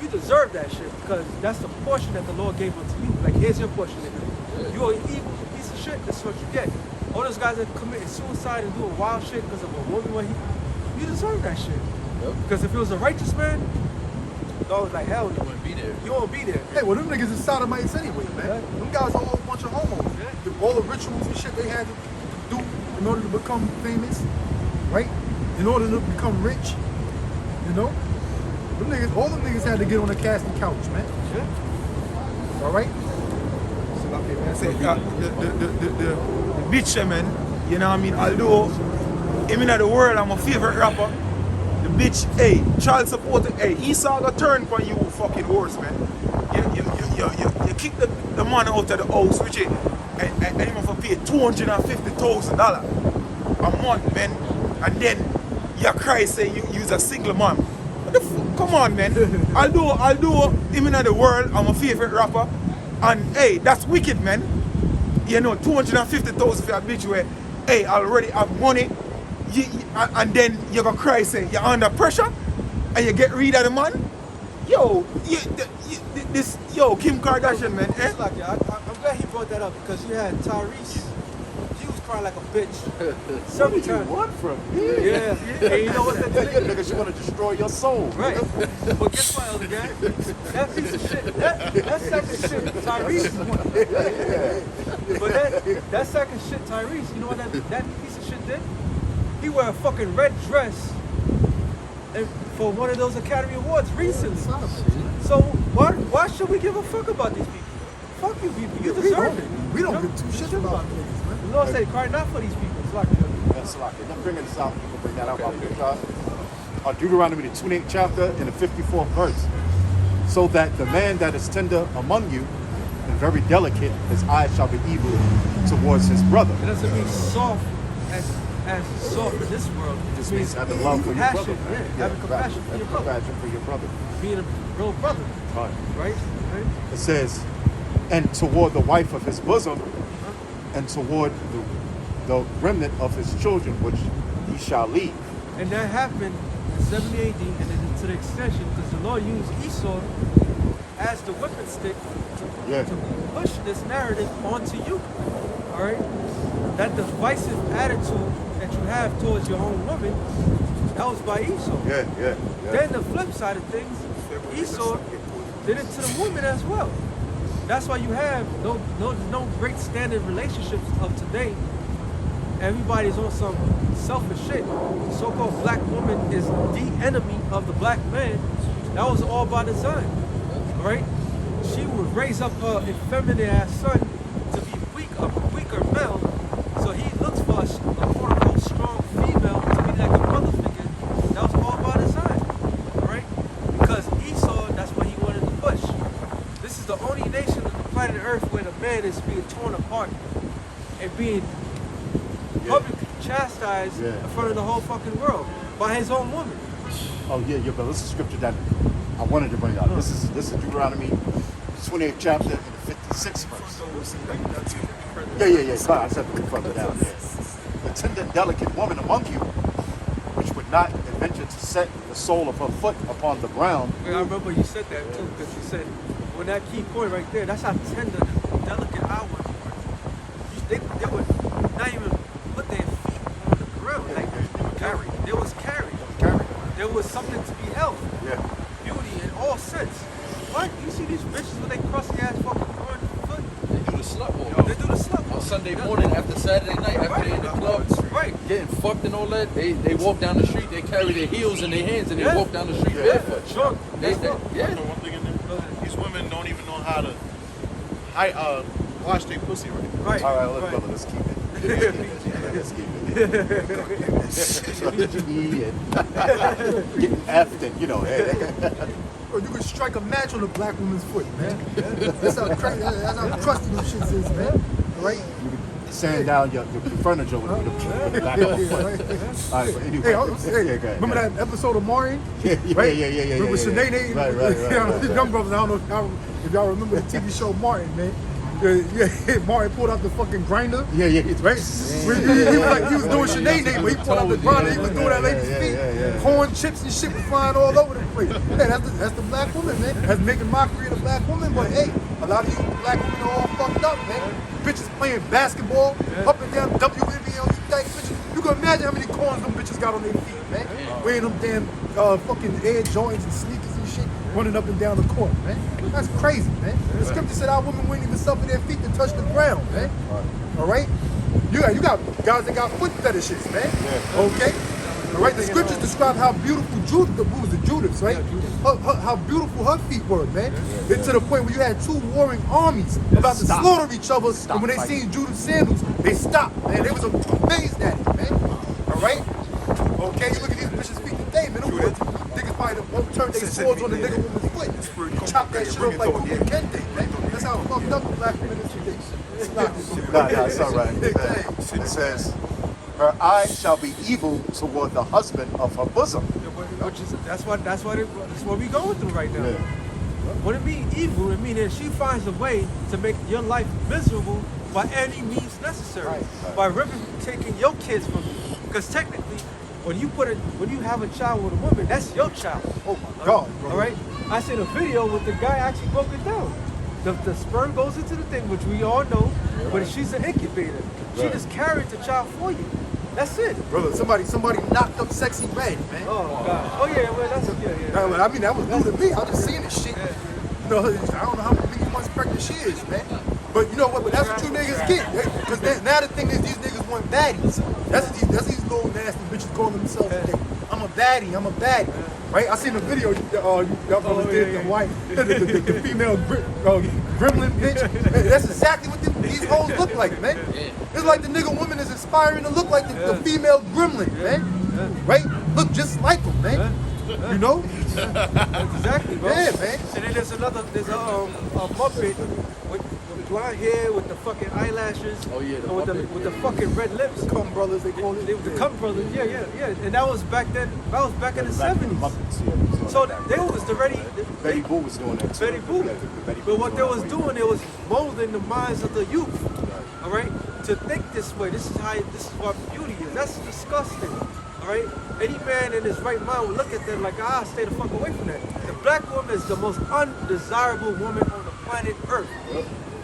you deserve that shit, because that's the portion that the Lord gave unto you. Like, here's your portion, nigga. You are an evil piece of shit, this is what you get. All those guys that committing suicide and doing wild shit because of a woman, you deserve that shit. Because if it was a righteous man, I was like, hell, you wouldn't be there. You won't be there. Hey, well, them niggas is sodomites anyway, man. Them guys are all a bunch of homos. All the rituals and shit they had to do in order to become famous, right? In order to become rich, you know? All them niggas had to get on a casting couch, man. Yeah. All right? So, okay, man, say, the bitch, man, you know what I mean? Although, even in the world, I'm a favorite rapper. The bitch, hey, child support, hey, Esau got turned for you fucking horse, man. you kick the man out of the house, which and him for pay $250,000 a month, man, and then you cry say you's a single man. What the come on, man. I'll do him in the world. I'm a favorite rapper, and hey, that's wicked, man. You know, 250,000 for a bitch where, hey, I already have money, and then you gonna cry say you're under pressure, and you get rid of the man. Yo, Kim Kardashian, man. Eh? It's like, I'm glad he brought that up because you had Tyrese. He was crying like a bitch. Several times. What from me? Yeah. And you know what that did? Nigga, she want to destroy your soul. Right. But guess what, Elder Gang? That piece of shit, that second shit, Tyrese. But that second shit, Tyrese, you know what that piece of shit did? He wore a fucking red dress for one of those Academy Awards recently. So why should we give a fuck about these people? Fuck you people, you deserve it. We don't give two shits about niggas, man. The Lord said, cry not for these people. It's like, That's like it. I'm bringing this out. You can bring that out. Deuteronomy, the 28th chapter, and the 54th verse. So that the man that is tender among you and very delicate, his eyes shall be evil towards his brother. it doesn't mean soft as soft in this world. It just means having love for your brother. Having compassion for your brother. Compassion for your brother. Being a real brother, Right. right? It says, and toward the wife of his bosom, and toward the remnant of his children, which he shall leave. And that happened in 70 AD, and then to the extension, because the Lord used Esau as the whipping stick to push this narrative onto you. All right? That divisive attitude that you have towards your own woman, that was by Esau. Yeah. Then the flip side of things, Esau did it to the woman as well. That's why you have no great standard relationships of today. Everybody's on some selfish shit. The so-called black woman is the enemy of the black man. That was all by design, all right? She would raise up her effeminate ass son to be weaker male. So he looks for a quote-unquote strong female to be like a mother figure. That was all by design, all right? Because Esau, that's what he wanted to push. This is the only nation on the planet Earth where the man is being torn apart and being publicly chastised in front of the whole fucking world by his own woman. Oh yeah, but this is scripture that I wanted to bring out. This is Deuteronomy 28th chapter and the 56th verse. Yeah. Sorry, I said further down there. The tender and delicate woman among you, which would not adventure to set the sole of her foot upon the ground. I remember you said that too, because you said, when that key point right there, that's how tender and delicate I was. They would not even put their feet on the ground. Like, they was carried. There was something to be held. Yeah. Beauty in all sense. What? You see these bitches when they crusty ass fucking on foot? They do the slut walk. They do the slut On Sunday morning, after Saturday night, after they in the club, getting fucked and all that, they walk down the street, they carry their heels in their hands and they walk down the street barefoot. Sure. Throw one thing in there. These women don't even know how to wash their pussy right. All right, let's keep it. Let's keep it. Getting effed and, you know. Or you can strike a match on a black woman's foot, man. That's how crazy, that's how crusty them shits is, man. Right? You can sand down your furniture with the back of the foot. All right, but anyway. Hey, remember that episode of Martin? Yeah. With Sinead? Right. Young brothers, I don't know if y'all remember the TV show Martin, man. Martin pulled out the fucking grinder. Yeah. Right? He was doing Sinead, but he pulled out the grinder. He was doing that lady's feet. Corn chips and shit was flying all over the place. Hey, that's the black woman, man. That's making mockery of the black woman. But hey, a lot of you black women are all fucked up, man. Bitches playing basketball, up and down WNBA, you think bitches. You can imagine how many corns them bitches got on their feet, man. Wearing them damn fucking Air Jordans and sneakers and shit, running up and down the court, man. That's crazy, man. The scripture said our women wouldn't even suffer their feet to touch the ground, man. All right? You got guys that got foot fetishes, man. Okay? All right? The scriptures describe how beautiful Judith, right? How beautiful her feet were, man. It's to the point where you had two warring armies about to slaughter each other, and when they seen Judith's sandals, they stopped, man. They was amazed at it, man. All right? Okay? You look at these bitches' feet today, man. Niggas probably won't turn their swords on the nigga woman's foot. You chop that shit up like Kuka Kente, man. That's how fucked up the black ministry is. Nah, it's all right. It says, her eye shall be evil toward the husband of her bosom. Which is that's what we going through right now. Yeah. What it mean evil? It mean that she finds a way to make your life miserable by any means necessary. By ripping, taking your kids from you. Because technically, when you have a child with a woman, that's your child. Oh my God, bro. All right. I seen a video with the guy actually broke it down. The sperm goes into the thing, which we all know, but she's an incubator. She just carried the child for you. That's it. Brother, somebody knocked up Sexy Red, man. Oh God. Oh yeah, well that's yeah. I mean, that was new to me. I was just seeing this shit. You know, I don't know how many months pregnant she is, man. But you know what? But that's what you niggas get. Because now the thing is, these niggas want baddies. That's these little nasty bitches calling themselves today. I'm a baddie. Right? I seen the video y'all did, the female gremlin bitch. That's exactly what these hoes look like, man. It's like the nigga woman is aspiring to look like the female gremlin, man. Right? Look just like them, man. You know? Exactly, bro. Yeah, man. And then there's a Muppet with blonde hair with the fucking eyelashes. Oh yeah, the with the fucking red lips. Cum brothers, they call it. The Cum brothers, yeah. And that was back then. That was back in the 70s. So they was already. Betty Boo was doing that too. Betty Boo. But what they was doing, they was molding the minds of the youth. All right, to think this way. This is what beauty is. That's disgusting. All right, any man in his right mind would look at them like, stay the fuck away from that. The black woman is the most undesirable woman on the planet Earth.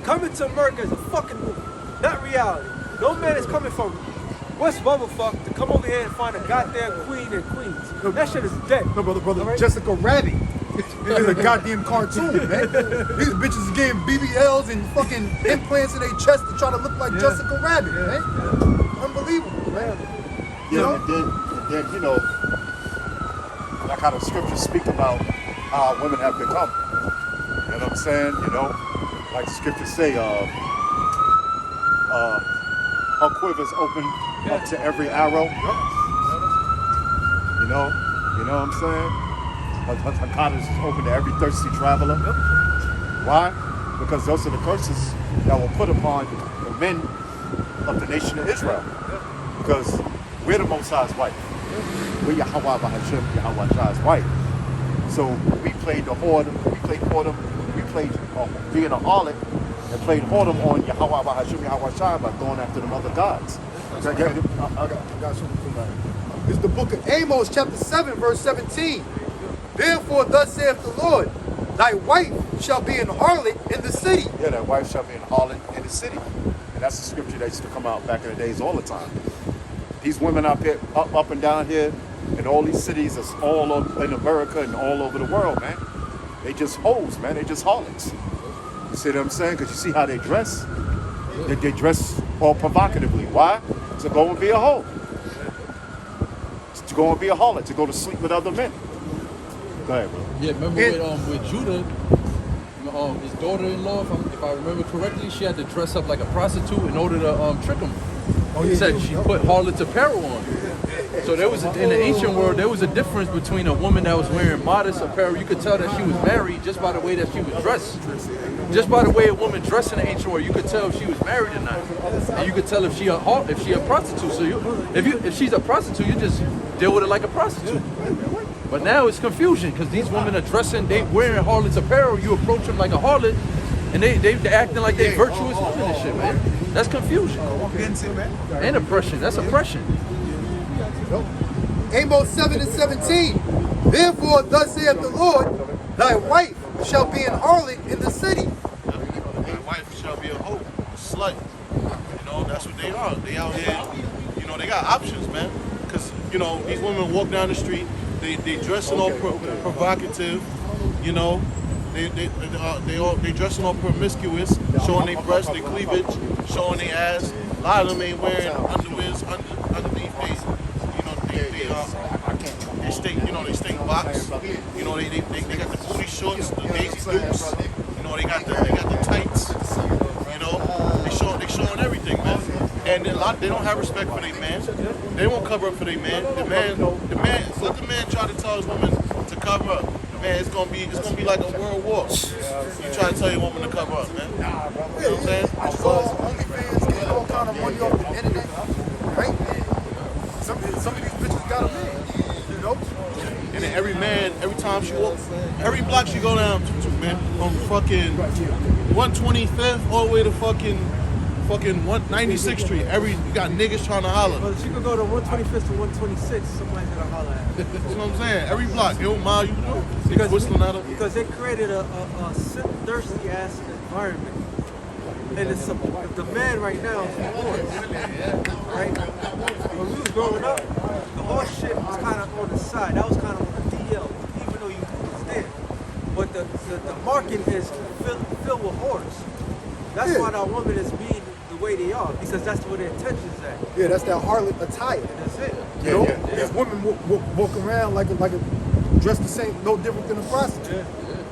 Coming to America is a fucking movie, not reality. No man is coming from West Bubblefuck to come over here and find a goddamn queen in Queens. That shit is dead. No, brother. Right? Jessica Rabbit. It's a goddamn cartoon, man. These bitches is getting BBLs and fucking implants in their chest to try to look like Jessica Rabbit, man. Unbelievable, man. Yeah, and then you know, that kind of scriptures speak about how women have become. You know what I'm saying? You know, like the scriptures say, her quiver's open up to every arrow. You know what I'm saying? Her cottage is open to every thirsty traveler. Why? Because those are the curses that were put upon the men of the nation of Israel. Because we're the Most High's wife. We're Yahweh Bahashim, Yahweh Shah's wife. So we played the whoredom, we played being a harlot, and played whoredom on Yahweh Bahashim, Yahweh Shah by going after them other gods. I got something for that. It's the book of Amos, chapter 7, verse 17. Therefore, thus saith the Lord, thy wife shall be an harlot in the city. Yeah, that wife shall be an harlot in the city. And that's a scripture that used to come out back in the days all the time. These women up here, up and down here, in all these cities, it's all over in America and all over the world, man. They just hoes, man. They just harlots. You see what I'm saying? Because you see how they dress? They dress all provocatively. Why? To go and be a hoe. To go and be a harlot. To go to sleep with other men. Go ahead, bro. Yeah, remember with Judah, his daughter-in-law, if I remember correctly, she had to dress up like a prostitute in order to trick him. He said she put harlot's apparel on. So there was in the ancient world, there was a difference between a woman that was wearing modest apparel. You could tell that she was married just by the way that she was dressed. Just by the way a woman dressed in the ancient world, you could tell if she was married or not, and you could tell if she a prostitute. So if she's a prostitute, you just deal with it like a prostitute. But now it's confusion because these women are dressing, they wearing harlot's apparel. You approach them like a harlot, and they acting like they virtuous women and shit, man. That's confusion and oppression. That's oppression. Amos 7 and 17. Therefore, thus saith the Lord, thy wife shall be an harlot in the city. Thy wife shall be a hoe, a slut. You know, that's what they are. They out here, you know, they got options, man. Because, you know, these women walk down the street, they dressing all provocative, you know. They dressing all promiscuous, showing their breasts, their cleavage, showing their ass. A lot of them ain't wearing underwears underneath they stay box. You know, they got the booty shorts, the Daisy Dukes. You know, they got the tights. You know, they showing everything, man. And they don't have respect for their man. They won't cover up for their man. The man, let the man try to tell his woman to cover up, man, it's gonna be like a world war. You try to tell your woman to cover up, man. You know what I'm saying? OnlyFans getting all kind of money off the internet, right? Some of these bitches got a man, you know? And then every man, every time she walk, every block she go down to man, from fucking 125th all the way to fucking 196th Street. You got niggas trying to holler. Well, she could go to 125th to 126. Somebody's gonna holler at her. You know what I'm saying? Every block, yo, mile you do. Because, whistling at her. because they created a thirsty ass environment. And it's the man right now is the horse. Right? When we was growing up, the horse shit was kind of on the side. That was kind of on the DL, even though you was there. But the market is filled with horse. That's why our woman is being the way they are, because that's where their intentions at. Yeah, that's that harlot attire. That's it. You know, these women walk around like a dressed the same, no different than a prostitute.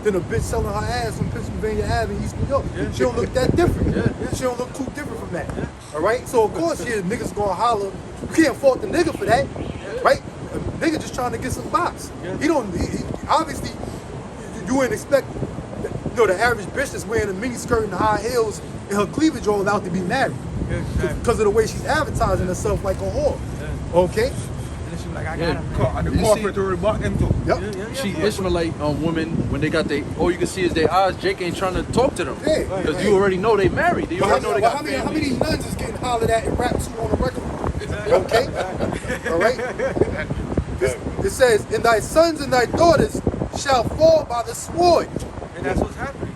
Than a bitch selling her ass from Pennsylvania Avenue, East New York. She don't look that different. She don't look too different from that. All right. So of course, niggas gonna holler. You can't fault the nigga for that, right? A nigga just trying to get some box. He obviously you wouldn't expect, the average bitch that's wearing a mini skirt and high heels and her cleavage all out to be married. Because of the way she's advertising herself like a whore. Okay? And she was like, I got him. And the corporate to rebuck him too. She Ishmaelite women, when they got all you can see is their eyes. Jake ain't trying to talk to them. Because you already know they married. You already know they got how many nuns is getting hollered at and rap to on a record? Okay? All right? It says, and thy sons and thy daughters shall fall by the sword. And that's what's happening.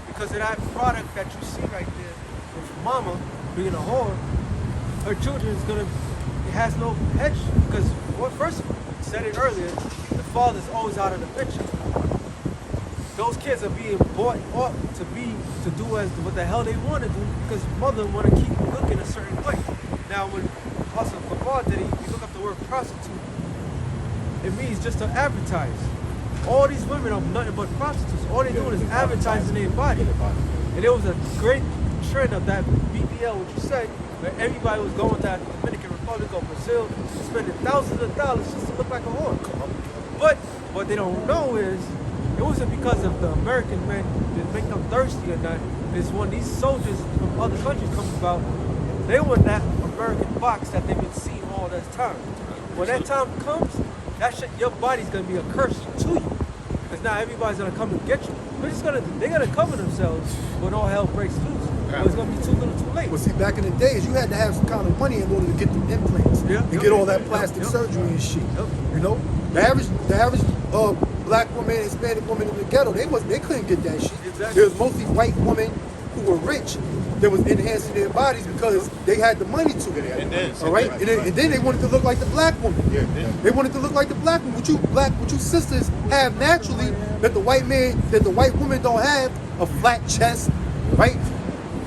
Because of that product that you see right there, with mama being a whore, her children is gonna, it has no hedge. Because, first, said it earlier, the father's always out of the picture. Those kids are being bought up to do what the hell they want to do, because mother want to keep looking a certain way. Now, when Apostle Papa did it, you look up the word prostitute, it means just to advertise. All these women are nothing but prostitutes. All they're doing is advertising their body. And there was a great trend of that BBL, what you said, where everybody was going to the Dominican Republic or Brazil, spending thousands of dollars just to look like a whore. But what they don't know is, it wasn't because of the American men that make them thirsty or not. It's when these soldiers from other countries come about, they want that American box that they've been seeing all this time. When that time comes, that shit, your body's gonna be a curse to you. Because now everybody's gonna come and get you. They're gonna cover themselves when all hell breaks loose. But it's gonna be too little too late. Well, see, back in the days, you had to have some kind of money in order to get the implants and get all that plastic surgery and shit. You know, the average black woman, Hispanic woman in the ghetto, they couldn't get that shit. Exactly. There was mostly white women who were rich that was enhancing their bodies because they had the money to it. All right, and then they wanted to look like the black woman. They wanted to look like the black woman. What you sisters have naturally that the white woman don't have, a flat chest, right?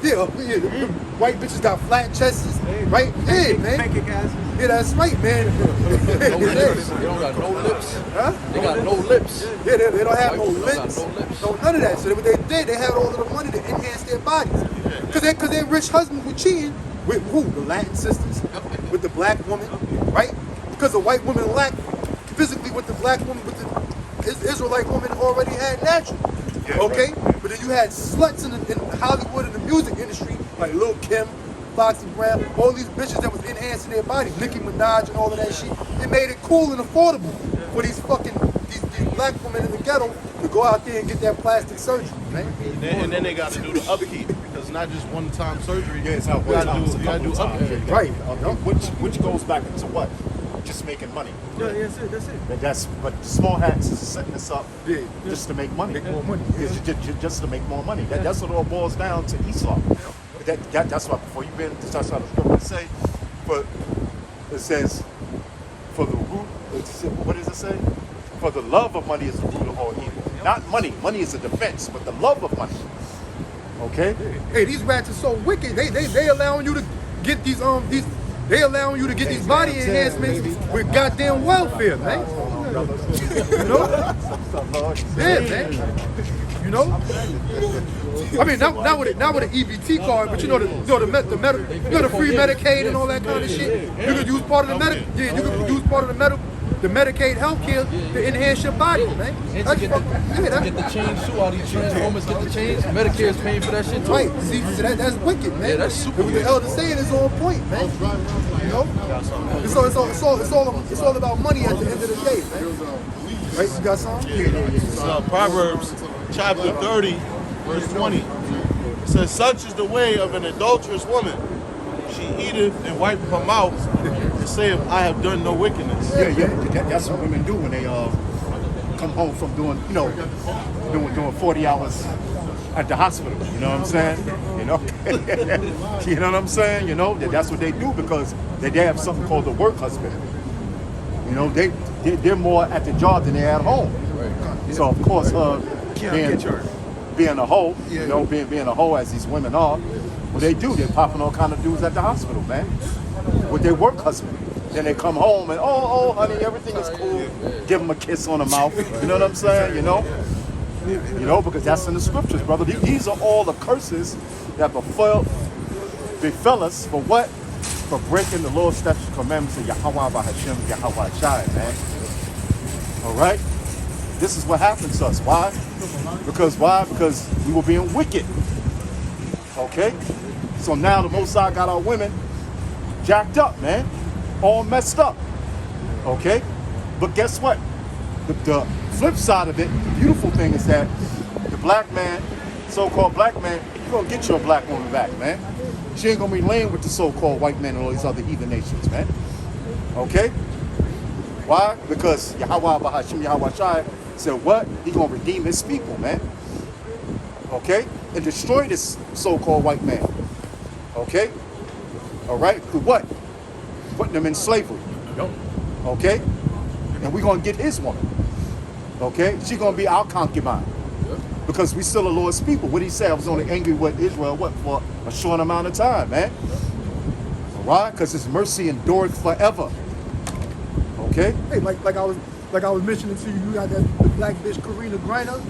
Yeah, the white bitches got flat chests, right? Yeah, man. Yeah, that's right, man. No lips. They don't got no lips. Huh? They got no lips. Yeah, they don't have no White people don't lips. got no lips. No, none of that. So what they did, they had all of the money to enhance their bodies. Because their rich husbands were cheating with who? The Latin sisters, with the black woman, right? Because the white woman lacked physically what the black woman, with the Israelite woman already had naturally. Okay? But then you had sluts in Hollywood and the music industry, like Lil' Kim, Foxy Brown, all these bitches that was enhancing their bodies, Nicki Minaj and all of that shit. It made it cool and affordable for these black women in the ghetto to go out there and get that plastic surgery, man. And then they got to do the upkeep, because it's not just one-time surgery. Yeah, it's not one time. It's a couple times. Right. Which goes back into what? Just making money. Yeah, that's it. But small hats is setting this up just to make money. Make more money. Just to make more money. That's what it all boils down to Esau. That's why before you been to touch on the scripture it says for the root. What does it say? For the love of money is the root of all evil. Not money. Money is a defense, but the love of money. Okay. Hey, these rats are so wicked. They allowing you to get these They allowing you to get these body enhancements with goddamn welfare, man. You know? Yeah, man. You know? I mean, not with an EBT card, but the free Medicaid and all that kind of shit. You could use part of the you could use part of the the Medicaid health care to enhance your body, man. And That's to get the, fucking- to yeah, get the change too. All these transformers get the change. Medicare is paying for that shit too. Right, see, that's wicked, man. Yeah, that's super What the elder saying is on point, man. You know, it's all about money at the end of the day, man. Right, you got something? Proverbs chapter 30, verse 20. It says, such is the way of an adulterous woman. She eateth and wipeth her mouth and saith, I have done no wickedness. That's what women do when they come home from doing, doing 40 hours at the hospital. You know what I'm saying? You know, you know what I'm saying? You know, that's what they do because they have something called the work husband. You know, they're more at the job than they're at home. So of course, being a hoe, you know, being a hoe as these women are, what they do, they're popping all kind of dudes at the hospital, man, with their work husband. Then they come home and, oh, honey, everything is cool. Give them a kiss on the mouth. You know what I'm saying? You know, because that's in the scriptures, brother. These are all the curses that befell us for what? For breaking the Lord's statutes, commandments of Yahweh Bahashem, Yahweh Shai, man. All right? This is what happened to us. Why? Because we were being wicked. Okay? So now the Most High got our women jacked up, man. All messed up. Okay? But guess what? The flip side of it, the beautiful thing is that the black man, so-called black man, you're going to get your black woman back, man. She ain't going to be laying with the so-called white men and all these other heathen nations, man. Okay? Why? Because Yahweh Bahashim Yahweh Shai said what? He going to redeem his people, man. Okay? And destroy this so-called white man. Okay? All right? Through what? Putting them in slavery. Okay? And we're going to get his woman. Okay? She's going to be our concubine. Because we still the Lord's people. What he said, I was only angry with Israel, for a short amount of time, man. Why? Because his mercy endured forever. Okay? Hey, like I was mentioning to you, you got the black bitch Karina Griner,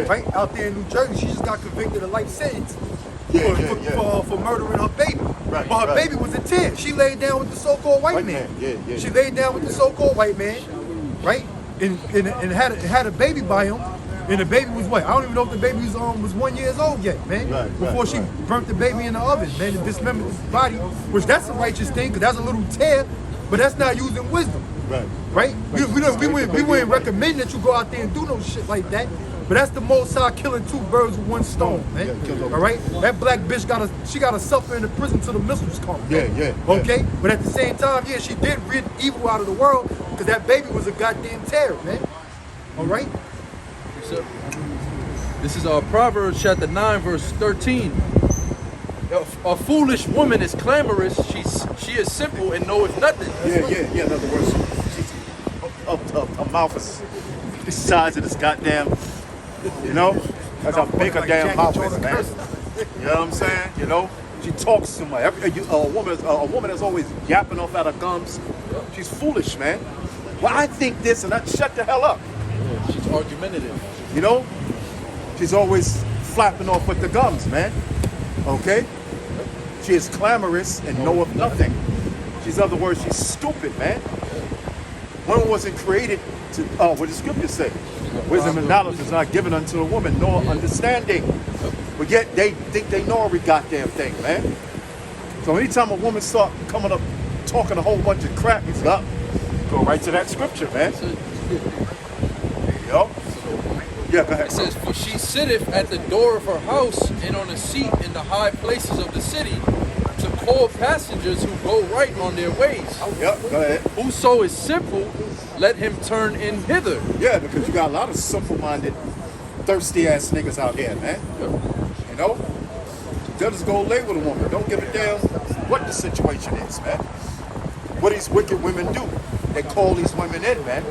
right out there in New Jersey. She just got convicted of life sentence for murdering her baby. Right, but her baby was a 10. She laid down with the so-called white man. She laid down with the so-called white man, right? And had a baby by him. And the baby was what? I don't even know if the baby was 1 year old yet, man. Before she burnt the baby in the oven, man, and dismembered the body, which that's a righteous thing, because that's a little tear, but that's not using wisdom. Right? We wouldn't recommend that you go out there and do no shit like that. But that's the Most High killing two birds with one stone, man. All right? That black bitch gotta suffer in the prison till the missiles come. Okay? But at the same time, she did rid evil out of the world, because that baby was a goddamn terror, man. All right? This is Proverbs chapter 9, verse 13. A foolish woman is clamorous. She is simple and knoweth nothing. In other words, her mouth is the size of this goddamn, that's how big her damn mouth is, man. You know what I'm saying? You know, she talks too much. A woman is always yapping off out her gums. She's foolish, man. Well, I think this and that. Shut the hell up. Yeah, she's argumentative. You know, she's always flapping off with the gums, man. Okay? She is clamorous and knoweth nothing. In other words, she's stupid, man. Woman wasn't created to, what the scripture say? Wisdom and knowledge is not given unto a woman, nor understanding. But yet they think they know every goddamn thing, man. So anytime a woman start coming up talking a whole bunch of crap, it's up. Go right to that scripture, man. Yup. Yeah, go ahead. It says, for she sitteth at the door of her house and on a seat in the high places of the city to call passengers who go right on their ways. Yep, go ahead. Whoso is simple, let him turn in hither. Yeah, because you got a lot of simple-minded, thirsty-ass niggas out here, man. You know? They'll just go lay with a woman. Don't give a damn what the situation is, man. What these wicked women do, they call these women in, man.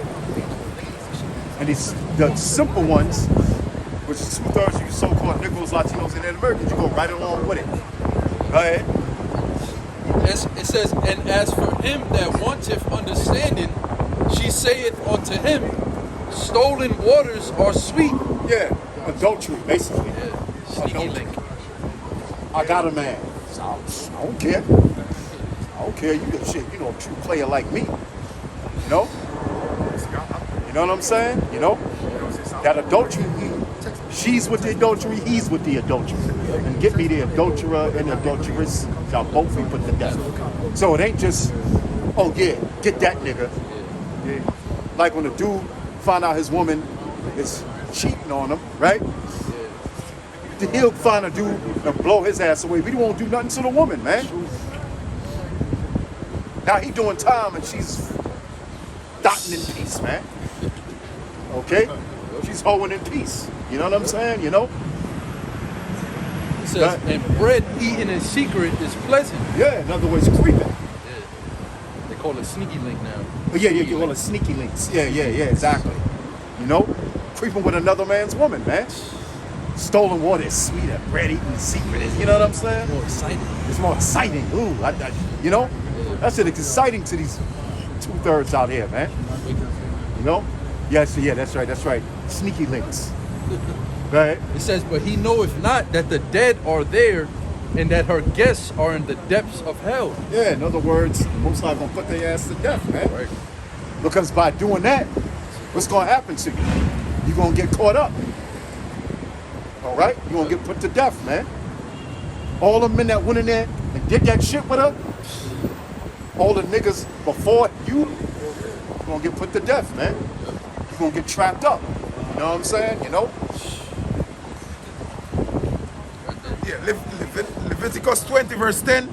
And the simple ones, which is 2/3 of you so-called Negroes, Latinos, and Native Americans, you go right along with it. Go ahead. It says, and as for him that wanteth understanding, she saith unto him, stolen waters are sweet. Yeah, adultery, basically. Yeah, sneaky link. I got a man. So I don't care. I don't care. You a true player like me. You know? know what I'm saying? You know? That adultery, she's with the adultery, he's with the adultery. And get me the adulterer and the adulteress shall both be put to death. So it ain't just, oh yeah, get that nigga. Yeah. Like when a dude find out his woman is cheating on him, right? He'll find a dude and blow his ass away. But he won't do nothing to the woman, man. Now he doing time and she's dotting in peace, man. Okay? She's hoeing in peace. You know what I'm saying? You know? It says, and bread eaten in secret is pleasant. Yeah, in other words, creeping. Yeah. They call it sneaky link now. Oh, yeah, you call it sneaky links. Yeah, exactly. You know? Creeping with another man's woman, man. Stolen water is sweeter. Bread eaten in secret is, you know what I'm saying? More exciting. It's more exciting. Ooh, you know? That's it, exciting to these 2/3 out here, man. You know? Yes, yeah, that's right. Sneaky links. Right? It says, but he knoweth not that the dead are there, and that her guests are in the depths of hell. Yeah, in other words, most likely gonna put their ass to death, man. Right. Because by doing that, what's gonna happen to you? You're gonna get caught up. All right? You're gonna get put to death, man. All the men that went in there and did that shit with her, all the niggas before you're gonna get put to death, man. You're gonna get trapped up. You know what I'm saying? You know? Yeah, Leviticus 20 verse 10.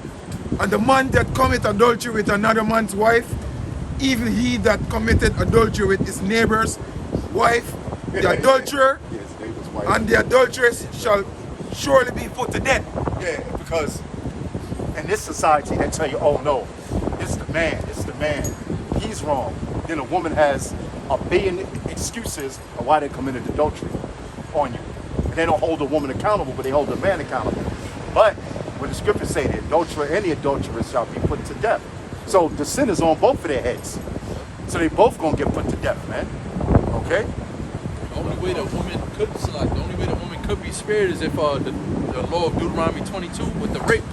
And the man that commit adultery with another man's wife, even he that committed adultery with his neighbor's wife, the adulterer and the adulteress shall surely be put to death. Yeah, because in this society they tell you, oh no, it's the man. He's wrong. Then a woman has a billion excuses of why they committed adultery on you. And they don't hold the woman accountable, but they hold the man accountable. But when the scriptures say the adulterer and the adulteress shall be put to death. So the sin is on both of their heads. So they both gonna get put to death, man. Okay? The only way the woman could be spared is if the law of Deuteronomy 22 with the rape.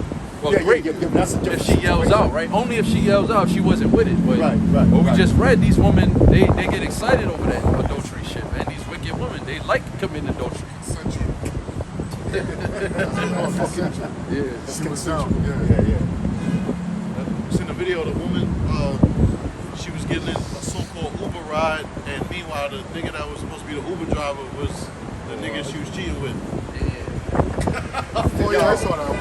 Well, rape. Yeah, that's a different If she yells situation. out, right? Only if she yells out, she wasn't with it. But Right, what we right. just read, these women, they get excited over that adultery shit, man. These wicked women, they like committing adultery. Yeah, she was down. Yeah. Seen the video of the woman, she was getting in a so-called Uber ride, and meanwhile the nigga that was supposed to be the Uber driver was the nigga she was cheating with. Oh yeah, I saw that one.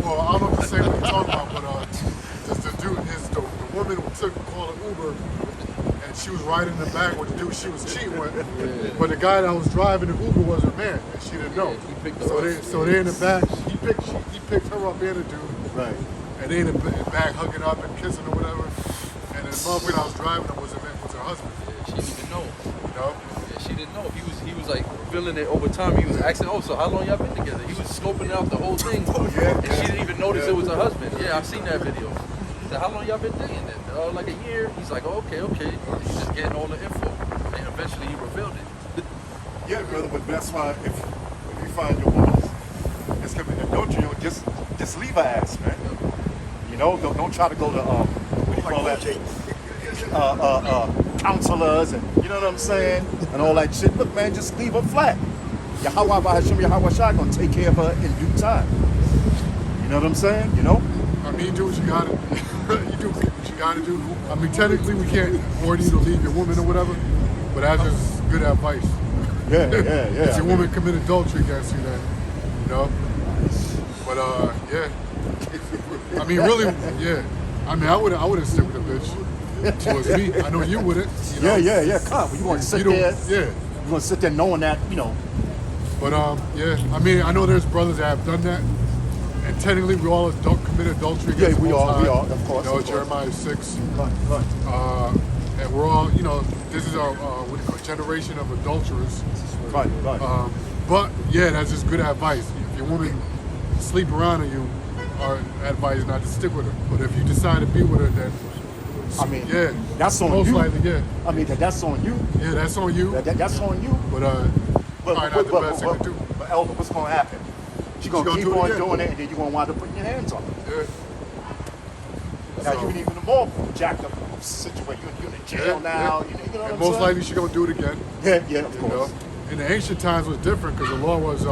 Well, I don't know if the same what you're talking about, but just the dude, the woman took called an Uber, and she was riding in the back with the dude she was cheating with. But the guy that was driving the Uber was her man, and she didn't know. He picked her So they in the back. He picked her up and the dude. Right. And they in the back hugging up and kissing or whatever. And the motherfucker that was driving her was her husband. She didn't even know. You know? Yeah, she didn't know. He was like feeling it over time. He was asking, oh, so how long y'all been together? He was scoping out the whole thing. And she didn't even notice it was her husband. Yeah, I've seen that video. He said, how long y'all been dating then? Like a year. He's like, oh, okay. He's just getting all the info. And eventually he revealed it. Yeah, brother, but that's why if you find your woman is committing adultery, just leave her ass, man. You know, don't try to go to what do you call that? Counselors and you know what I'm saying, and all that shit. Look, man, just leave her flat. Yahweh Bahashim Yahweh Shai gonna take care of her in due time. You know what I'm saying? You know? I mean, do what you gotta you do what you gotta do. I mean, technically we can't order you to leave your woman or whatever, but that's just good advice. Yeah. If your woman commit adultery against you, then you know. But yeah. I mean, really, yeah. I mean, I wouldn't stick with a bitch. Towards me, I know you wouldn't. You know? Yeah. Come, you gonna sit there? Yeah. You gonna sit there knowing that, you know? But yeah. I mean, I know there's brothers that have done that, and technically we all don't commit adultery. Yeah, against we the Most are, High. of course. You know, of course. Jeremiah 6. Right. And we're all, you know, this is our what do you call it, generation of adulterers. Right. But yeah, that's just good advice. If your woman sleep around on you, our advice is not to stick with her. But if you decide to be with her, then I mean, yeah, that's on most you. likely, yeah. I mean, that's on you. Yeah, that's on you. That's on you. But probably not the best thing to do. But Elder, what's gonna happen? She's gonna keep do it on again. doing it, and then you're gonna wind up putting your hands on her. Yeah. Now So- you ain't even more jacked up situation. You're in jail now. You know what And I'm most saying? likely she's gonna do it again. Yeah, of You course. know, in the ancient times was different because the law was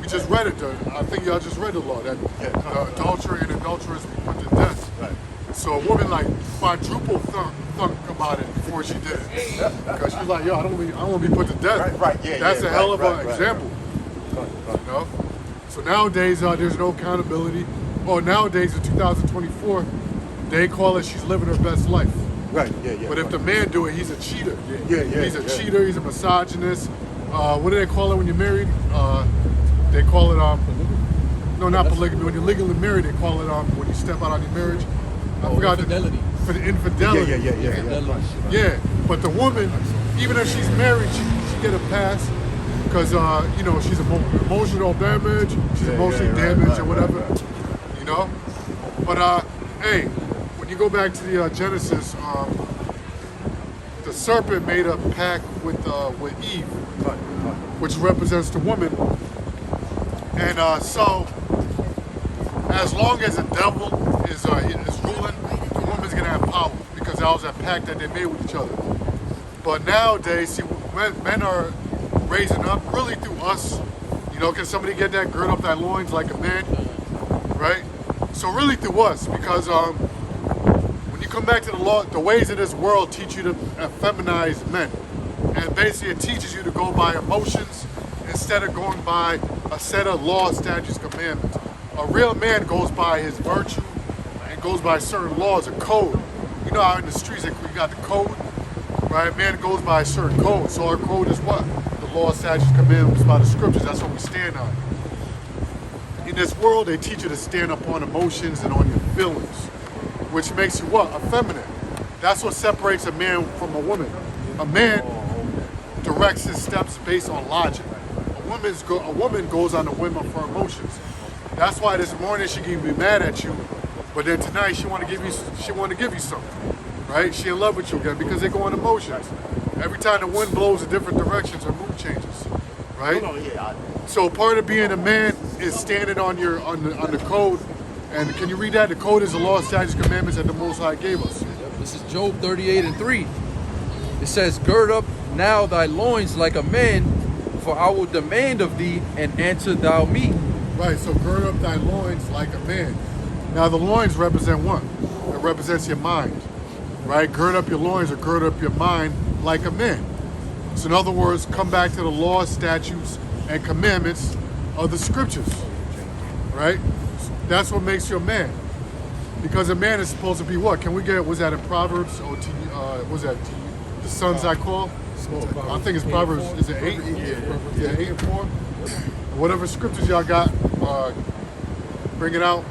we just read it. I think y'all just read the law that adultery and adulterers be put to death. Right. So a woman like quadruple thunk about it before she did it because she's like, yo, I don't want to be put to death. Right, yeah, That's yeah, a hell of right, an right, example. You know. So nowadays there's no accountability. Or nowadays in 2024, they call it she's living her best life. Right, yeah. But if the man do it, he's a cheater. Yeah, He's a cheater. He's a misogynist. What do they call it when you're married? They call it no, not polygamy. When you're legally married, they call it when you step out on your marriage. I forgot infidelity. For the infidelity. Yeah. Yeah. But the woman, even if she's married, she get a pass because you know she's emotional damage. She's emotionally damaged or whatever. Right. You know. But hey, when you go back to the Genesis, the serpent made a pact with Eve, which represents the woman. And so, as long as the devil is ruling, the woman's gonna have power because that was a pact that they made with each other. But nowadays, see, men are raising up really through us. You know, can somebody get that gird up thy loins like a man, right? So really through us because when you come back to the law, the ways of this world teach you to feminize men, and basically it teaches you to go by emotions instead of going by a set of laws, statutes, commandments. A real man goes by his virtue and goes by certain laws, a code. You know how in the streets you got the code, right? A man goes by a certain code. So our code is what? The law, statutes, commandments by the scriptures. That's what we stand on. In this world, they teach you to stand up on emotions and on your feelings, which makes you what? Effeminate. That's what separates a man from a woman. A man directs his steps based on logic. A woman goes on a whim of her emotions. That's why this morning she can be mad at you, but then tonight she want to give you something, right? She in love with you again because they go on emotions. Every time the wind blows in different directions, her mood changes, right? So part of being a man is standing on the code. And can you read that? The code is the law, statutes, commandments that the Most High gave us. This is Job 38:3. It says, gird up now thy loins like a man, for I will demand of thee, and answer thou me. Right, so gird up thy loins like a man. Now the loins represent what? It represents your mind, right? Gird up your loins or gird up your mind like a man. So in other words, come back to the laws, statutes, and commandments of the scriptures, right? That's what makes you a man. Because a man is supposed to be what? Can we get, was that in Proverbs? Was that the sons I call? I think it's Proverbs, is it 8? Yeah, 8 and 4. Whatever scriptures y'all got, bring it out.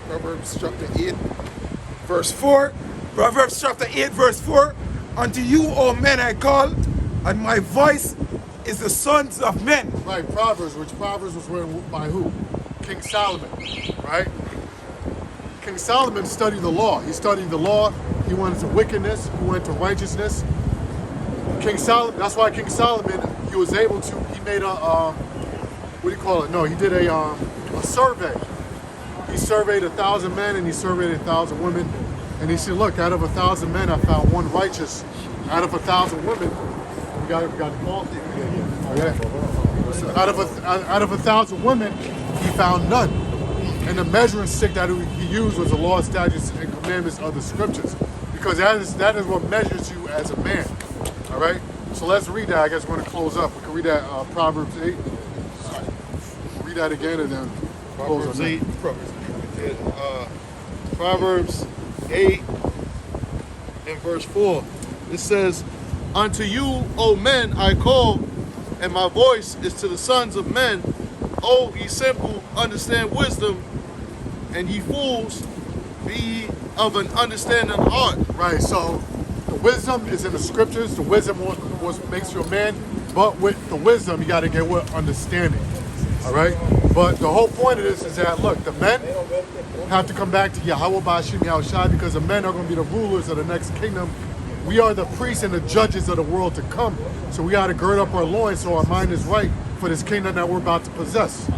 Proverbs chapter 8, verse 4. Proverbs chapter 8, verse 4. Unto you, O men, I call, and my voice is the sons of men. Right, Proverbs, which Proverbs was written by who? King Solomon, right? King Solomon studied the law. He studied the law. He went into wickedness. He went into righteousness. King Solomon, that's why King Solomon, he was able to, he made a, what do you call it? No, he did a survey. He surveyed 1,000 men and he surveyed 1,000 women. And he said, look, out of 1,000 men, I found one righteous. Out of 1,000 women, we got the call? Yeah. Out of 1,000 women, he found none. And the measuring stick that he used was the law, statutes, and commandments of the scriptures. Because that is what measures you as a man. All right? So let's read that. I guess we're going to close up. We can read that Proverbs 8. Read that again and then close Proverbs on 8. that. Proverbs 8 and verse 4. It says, unto you, O men, I call, and my voice is to the sons of men. O ye simple, understand wisdom, and ye fools, be ye of an understanding heart. Right, so the wisdom is in the scriptures. The wisdom what makes you a man. But with the wisdom, you got to get with understanding. All right? But the whole point of this is that, look, the men have to come back to Yahweh Ba'ashim Yahushai because the men are going to be the rulers of the next kingdom. We are the priests and the judges of the world to come. So we got to gird up our loins so our mind is right for this kingdom that we're about to possess.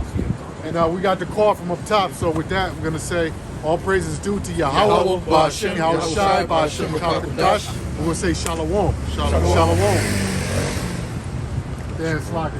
And we got the call from up top. So with that, we're gonna say all praises due to Yahweh, Yahweh, Ba'ashem, Yahweh Shai, Ba'ashem, Ba'ashem Ba'ashem, Kakadash. We're gonna say Shalom. Shalom. Yeah, it's like